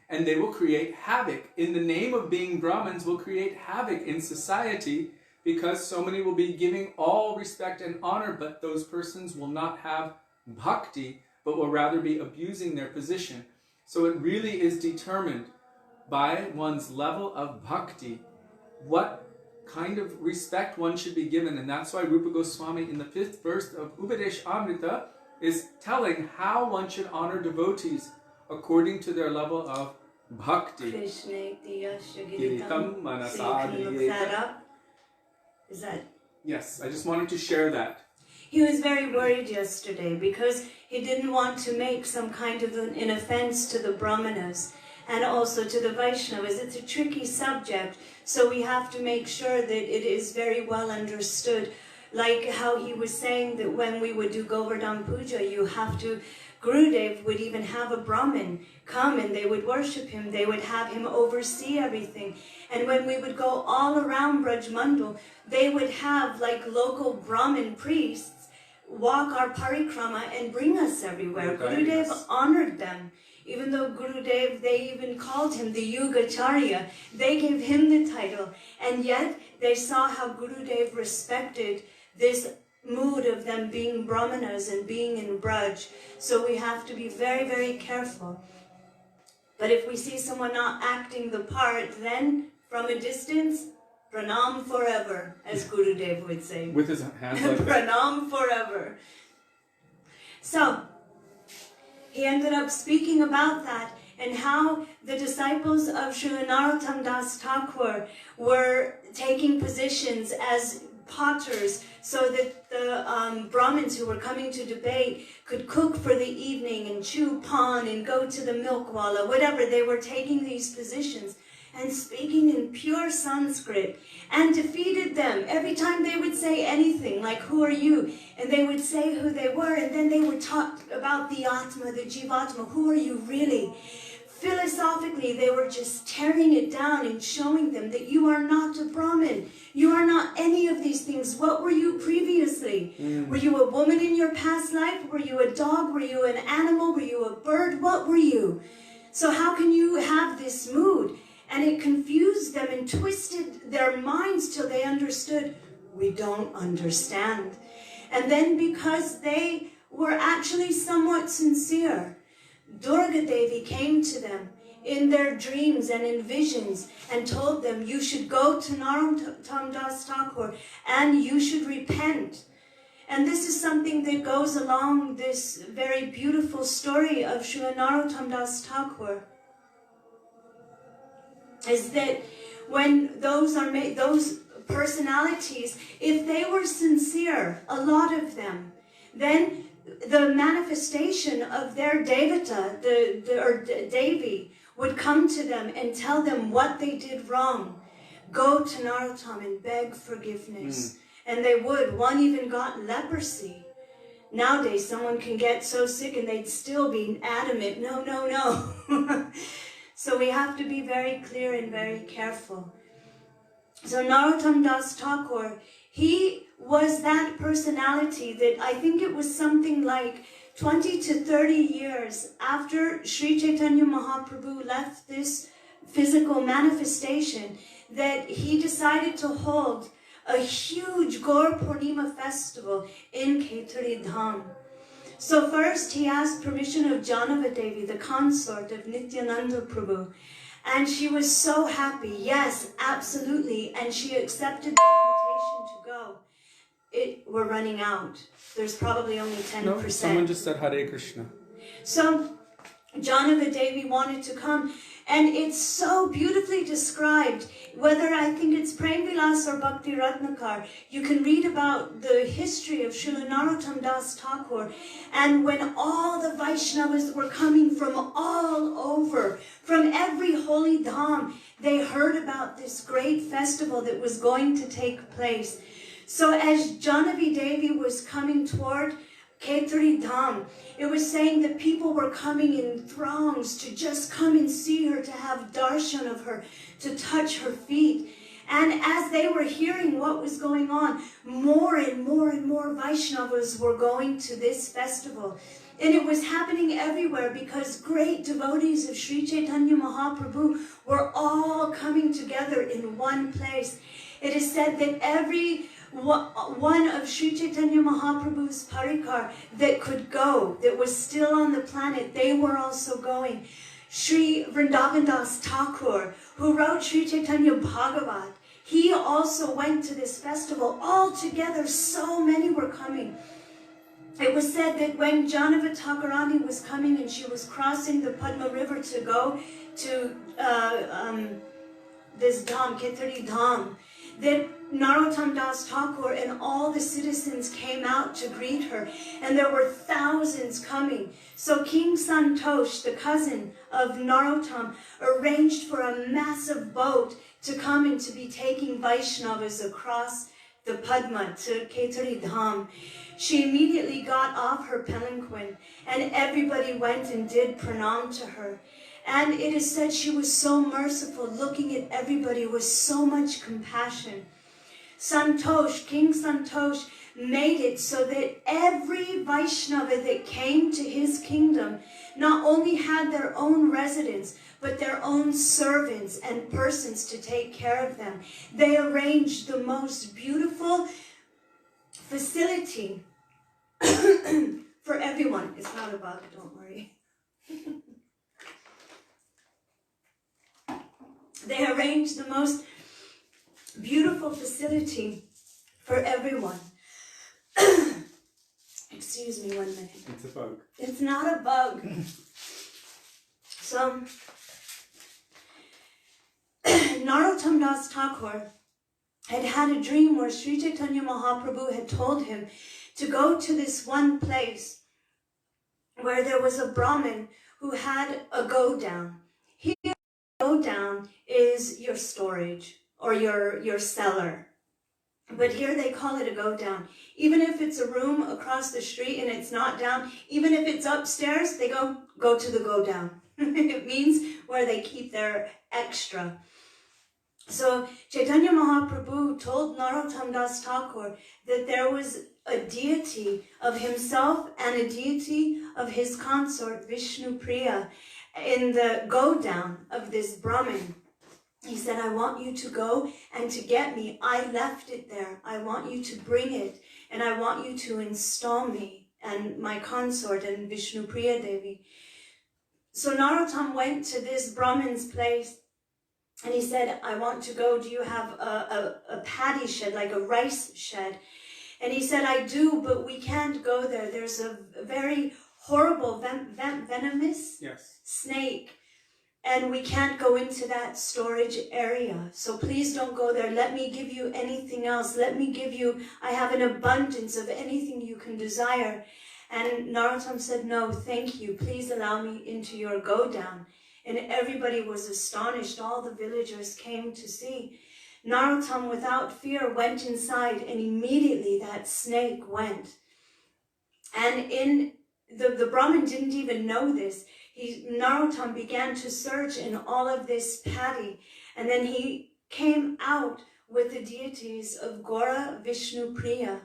And they will create havoc. In the name of being Brahmins, will create havoc in society because so many will be giving all respect and honor, but those persons will not have bhakti, but will rather be abusing their position. So it really is determined by one's level of bhakti, what kind of respect one should be given. And that's why Rupa Goswami in the 5th verse of Upadesh Amrita is telling how one should honor devotees according to their level of bhakti. Is that? Yes, I just wanted to share that. He was very worried yesterday because he didn't want to make some kind of an offense to the Brahmanas and also to the Vaishnavas. It's a tricky subject, so we have to make sure that it is very well understood. Like how he was saying that when we would do Govardhan Puja, you have to, Gurudev would even have a Brahmin come and they would worship him. They would have him oversee everything. And when we would go all around Braj Mandal, they would have like local Brahmin priests walk our parikrama and bring us everywhere. Gurudev honored them. Even though Gurudev, they even called him the Yugacharya. They gave him the title. And yet they saw how Gurudev respected this mood of them being Brahmanas and being in Braj. So we have to be very, very careful. But if we see someone not acting the part, then from a distance, pranam forever, as Gurudev would say. With his hands like that. Pranam forever. So, he ended up speaking about that and how the disciples of Śrīla Narottam Das Thakur were taking positions as potters so that the Brahmins who were coming to debate could cook for the evening and chew pan and go to the milkwala, whatever. They were taking these positions and speaking in pure Sanskrit and defeated them. Every time they would say anything like, who are you? And they would say who they were, and then they would talk about the Atma, the Jivatma, who are you really? Philosophically, they were just tearing it down and showing them that you are not a Brahmin. You are not any of these things. What were you previously? Were you a woman in your past life? Were you a dog? Were you an animal? Were you a bird? What were you? So how can you have this mood? And it confused them and twisted their minds till they understood, we don't understand. And then because they were actually somewhat sincere, Durga Devi came to them in their dreams and in visions and told them, you should go to Narottam Das Thakur and you should repent. And this is something that goes along this very beautiful story of Śrīla Narottam Das Thakur. Is that when those are made, those personalities, if they were sincere, a lot of them, then the manifestation of their devata, or Devi, would come to them and tell them what they did wrong. Go to Narottam and beg forgiveness. And they would. One even got leprosy. Nowadays, someone can get so sick and they'd still be adamant, no, no, no. So we have to be very clear and very careful. So Narottam Das Thakur, he was that personality that I think it was something like 20 to 30 years after Sri Chaitanya Mahaprabhu left this physical manifestation that he decided to hold a huge Gaur Purnima festival in Khetari Dham. So first he asked permission of Janava Devi, the consort of Nityananda Prabhu. And she was so happy. Yes, absolutely. And she accepted the invitation to go. We're running out. There's probably only 10%. No, someone just said Hare Krishna. So Janava Devi wanted to come. And it's so beautifully described, whether I think it's Prem Vilas or Bhakti Ratnakar, you can read about the history of Śrīla Narottam Das Thakur. And when all the Vaishnavas were coming from all over, from every holy dham, they heard about this great festival that was going to take place. So as Janavi Devi was coming toward Khetari Dham. It was saying that people were coming in throngs to just come and see her, to have darshan of her, to touch her feet. And as they were hearing what was going on, more and more and more Vaishnavas were going to this festival. And it was happening everywhere because great devotees of Śrī Chaitanya Mahaprabhu were all coming together in one place. It is said that every one of Śrī Chaitanya Mahaprabhu's parikar that could go, that was still on the planet, they were also going. Śrī Vrindavandas Thakur, who wrote Śrī Chaitanya Bhagavat, he also went to this festival. All together, so many were coming. It was said that when Janava Thakurani was coming and she was crossing the Padma River to go to this Dham, Khetari Dham, that Narottam Das Thakur and all the citizens came out to greet her, and there were thousands coming. So King Santosh, the cousin of Narottam, arranged for a massive boat to come and to be taking Vaishnavas across the Padma to Khetari Dham. She immediately got off her palanquin, and everybody went and did pranam to her. And it is said she was so merciful, looking at everybody with so much compassion. Santosh, King Santosh, made it so that every Vaishnava that came to his kingdom not only had their own residence, but their own servants and persons to take care of them. They arranged the most beautiful facility for everyone. It's not a bug, don't worry. They arranged the most beautiful facility for everyone. Excuse me 1 minute. It's a bug. It's not a bug. So, Narottam Das Thakur had had a dream where Śrī Chaitanya Mahaprabhu had told him to go to this one place where there was a Brahmin who had a go-down. Here, go-down is your storage or your cellar. But here they call it a go-down. Even if it's a room across the street and it's not down, even if it's upstairs, they go to the go-down. It means where they keep their extra. So Chaitanya Mahaprabhu told Narottam Das Thakur that there was a deity of himself and a deity of his consort Vishnu Priya in the go-down of this Brahmin. He said, I want you to go and to get me. I left it there. I want you to bring it, and I want you to install me and my consort and Vishnu Priya Devi. So Narottam went to this Brahmin's place, and he said, I want to go. Do you have a paddy shed, like a rice shed? And he said, I do, but we can't go there. There's a very horrible, venomous snake, and we can't go into that storage area. So please don't go there. Let me give you anything else. Let me give you, I have an abundance of anything you can desire. And Narottam said, no, thank you. Please allow me into your go-down. And everybody was astonished. All the villagers came to see. Narottam, without fear, went inside, and immediately that snake went. And the Brahmin didn't even know this. Narottam began to search in all of this paddy, and then he came out with the deities of Gora, Vishnu, Priya.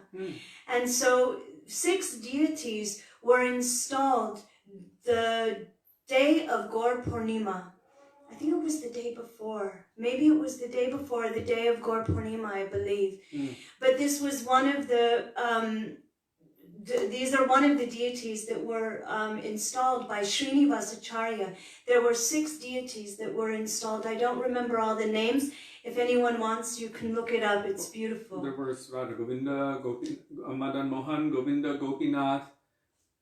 And so 6 deities were installed the day of Gaur Purnima. I think it was the day before. Maybe it was the day before, the day of Gaur Purnima, I believe. But this was one of the, these are one of the deities that were installed by Srinivasacharya. There were 6 deities that were installed. I don't remember all the names. If anyone wants, you can look it up. It's beautiful. There was Radha Govinda, Madan Mohan, Govinda, Gopinath.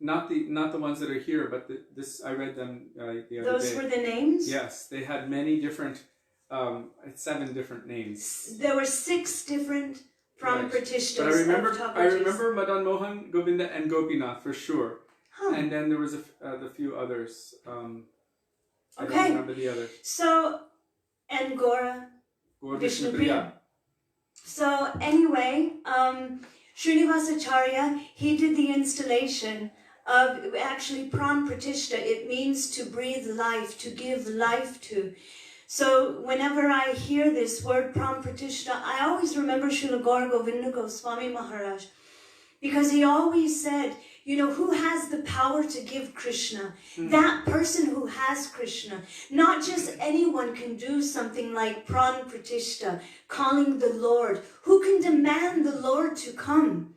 Not the ones that are here, but this I read them the other day. Those were the names? Yes, they had many different, 7 different names. There were 6 different Pratishtas. But I remember Madan Mohan, Govinda, and Gopinath for sure. And then there was the few others. I don't remember the others. So, and Gora Vishnu Priya. So anyway, Srinivasacharya, he did the installation of actually pran pratishtha. It means to breathe life, to give life to. So whenever I hear this word pran pratishtha, I always remember Śrīla Govinda Gosvāmī Mahārāja, because he always said, you know, who has the power to give Krishna? That person who has Krishna. Not just anyone can do something like pran pratishtha, calling the Lord. Who can demand the Lord to come?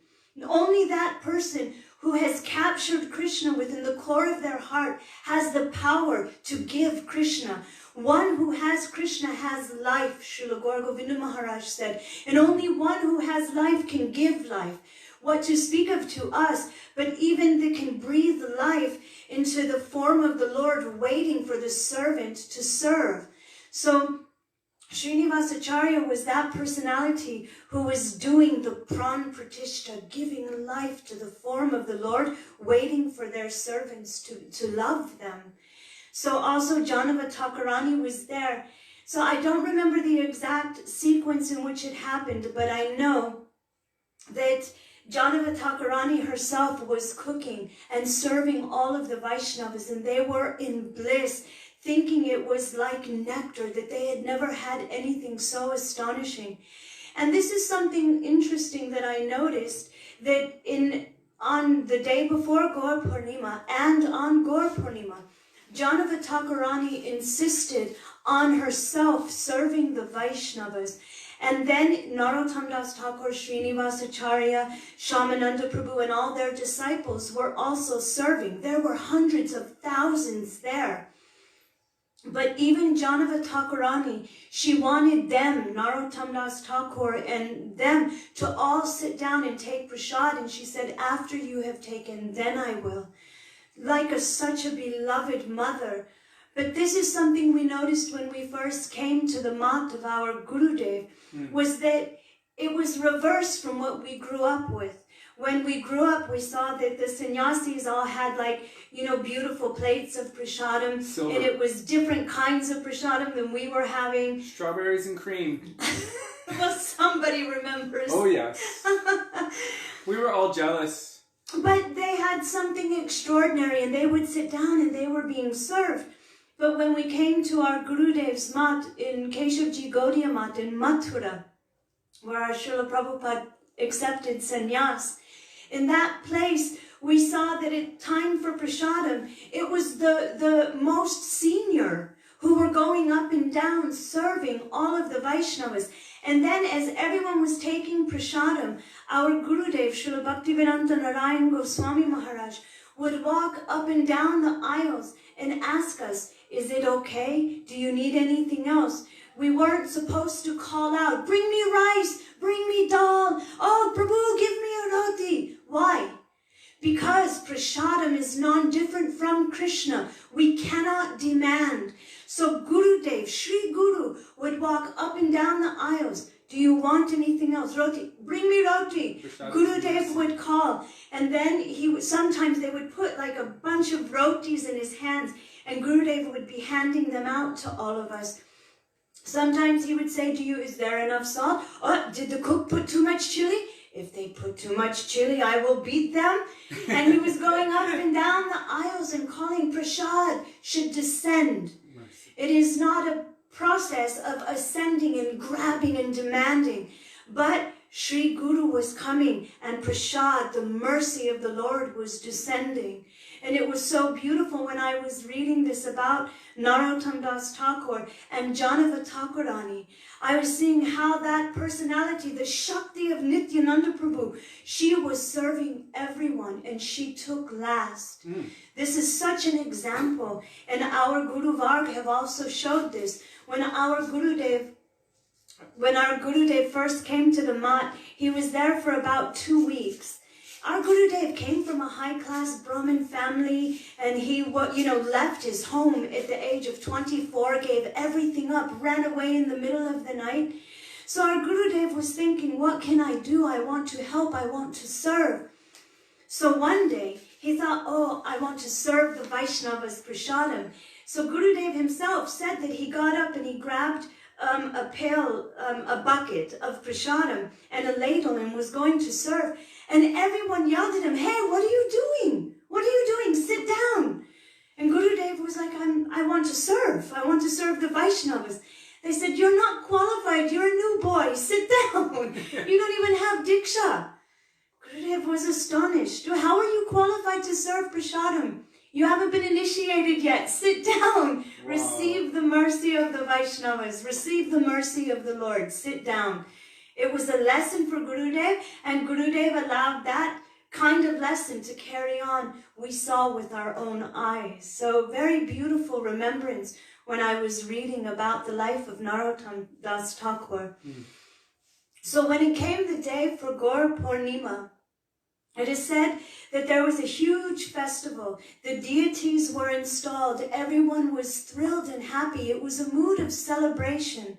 Only that person who has captured Krishna within the core of their heart has the power to give Krishna. One who has Krishna has life, Śrīla Govinda Mahārāja said, and only one who has life can give life. What to speak of to us, but even they can breathe life into the form of the Lord, waiting for the servant to serve. So Srinivasacharya was that personality who was doing the pran pratishtha, giving life to the form of the Lord, waiting for their servants to love them. So also Janava Thakurani was there. So I don't remember the exact sequence in which it happened, but I know that Janava Thakurani herself was cooking and serving all of the Vaishnavas, and they were in bliss, thinking it was like nectar, that they had never had anything so astonishing. And this is something interesting that I noticed, that on the day before Gaur Purnima and on Gaur Purnima, Janava Thakurani insisted on herself serving the Vaishnavas. And then Narottam Das Thakur, Srinivasacharya, Shyamananda Prabhu, and all their disciples were also serving. There were hundreds of thousands there. But even Janava Thakurani, she wanted them, Narottam Das Thakur and them, to all sit down and take prasad. And she said, after you have taken, then I will. Like such a beloved mother. But this is something we noticed when we first came to the mat of our Gurudev, was that it was reversed from what we grew up with. When we grew up, we saw that the sannyasis all had, like, you know, beautiful plates of prasadam, and it was different kinds of prasadam than we were having. Strawberries and cream. Well, somebody remembers. Oh, yes. We were all jealous. But they had something extraordinary, and they would sit down and they were being served. But when we came to our Gurudev's mat in Keshavji Gaudiya Mat in Mathura, where our Srila Prabhupada accepted sannyas, in that place we saw that at time for prasadam, it was the most senior who were going up and down serving all of the Vaishnavas. And then as everyone was taking prasadam, our Gurudev, Srila Bhaktivedānta Nārāyaṇa Gosvāmī Mahārāja, would walk up and down the aisles and ask us, is it okay? Do you need anything else? We weren't supposed to call out, bring me rice, bring me dal, oh Prabhu, give me a roti. Why? Because prasadam is non-different from Krishna. We cannot demand. So Gurudev, Sri Guru, would walk up and down the aisles. Do you want anything else? Roti, bring me roti. Gurudev would call. And then sometimes they would put like a bunch of rotis in his hands, and Gurudev would be handing them out to all of us. Sometimes he would say to you, is there enough salt? Oh, did the cook put too much chili? If they put too much chili, I will beat them. And he was going up and down the aisles and calling prasad should descend. It is not a process of ascending and grabbing and demanding, but Sri Guru was coming and prasad, the mercy of the Lord, was descending. And it was so beautiful when I was reading this about Narottam Das Thakur and Janava Thakurani. I was seeing how that personality, the Shakti of Nityananda Prabhu, she was serving everyone and she took last. This is such an example. And our Guru Varg have also showed this. When our Gurudev first came to the mat, he was there for about 2 weeks. Our Gurudev came from a high-class Brahmin family, and he, left his home at the age of 24, gave everything up, ran away in the middle of the night. So our Gurudev was thinking, what can I do? I want to help, I want to serve. So one day, he thought, oh, I want to serve the Vaishnavas prasadam. So Gurudev himself said that he got up and he grabbed a pail, a bucket of prasadam and a ladle and was going to serve. And everyone yelled at him, "Hey, what are you doing? What are you doing? Sit down." And Gurudev was like, I want to serve. I want to serve the Vaishnavas. They said, "You're not qualified. You're a new boy. Sit down. You don't even have diksha." Gurudev was astonished. "How are you qualified to serve prasadam? You haven't been initiated yet. Sit down. Wow. Receive the mercy of the Vaishnavas. Receive the mercy of the Lord. Sit down." It was a lesson for Gurudev, and Gurudev allowed that kind of lesson to carry on. We saw with our own eyes. So very beautiful remembrance when I was reading about the life of Narottam Das Thakur. So when it came the day for Gaur Purnima, it is said that there was a huge festival. The deities were installed. Everyone was thrilled and happy. It was a mood of celebration.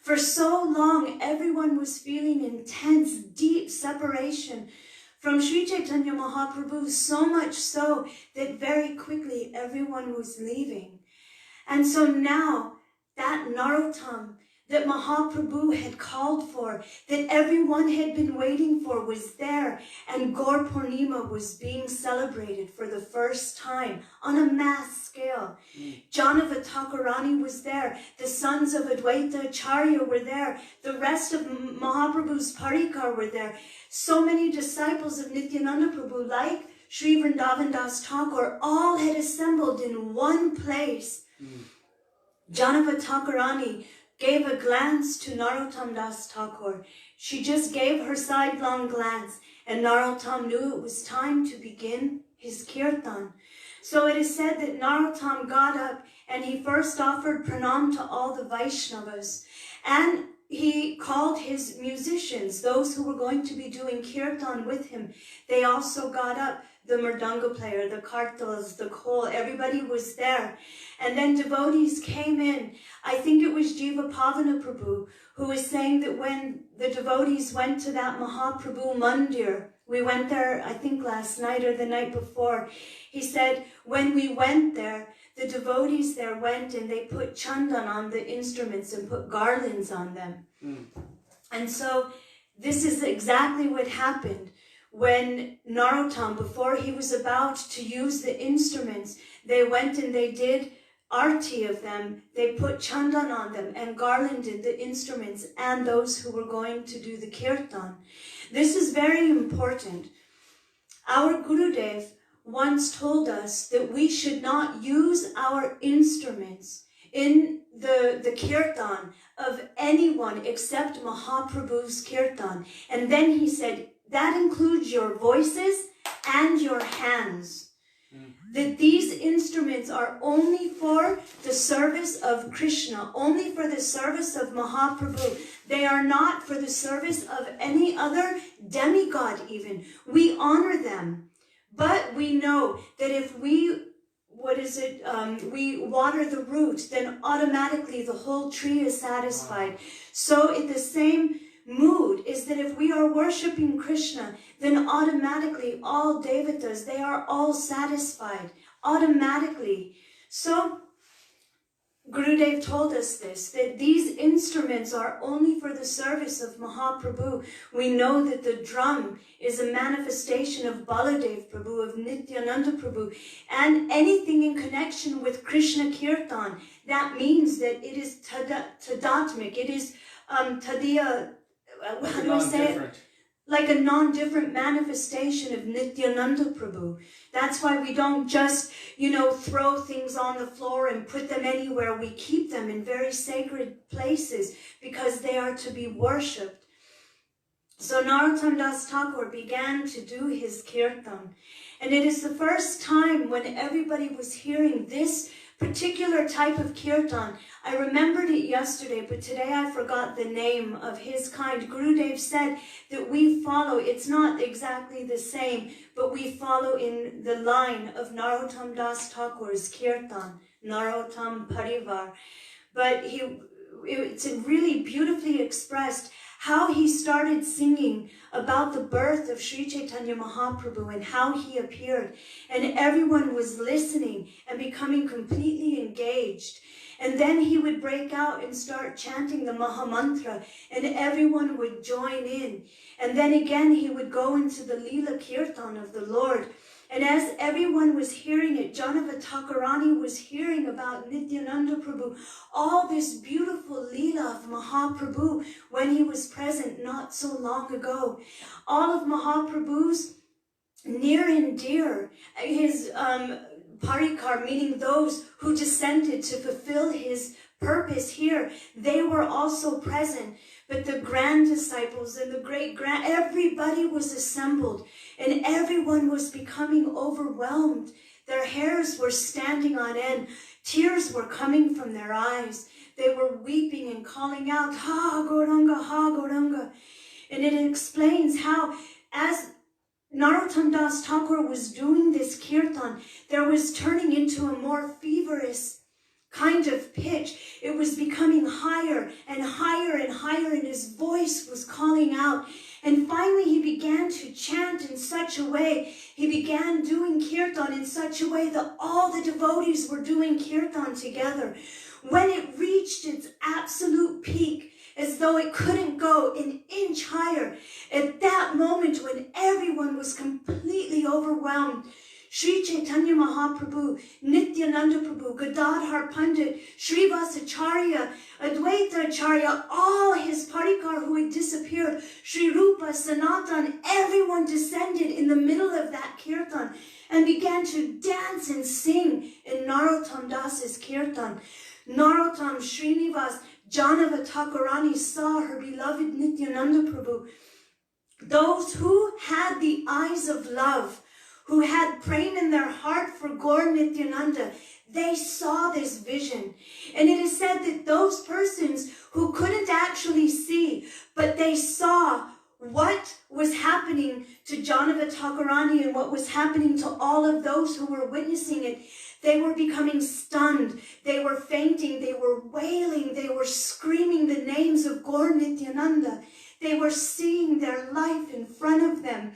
For so long, everyone was feeling intense, deep separation from Sri Chaitanya Mahaprabhu, so much so that very quickly everyone was leaving. And so now that Narottam that Mahaprabhu had called for, that everyone had been waiting for, was there, and Gaur Purnima was being celebrated for the first time on a mass scale. Janava Thakurani was there, the sons of Advaita Acharya were there, the rest of Mahaprabhu's Parikar were there. So many disciples of Nityananda Prabhu, like Sri Vrindavan Das Thakur, all had assembled in one place. Janava Thakurani gave a glance to Narottam Das Thakur. She just gave her sidelong glance, and Narottam knew it was time to begin his kirtan. So it is said that Narottam got up and he first offered pranam to all the Vaishnavas, and he called his musicians, those who were going to be doing kirtan with him. They also got up. The mridanga player, the kartals, the khol, everybody was there. And then devotees came in. I think it was Jiva Pavana Prabhu who was saying that when the devotees went to that Mahaprabhu Mandir, we went there, I think last night or the night before, he said, when we went there, the devotees there went and they put chandan on the instruments and put garlands on them. And so this is exactly what happened. When Narottam, before he was about to use the instruments, they went and they did arti of them. They put chandan on them and garlanded the instruments and those who were going to do the kirtan. This is very important. Our Gurudev once told us that we should not use our instruments in the kirtan of anyone except Mahaprabhu's kirtan. And then he said, that includes your voices and your hands. That these instruments are only for the service of Krishna, only for the service of Mahaprabhu. They are not for the service of any other demigod even. We honor them. But we know that if we, we water the root, then automatically the whole tree is satisfied. So in the same mood is that if we are worshipping Krishna, then automatically all devatas, they are all satisfied, automatically. So Gurudev told us this, that these instruments are only for the service of Mahaprabhu. We know that the drum is a manifestation of Baladev Prabhu, of Nityananda Prabhu, and anything in connection with Krishna Kirtan, that means that it is tadatmik, it is tadiya, how do I say it? Like a non-different manifestation of Nityananda Prabhu. That's why we don't just, throw things on the floor and put them anywhere. We keep them in very sacred places because they are to be worshipped. So Narottam Das Thakur began to do his kirtan. And it is the first time when everybody was hearing this particular type of kirtan. I remembered it yesterday, but today I forgot the name of his kind. Gurudev said that we follow, it's not exactly the same, but we follow in the line of Narottam Das Thakur's kirtan, Narottam Parivar. But it's really beautifully expressed how he started singing about the birth of Sri Chaitanya Mahaprabhu and how he appeared. And everyone was listening and becoming completely engaged. And then he would break out and start chanting the Mahamantra, and everyone would join in. And then again he would go into the Leela Kirtan of the Lord. And as everyone was hearing it, Janava Thakurani was hearing about Nityananda Prabhu, all this beautiful Leela of Mahaprabhu when he was present not so long ago. All of Mahaprabhu's near and dear, his parikar, meaning those who descended to fulfill his purpose here, they were also present. But the grand disciples and the great-grand, everybody was assembled, and everyone was becoming overwhelmed. Their hairs were standing on end. Tears were coming from their eyes. They were weeping and calling out, Ha Gauranga, Ha Gauranga. And it explains how, as Narottam Das Thakur was doing this kirtan, there was turning into a more feverish kind of pitch. It was becoming higher and higher and higher, and his voice was calling out. And finally he began to chant in such a way, he began doing kirtan in such a way that all the devotees were doing kirtan together. When it reached its absolute peak, as though it couldn't go an inch higher, at that moment when everyone was completely overwhelmed, Sri Chaitanya Mahaprabhu, Nityananda Prabhu, Gadadhar Pandit, Srivasacharya, Advaita Acharya, all his parikar who had disappeared, Sri Rupa, Sanatan, everyone descended in the middle of that kirtan and began to dance and sing in Narottam Das's kirtan. Narottam, Srinivas, Janava Thakurani saw her beloved Nityananda Prabhu. Those who had the eyes of love, who had praying in their heart for Gaur Nityananda, they saw this vision. And it is said that those persons who couldn't actually see, but they saw what was happening to Janava Thakurani and what was happening to all of those who were witnessing it, they were becoming stunned, they were fainting, they were wailing, they were screaming the names of Gaur Nityananda. They were seeing their life in front of them,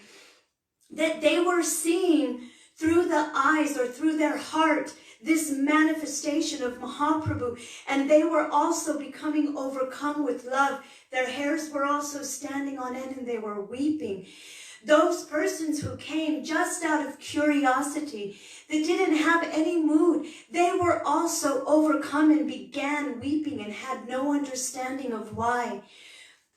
that they were seeing through the eyes or through their heart this manifestation of Mahaprabhu, and they were also becoming overcome with love. Their hairs were also standing on end and they were weeping. Those persons who came just out of curiosity, that didn't have any mood, they were also overcome and began weeping and had no understanding of why,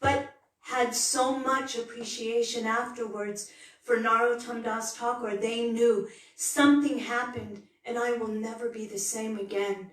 but had so much appreciation afterwards for Narottam Das Thakur. They knew something happened and I will never be the same again.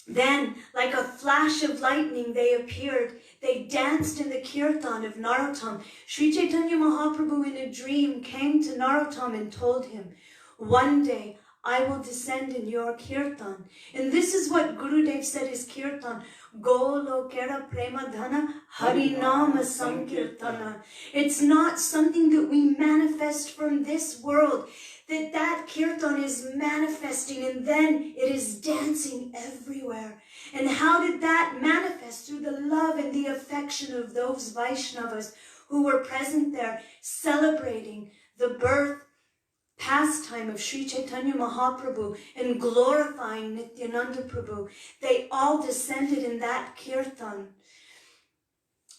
Then, like a flash of lightning, they appeared. They danced in the kirtan of Narottam. Sri Chaitanya Mahaprabhu in a dream came to Narottam and told him, one day I will descend in your kirtan. And this is what Gurudev said is kirtan. Go lokera prema dhana harinama sankirtana. It's not something that we manifest from this world. That kirtan is manifesting and then it is dancing everywhere. And how did that manifest? Through the love and the affection of those Vaishnavas who were present there, celebrating the birth pastime of Sri Chaitanya Mahaprabhu and glorifying Nityananda Prabhu. They all descended in that kirtan.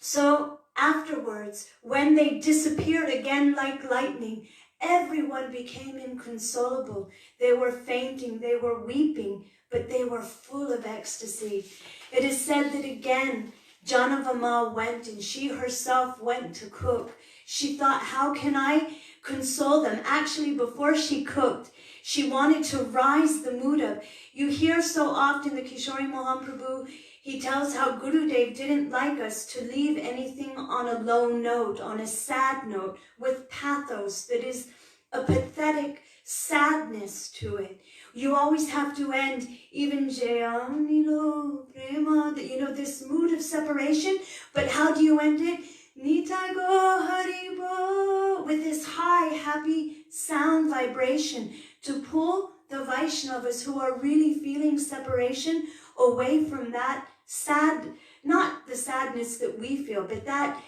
So afterwards, when they disappeared again like lightning, everyone became inconsolable. They were fainting, they were weeping, but they were full of ecstasy. It is said that again, Janava Ma went and she herself went to cook. She thought, how can I console them? Actually, before she cooked, she wanted to rise the mood up. You hear so often the Kishori Mohan Prabhu, he tells how Gurudev didn't like us to leave anything on a low note, on a sad note, with pathos that is a pathetic sadness to it. You always have to end, even Jayam Nilo Prema, this mood of separation. But how do you end it? Nita go haribo, with this high, happy sound vibration to pull the Vaishnavas who are really feeling separation away from that sad, not the sadness that we feel, but that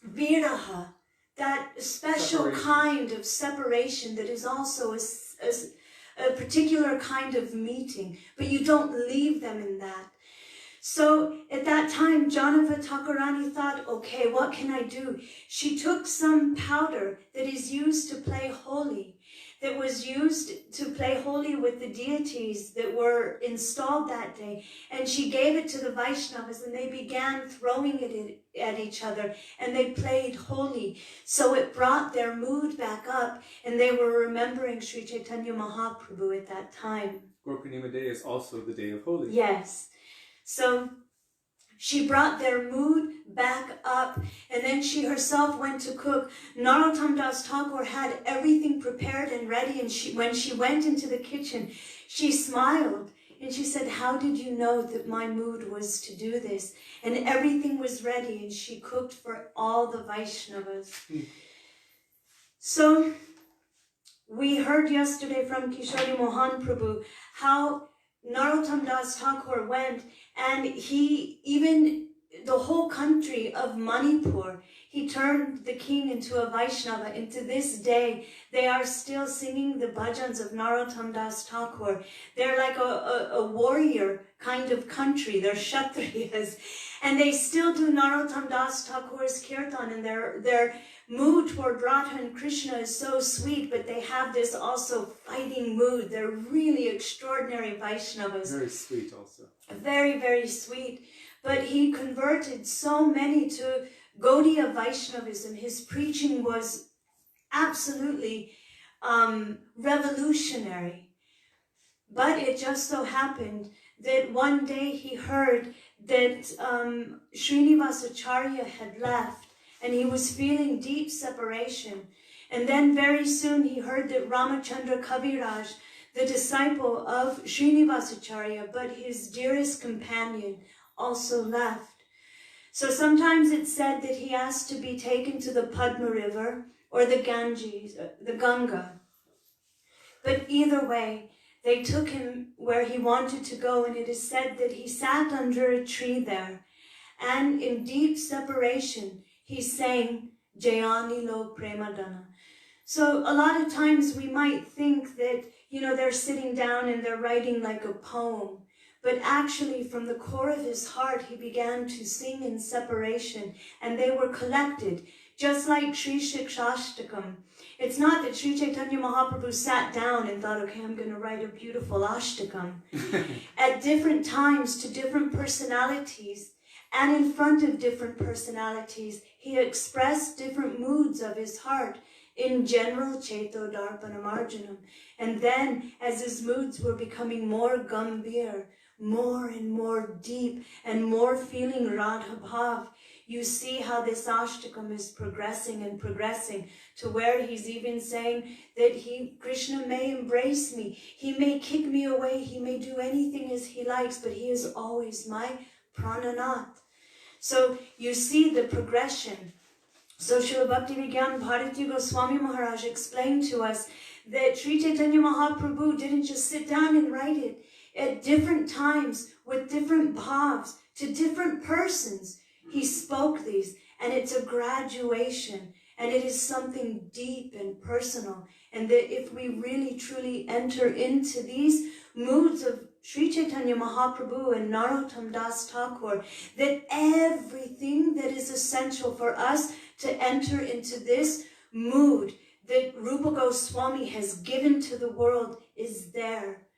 viraha, that special kind of separation that is also a a particular kind of meeting, but you don't leave them in that. So at that time, Janava Thakurani thought, okay, what can I do? She took some powder that is used to play holy, that was used to play holy with the deities that were installed that day, and she gave it to the Vaishnavas, and they began throwing it at each other, and they played holy. So it brought their mood back up, and they were remembering Sri Chaitanya Mahaprabhu at that time. Gaur Purnima Day is also the day of Holi. Yes. So she brought their mood back up, and then she herself went to cook. Narottam Das Thakur had everything prepared and ready, and when she went into the kitchen, she smiled, and she said, how did you know that my mood was to do this? And everything was ready, and she cooked for all the Vaishnavas. So we heard yesterday from Kishori Mohan Prabhu how Narottam Das Thakur went, and even the whole country of Manipur, he turned the king into a Vaishnava. And to this day, they are still singing the bhajans of Narottam Das Thakur. They're like a warrior kind of country. They're Kshatriyas. And they still do Narottam Das Thakur's kirtan, and their mood toward Radha and Krishna is so sweet, but they have this also fighting mood. They're really extraordinary Vaishnavas. Very sweet also. Very, very sweet. But he converted so many to Gaudiya Vaishnavism. His preaching was absolutely revolutionary. But it just so happened that one day he heard that Srinivasacharya had left, and he was feeling deep separation. And then very soon he heard that Ramachandra Kaviraj, the disciple of Srinivasacharya, but his dearest companion, also left. So sometimes it's said that he asked to be taken to the Padma River or the Ganges, the Ganga. But either way, they took him where he wanted to go, and it is said that he sat under a tree there, and in deep separation, he sang Jayani Lo Premadana. So a lot of times we might think that, they're sitting down and they're writing like a poem. But actually, from the core of his heart, he began to sing in separation, and they were collected, just like Śrī Satyavrata. It's not that Sri Chaitanya Mahaprabhu sat down and thought, okay, I'm going to write a beautiful ashtakam. At different times, to different personalities, and in front of different personalities, he expressed different moods of his heart in general Cheto Darpana Marjanam. And then, as his moods were becoming more gambhir, more and more deep, and more feeling Radha Bhav, you see how this ashtakam is progressing and progressing to where he's even saying that Krishna may embrace me, he may kick me away, he may do anything as he likes, but he is always my prananath. So you see the progression. So Srila Bhaktivedānta Bharati Gosvāmī Mahārāja explained to us that Sri Chaitanya Mahaprabhu didn't just sit down and write it. At different times, with different bhavs, to different persons, he spoke these, and it's a graduation, and it is something deep and personal, and that if we really truly enter into these moods of Sri Chaitanya Mahaprabhu and Narottam Das Thakur, that everything that is essential for us to enter into this mood that Rupa Goswami has given to the world is there.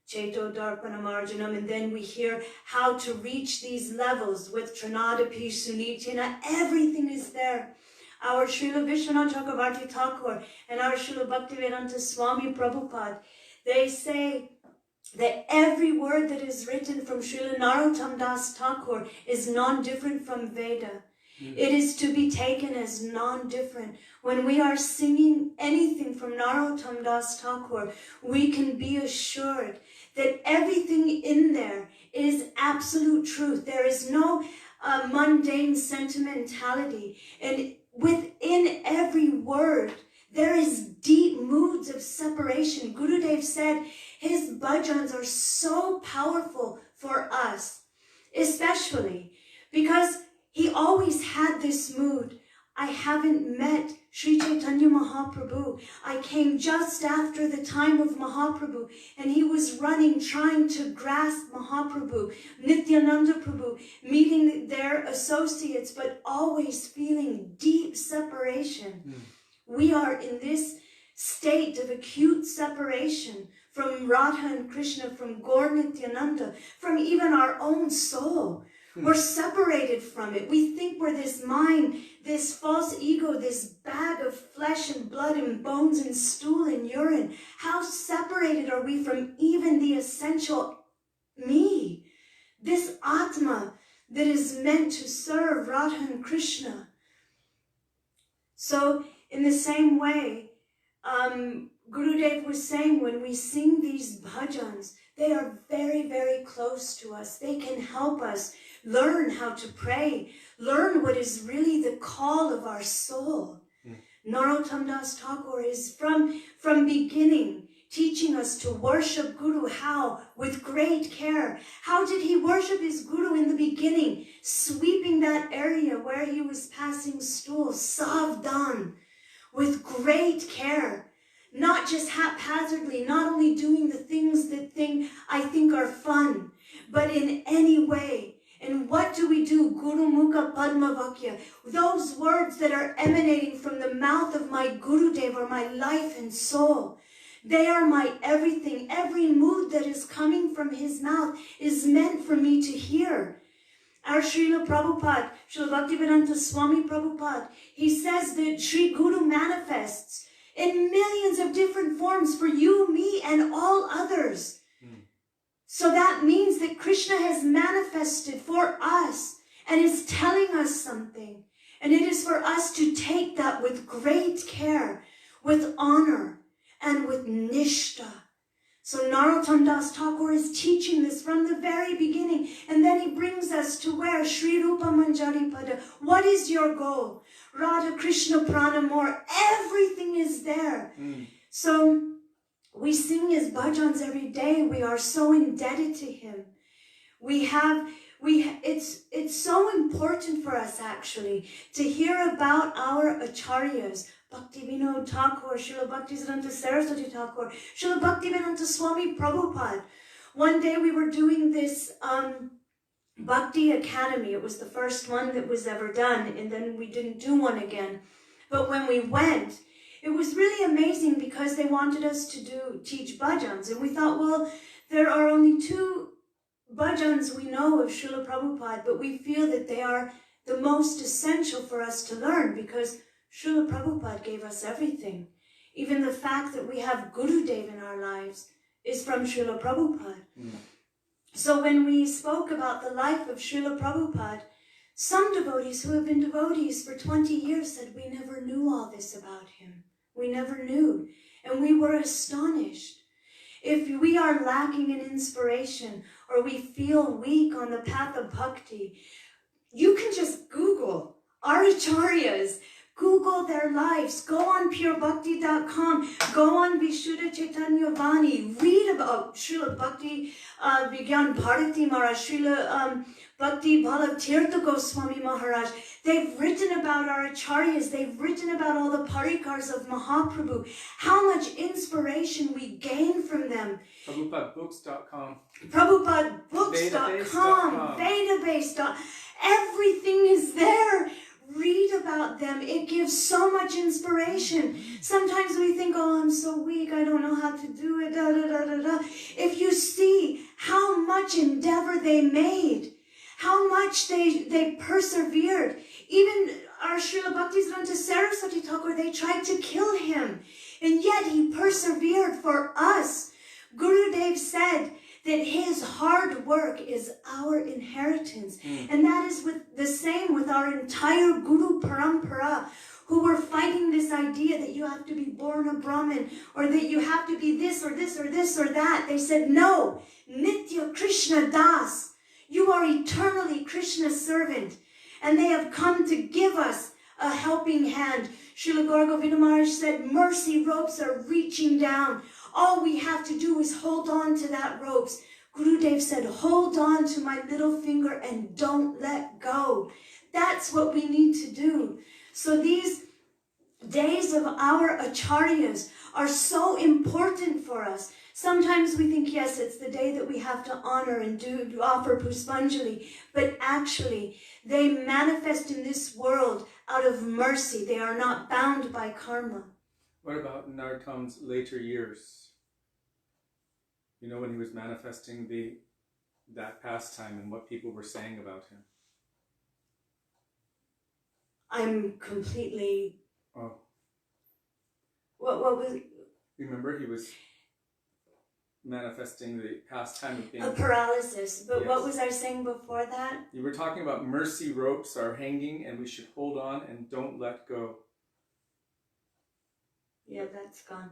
Cheto Darpana Marjanam, and then we hear how to reach these levels with Trinadapi, Sunitina, everything is there. Our Srila Vishwanath Chakravarti Thakur and our Srila Bhaktivedānta Swami Prabhupada, they say that every word that is written from Srila Narottam Das Thakur is non-different from Veda. It is to be taken as non-different. When we are singing anything from Narottam Das Thakur, we can be assured that everything in there is absolute truth. There is no mundane sentimentality. And within every word, there is deep moods of separation. Gurudev said his bhajans are so powerful for us, especially because he always had this mood. I haven't met Sri Chaitanya Mahaprabhu. I came just after the time of Mahaprabhu, and he was running, trying to grasp Mahaprabhu, Nityananda Prabhu, meeting their associates, but always feeling deep separation. We are in this state of acute separation from Radha and Krishna, from Gaur Nityananda, from even our own soul. We're separated from it. We think we're this mind, this false ego, this bag of flesh and blood and bones and stool and urine. How separated are we from even the essential me? This Atma that is meant to serve Radha and Krishna. So in the same way, Gurudev was saying, when we sing these bhajans, they are very, very close to us. They can help us learn how to pray, learn what is really the call of our soul. Narottam Das Thakur is from beginning teaching us to worship Guru. How? With great care. How did he worship his Guru in the beginning? Sweeping that area where he was passing stool, savdan, with great care. Not just haphazardly, not only doing the things that I think are fun, but in any way. And what do we do? Guru Mukha Padma Vakya. Those words that are emanating from the mouth of my Gurudev are my life and soul. They are my everything. Every mood that is coming from his mouth is meant for me to hear. Our Śrīla Prabhupada, Śrīla Bhaktivedānta Swami Prabhupada, he says that Sri Guru manifests in millions of different forms for you, me, and all others. So that means that Krishna has manifested for us and is telling us something. And it is for us to take that with great care, with honor, and with nishta. So Narottam Das Thakur is teaching this from the very beginning. And then he brings us to where? Shri Rupa Manjari Pada. What is your goal? Radha Krishna Pranamor. Everything is there. So we sing his bhajans every day. We are so indebted to him. It's so important for us actually to hear about our acharyas. Bhaktivinoda Thakur, Srila Bhaktisiddhanta Saraswati Thakur, Srila Bhaktivedānta Swami Prabhupada. One day we were doing this Bhakti Academy. It was the first one that was ever done, and then we didn't do one again. But when we went, it was really amazing because they wanted us to teach bhajans. And we thought, well, there are only 2 bhajans we know of Srila Prabhupada, but we feel that they are the most essential for us to learn because Srila Prabhupada gave us everything. Even the fact that we have Gurudev in our lives is from Srila Prabhupada. So when we spoke about the life of Srila Prabhupada, some devotees who have been devotees for 20 years said, we never knew all this about him. We never knew. And we were astonished. If we are lacking in inspiration or we feel weak on the path of bhakti, you can just Google our acharyas. Google their lives. Go on purebhakti.com. Go on Vishuddha Chaitanya Vani. Read about Śrīla Bhakti Vigyan Bharati Maharaj, Śrīla Bhakti Bhallav Tirtha Gosvāmī Mahārāja. They've written about our acharyas. They've written about all the parikars of Mahaprabhu. How much inspiration we gain from them. PrabhupadaBooks.com. PrabhupadaBooks.com. Vedabase.com. Everything is there. Read about them. It gives so much inspiration. Sometimes we think, oh, I'm so weak. I don't know how to do it. Da, da, da, da, da. If you see how much endeavor they made, how much they persevered. Even our Srila Bhaktisiddhanta Saraswati Thakur, they tried to kill him. And yet he persevered for us. Gurudev said that his hard work is our inheritance. And that is the same with our entire Guru Parampara, who were fighting this idea that you have to be born a Brahmin, or that you have to be this or this or this or that. They said, no, Nitya Krishna Das, you are eternally Krishna's servant. And they have come to give us a helping hand. Srila Gaura Govinda Maharaj said, mercy ropes are reaching down. All we have to do is hold on to that ropes. Gurudev said, hold on to my little finger and don't let go. That's what we need to do. So these days of our acharyas are so important for us. Sometimes we think, yes, it's the day that we have to honor and offer Puspanjali, but actually they manifest in this world out of mercy. They are not bound by karma. What about Narottam's later years? You know, when he was manifesting that pastime and what people were saying about him. I'm completely... Oh. What was... Remember, he was manifesting the pastime of being... A paralysis. But Yes. what was I saying before that? You were talking about mercy ropes are hanging and we should hold on and don't let go. Yeah, that's gone.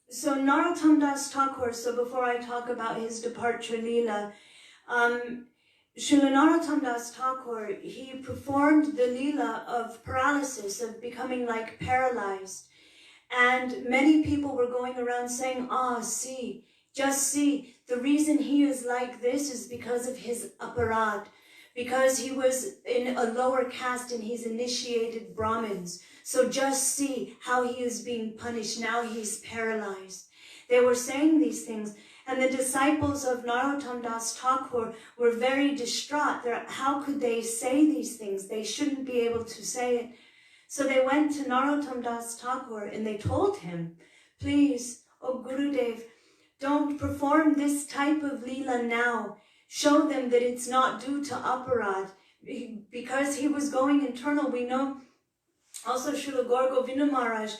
So Narottam Das Thakur, so before I talk about his departure Leela, Srila Narottam Das Thakur, he performed the Leela of paralysis, of becoming like paralyzed. And many people were going around saying, see, just see, the reason he is like this is because of his aparad, because he was in a lower caste and he's initiated Brahmins. So just see how he is being punished. Now he's paralyzed. They were saying these things. And the disciples of Narottam Das Thakur were very distraught. How could they say these things? They shouldn't be able to say it. So they went to Narottam Das Thakur and they told him, please, oh Gurudev, don't perform this type of Leela now. Show them that it's not due to aparad. Because he was going internal, we know also Srila Gaur Govinda Maharaj,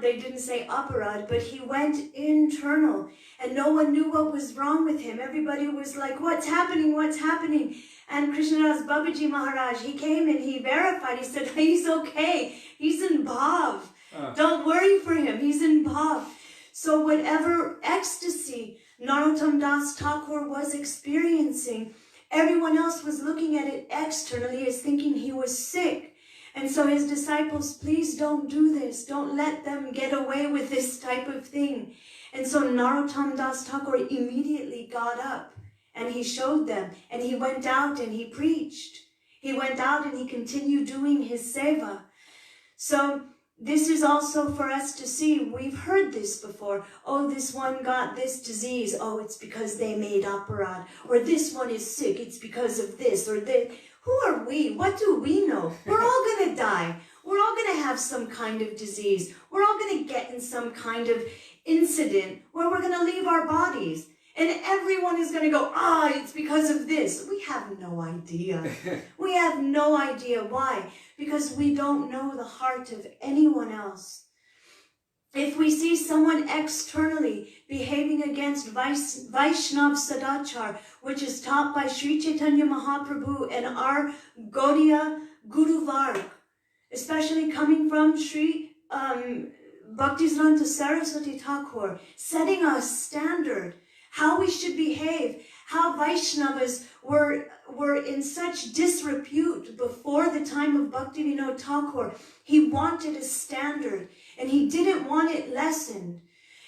they didn't say aparad, but he went internal and no one knew what was wrong with him. Everybody was like, what's happening, what's happening? And Krishnadas Babaji Maharaj, he came and he verified, he said, he's okay, he's in bhav. Don't worry for him, he's in bhav. So whatever ecstasy Narottam Das Thakur was experiencing, everyone else was looking at it externally as thinking he was sick. And so his disciples, please don't do this. Don't let them get away with this type of thing. And so Narottam Das Thakur immediately got up and he showed them and he went out and he preached. He went out and he continued doing his seva. So this is also for us to see. We've heard this before. Oh, this one got this disease. Oh, it's because they made aparad. Or this one is sick. It's because of this or this. Who are we? What do we know? We're all going to die. We're all going to have some kind of disease. We're all going to get in some kind of incident where we're going to leave our bodies. And everyone is going to go, it's because of this. We have no idea. We have no idea why. Because we don't know the heart of anyone else. If we see someone externally behaving against Vaishnav Sadachar, which is taught by Sri Chaitanya Mahaprabhu and our Gaudiya Guru Varg, especially coming from Sri Bhaktivedānta Saraswati Thakur, setting a standard, how we should behave, how Vaishnavas were in such disrepute before the time of Bhaktivedānta Thakur. He wanted a standard and he didn't want it lessened.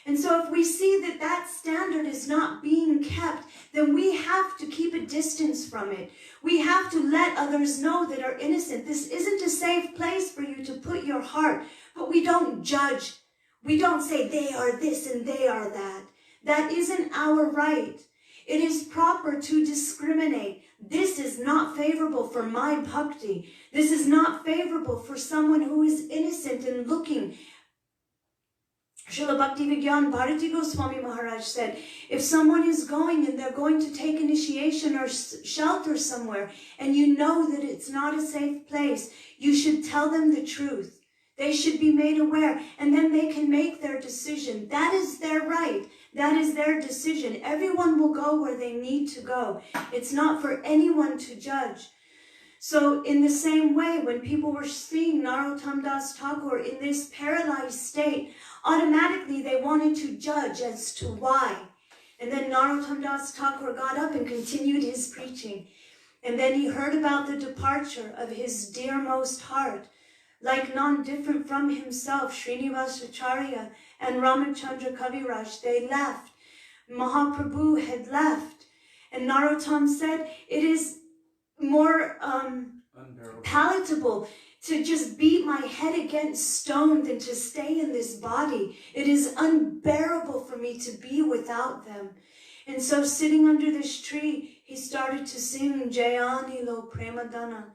And so if we see that that standard is not being kept, then we have to keep a distance from it. We have to let others know that are innocent. This isn't a safe place for you to put your heart, but we don't judge. We don't say they are this and they are that. That isn't our right. It is proper to discriminate. This is not favorable for my bhakti. This is not favorable for someone who is innocent and looking. Śrīla Bhaktivedānta Bharati Gosvāmī Mahārāja said, if someone is going and they're going to take initiation or shelter somewhere, and you know that it's not a safe place, you should tell them the truth. They should be made aware, and then they can make their decision. That is their right. That is their decision. Everyone will go where they need to go. It's not for anyone to judge. So in the same way, when people were seeing Narottam Das Thakur in this paralyzed state, automatically they wanted to judge as to why. And then Narottam Das Thakur got up and continued his preaching. And then he heard about the departure of his dearmost heart, like none different from himself, Srinivasacharya and Ramachandra Kaviraj. They left. Mahaprabhu had left. And Narottam said, it is more palatable to just beat my head against stone than to stay in this body. It is unbearable for me to be without them. And so sitting under this tree, he started to sing Jayani Lo Premadana.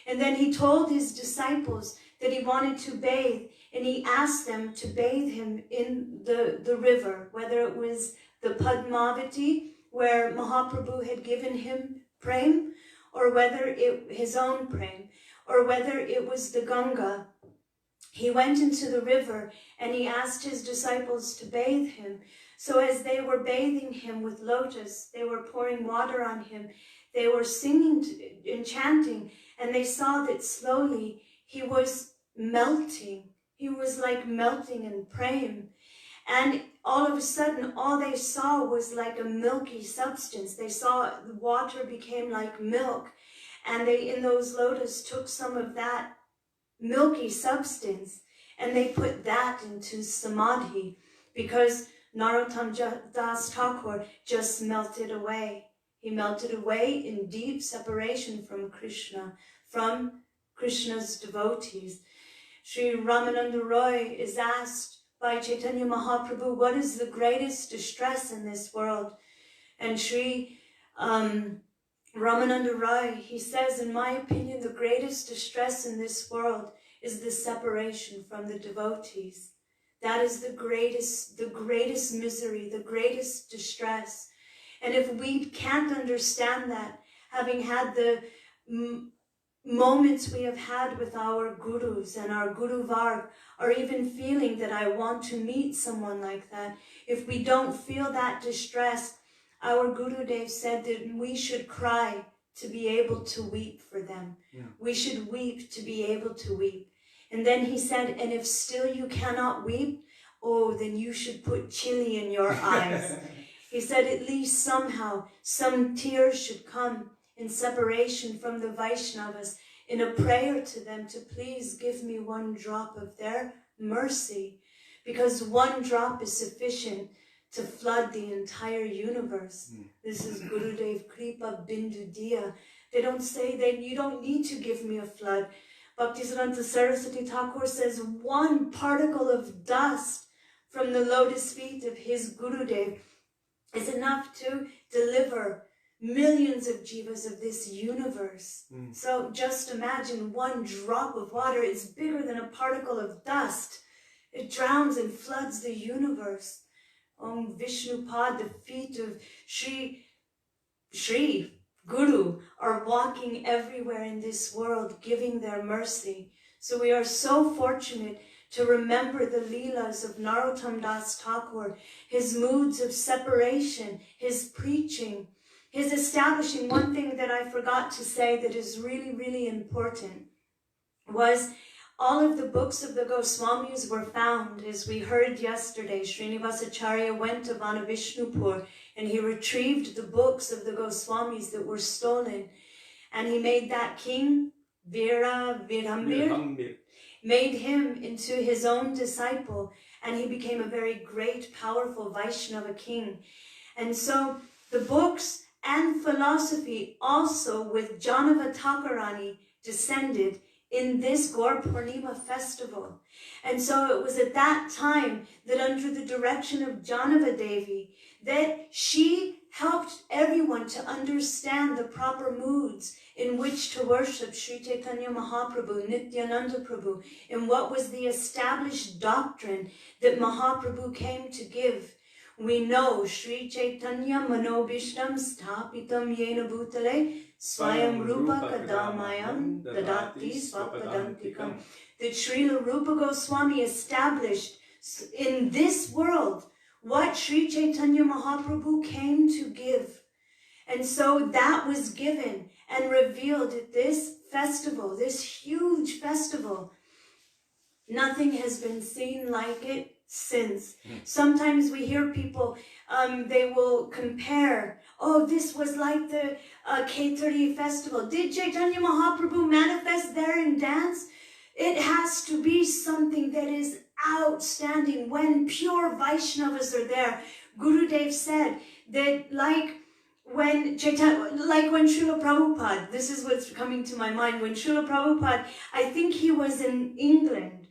And then he told his disciples that he wanted to bathe, and he asked them to bathe him in the river, whether it was the Padmavati, where Mahaprabhu had given him prem, or whether it his own prem, or whether it was the Ganga. He went into the river and he asked his disciples to bathe him. So as they were bathing him with lotus, they were pouring water on him, they were singing and chanting, and they saw that slowly he was melting. He was like melting in prem. And all of a sudden, all they saw was like a milky substance. They saw the water became like milk. And they, in those lotus, took some of that milky substance and they put that into samadhi, because Narottam Das Thakur just melted away. He melted away in deep separation from Krishna, from Krishna's devotees. Sri Ramananda Roy is asked by Chaitanya Mahaprabhu, what is the greatest distress in this world? And Sri Ramananda Roy, he says, in my opinion, the greatest distress in this world is the separation from the devotees. That is the greatest misery, the greatest distress. And if we can't understand that, having had the moments we have had with our gurus and our Guru Varg, or even feeling that I want to meet someone like that, if we don't feel that distress, our Gurudev said that we should cry to be able to weep for them. Yeah. We should weep to be able to weep. And then he said, and if still you cannot weep, oh, then you should put chili in your eyes. He said, at least somehow, some tears should come in separation from the Vaishnavas, in a prayer to them to please give me one drop of their mercy, because one drop is sufficient to flood the entire universe. This is Gurudev Kripa Bindu Diya. They don't say that you don't need to give me a flood. Bhaktivedānta Saraswati Thakur says one particle of dust from the lotus feet of his Gurudev is enough to deliver millions of jivas of this universe. So just imagine one drop of water is bigger than a particle of dust. It drowns and floods the universe. Om Vishnupad, the feet of Shri Guru are walking everywhere in this world, giving their mercy. So we are so fortunate to remember the leelas of Narottam Das Thakur, his moods of separation, his preaching, his establishing. One thing that I forgot to say that is really, really important was all of the books of the Goswāmīs were found. As we heard yesterday, Srinivasacharya went to Vanavishnupur and he retrieved the books of the Goswāmīs that were stolen. And he made that king, Virambir, made him into his own disciple. And he became a very great, powerful Vaishnava king. And so the books and philosophy also with Janava Thakurani descended in this Gaur Purnima festival. And so it was at that time that under the direction of Janava Devi, that she helped everyone to understand the proper moods in which to worship Sri Chaitanya Mahaprabhu, Nityananda Prabhu, and what was the established doctrine that Mahaprabhu came to give. We know Sri Chaitanya Manobhishtam Sthapitam Yena Bhutale Swayam Rupa Kadamayam Dadati Svapadantikam, that Śrīla Rupa Goswāmī established in this world what Sri Chaitanya Mahaprabhu came to give. And so that was given and revealed at this festival, this huge festival. Nothing has been seen like it since. Sometimes we hear people, they will compare, oh, this was like the Khetari festival. Did Chaitanya Mahaprabhu manifest there and dance? It has to be something that is outstanding when pure Vaishnavas are there. Gurudev said that like when Chaitanya, like when Srila Prabhupada, this is what's coming to my mind, when Srila Prabhupada, I think he was in England,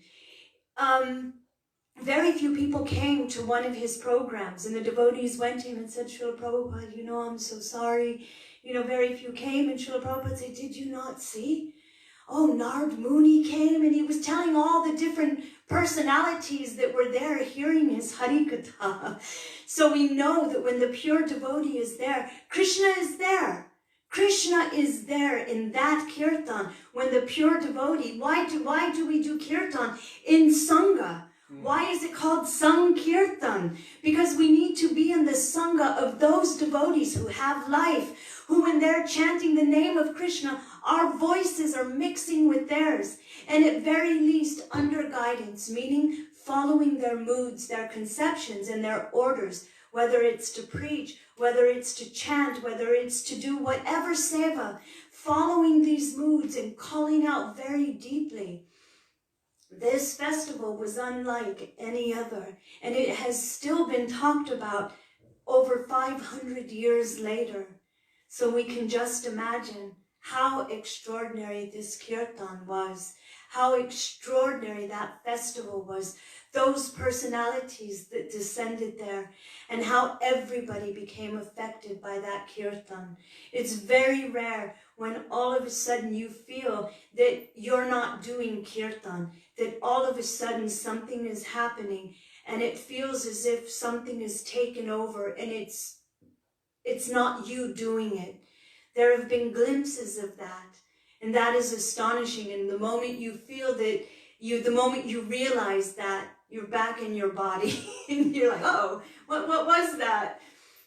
very few people came to one of his programs, and the devotees went to him and said, Srila Prabhupada, you know, I'm so sorry. You know, very few came, and Srila Prabhupada said, did you not see? Oh, Narad Muni came, and he was telling all the different personalities that were there hearing his Harikatha. So we know that when the pure devotee is there, Krishna is there. Krishna is there in that kirtan. When the pure devotee, why do we do kirtan in Sangha? Why is it called Sankirtan? Because we need to be in the Sangha of those devotees who have life, who when they're chanting the name of Krishna, our voices are mixing with theirs. And at very least under guidance, meaning following their moods, their conceptions, and their orders, whether it's to preach, whether it's to chant, whether it's to do whatever seva, following these moods and calling out very deeply. This festival was unlike any other, and it has still been talked about over 500 years later. So we can just imagine how extraordinary this kirtan was, how extraordinary that festival was, those personalities that descended there, and how everybody became affected by that kirtan. It's very rare when all of a sudden you feel that you're not doing kirtan, that all of a sudden something is happening and it feels as if something is taken over and it's not you doing it. There have been glimpses of that, and that is astonishing. And the moment you feel that, the moment you realize that, you're back in your body and you're like, oh, what was that?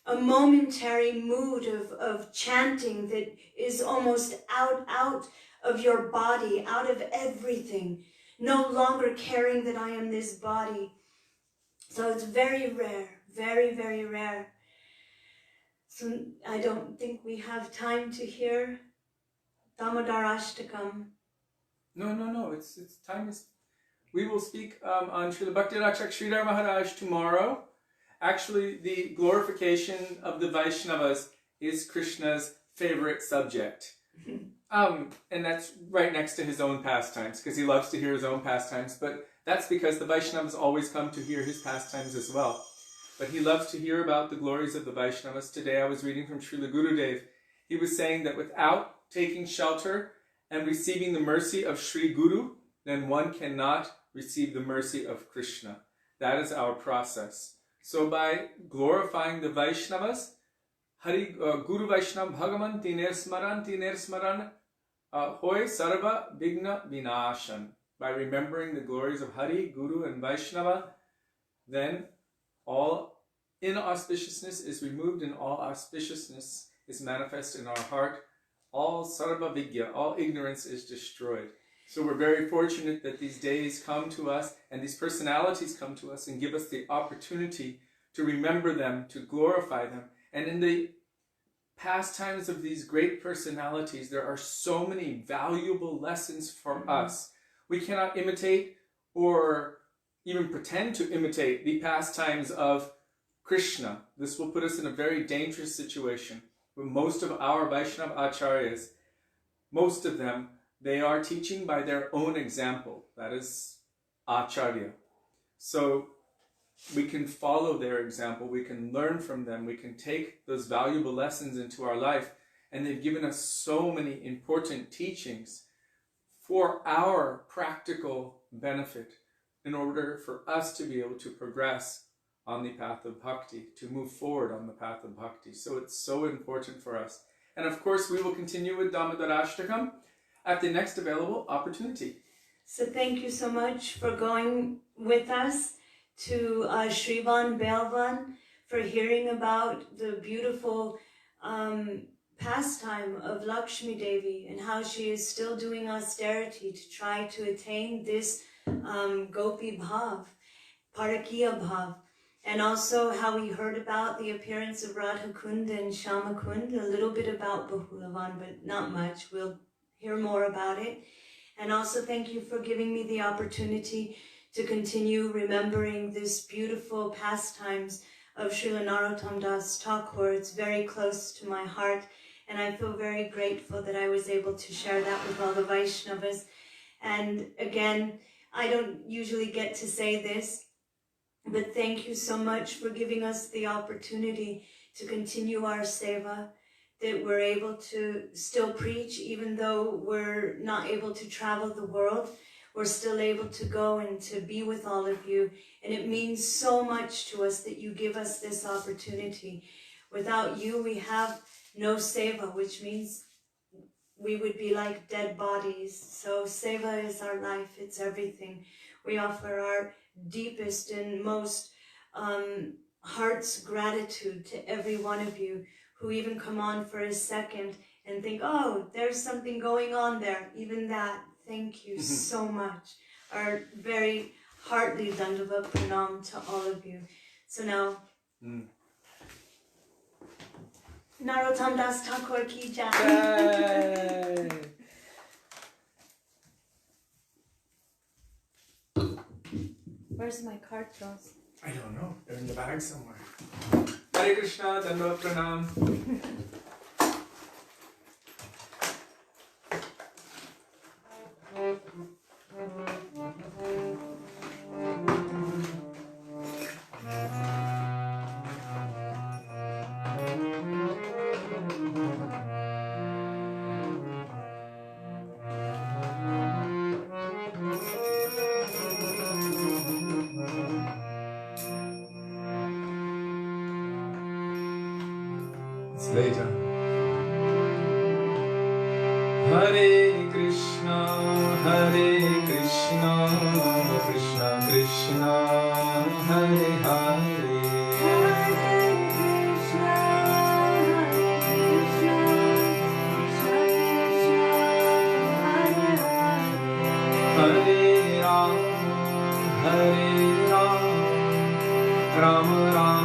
A momentary mood of chanting that is almost out of your body, out of everything, no longer caring that I am this body. So it's very rare, very, very rare. So I don't think we have time to hear Damodarāṣṭakam. No, it's time is... We will speak on Srila Bhaktivedānta Śrīdhar Mahārāja tomorrow. Actually, the glorification of the Vaishnavas is Krishna's favorite subject. And that's right next to his own pastimes, because he loves to hear his own pastimes, but that's because the Vaishnavas always come to hear his pastimes as well. But he loves to hear about the glories of the Vaishnavas. Today I was reading from Srila Gurudev. He was saying that without taking shelter and receiving the mercy of Sri Guru, then one cannot receive the mercy of Krishna. That is our process. So by glorifying the Vaishnavas, Hari Guru Vaishnav Bhagavan Tiner Smaran Hoy Sarva Vigna Vinashan. By remembering the glories of Hari, Guru and Vaishnava, then all inauspiciousness is removed and all auspiciousness is manifest in our heart. All Sarva Vigya, all ignorance is destroyed. So we're very fortunate that these days come to us and these personalities come to us and give us the opportunity to remember them, to glorify them. And in the pastimes of these great personalities, there are so many valuable lessons for us. We cannot imitate or even pretend to imitate the pastimes of Krishna. This will put us in a very dangerous situation. With most of our Vaishnava acharyas, most of them, they are teaching by their own example. That is acharya. So we can follow their example, we can learn from them, we can take those valuable lessons into our life, and they've given us so many important teachings for our practical benefit in order for us to be able to progress on the path of bhakti, to move forward on the path of bhakti. So it's so important for us. And of course, we will continue with Damodarāṣṭakam at the next available opportunity. So thank you so much for going with us to Shrivan Belvan, for hearing about the beautiful pastime of Lakshmi Devi and how she is still doing austerity to try to attain this Gopi Bhav, Parakiya Bhav. And also how we heard about the appearance of Radha Kunda and Shama Kunda, a little bit about Bahulavan, but not much. We'll hear more about it. And also thank you for giving me the opportunity to continue remembering this beautiful pastimes of Srila Narottam Das Thakur. It's very close to my heart, and I feel very grateful that I was able to share that with all the Vaishnavas. And again, I don't usually get to say this, but thank you so much for giving us the opportunity to continue our seva, that we're able to still preach even though we're not able to travel the world. We're still able to go and to be with all of you. And it means so much to us that you give us this opportunity. Without you, we have no seva, which means we would be like dead bodies. So seva is our life, it's everything. We offer our deepest and most heart's gratitude to every one of you who even come on for a second and think, oh, there's something going on there. Even that, thank you so much. Our very heartily Dandava Pranam to all of you. So now, Narottam Das Thakur ki jai. Where's my cartridges? I don't know. They're in the bag somewhere. Hare Krishna, Dandava Pranam. Later. Hare Krishna, Krishna Krishna, Hare Hare. Hare Krishna, Hare Ram, Ram Ram.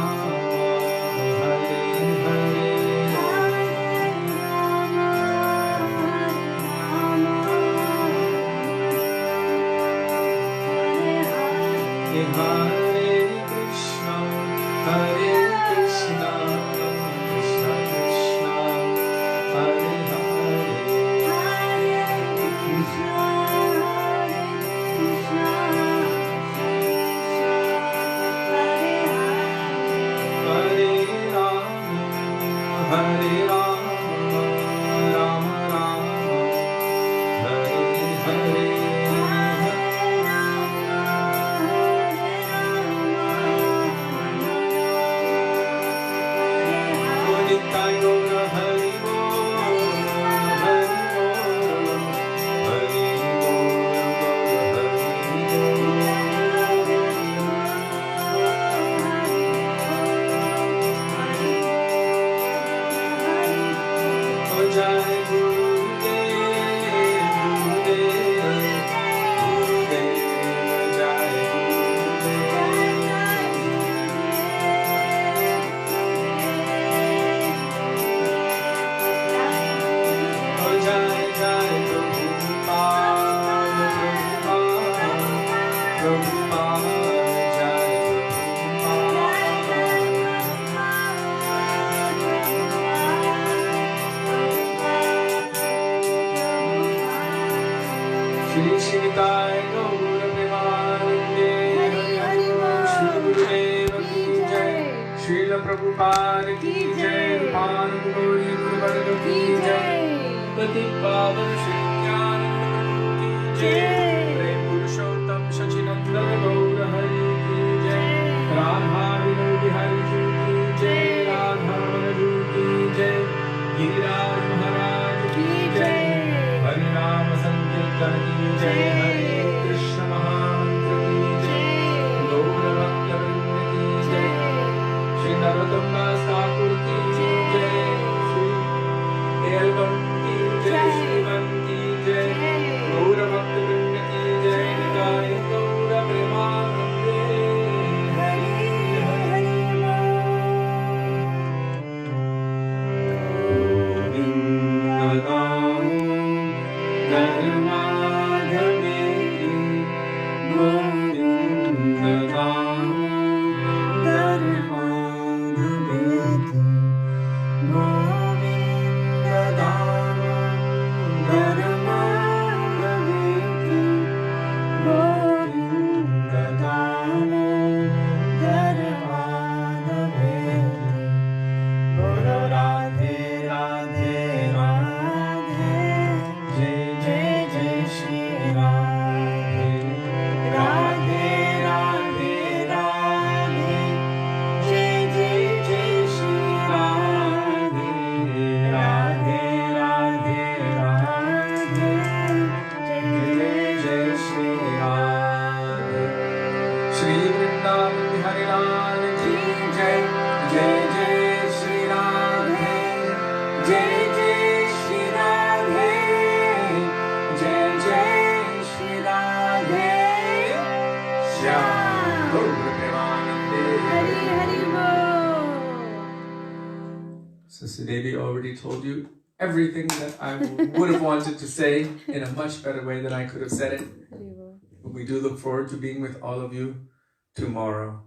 Śrīla Prabhupada ki jai, Pānandoli Guruvarga ki jai, Pati Pavan Shri Nārāyaṇa ki jai, Prem Purushottam Shachinandana Gaura Hari ki jai, Radha Vinodi Hari ki jai, Radha Madhu ki jai, Giriraj Mahārāja ki jai, Hari Rama Sankirtan ki jai, Hare Krishna Mahamantra ki jai, Gaura Bhakta Vrinda ki jai, Śrī Narottam Das Thakur ki jai, Śrī Dāmodara ki jai, Śrīmad ki jai, Gaura Bhakta Vrinda ki jai, Nitai Gaura Premanande, Hari Hari Govinda Dharmadhame, Govinda Dharmadhame. Sudevi already told you everything that I would have wanted to say in a much better way than I could have said it. But we do look forward to being with all of you tomorrow.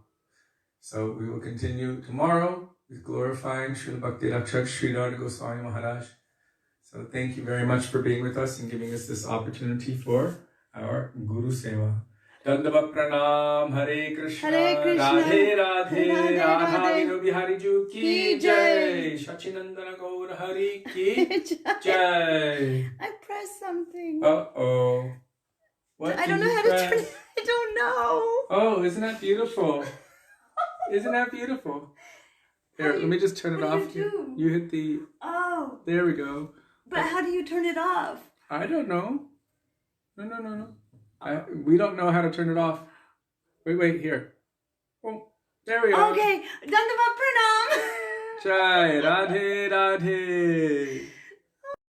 So we will continue tomorrow with glorifying Śrīla Bhaktivedānta Śrī Sanātana Gosvāmī Mahārāja. So thank you very much for being with us and giving us this opportunity for our Guru Seva. Dandava Pranam, Hare Krishna, Radhe Radhe, Radha Vino Bihari Ju Ki Jai, Shachinandana Gaur Hari Ki Jai. I pressed something. Uh-oh. What I don't did know you how to press? turn it. I don't know. Oh, isn't that beautiful? Isn't that beautiful? Here, let me just turn it what off. do you do? You hit the... Oh. There we go. But how do you turn it off? I don't know. No. We don't know how to turn it off. Wait, here. Oh, there we go. Okay. Dandava Pranam. Jai Radhe Radhe.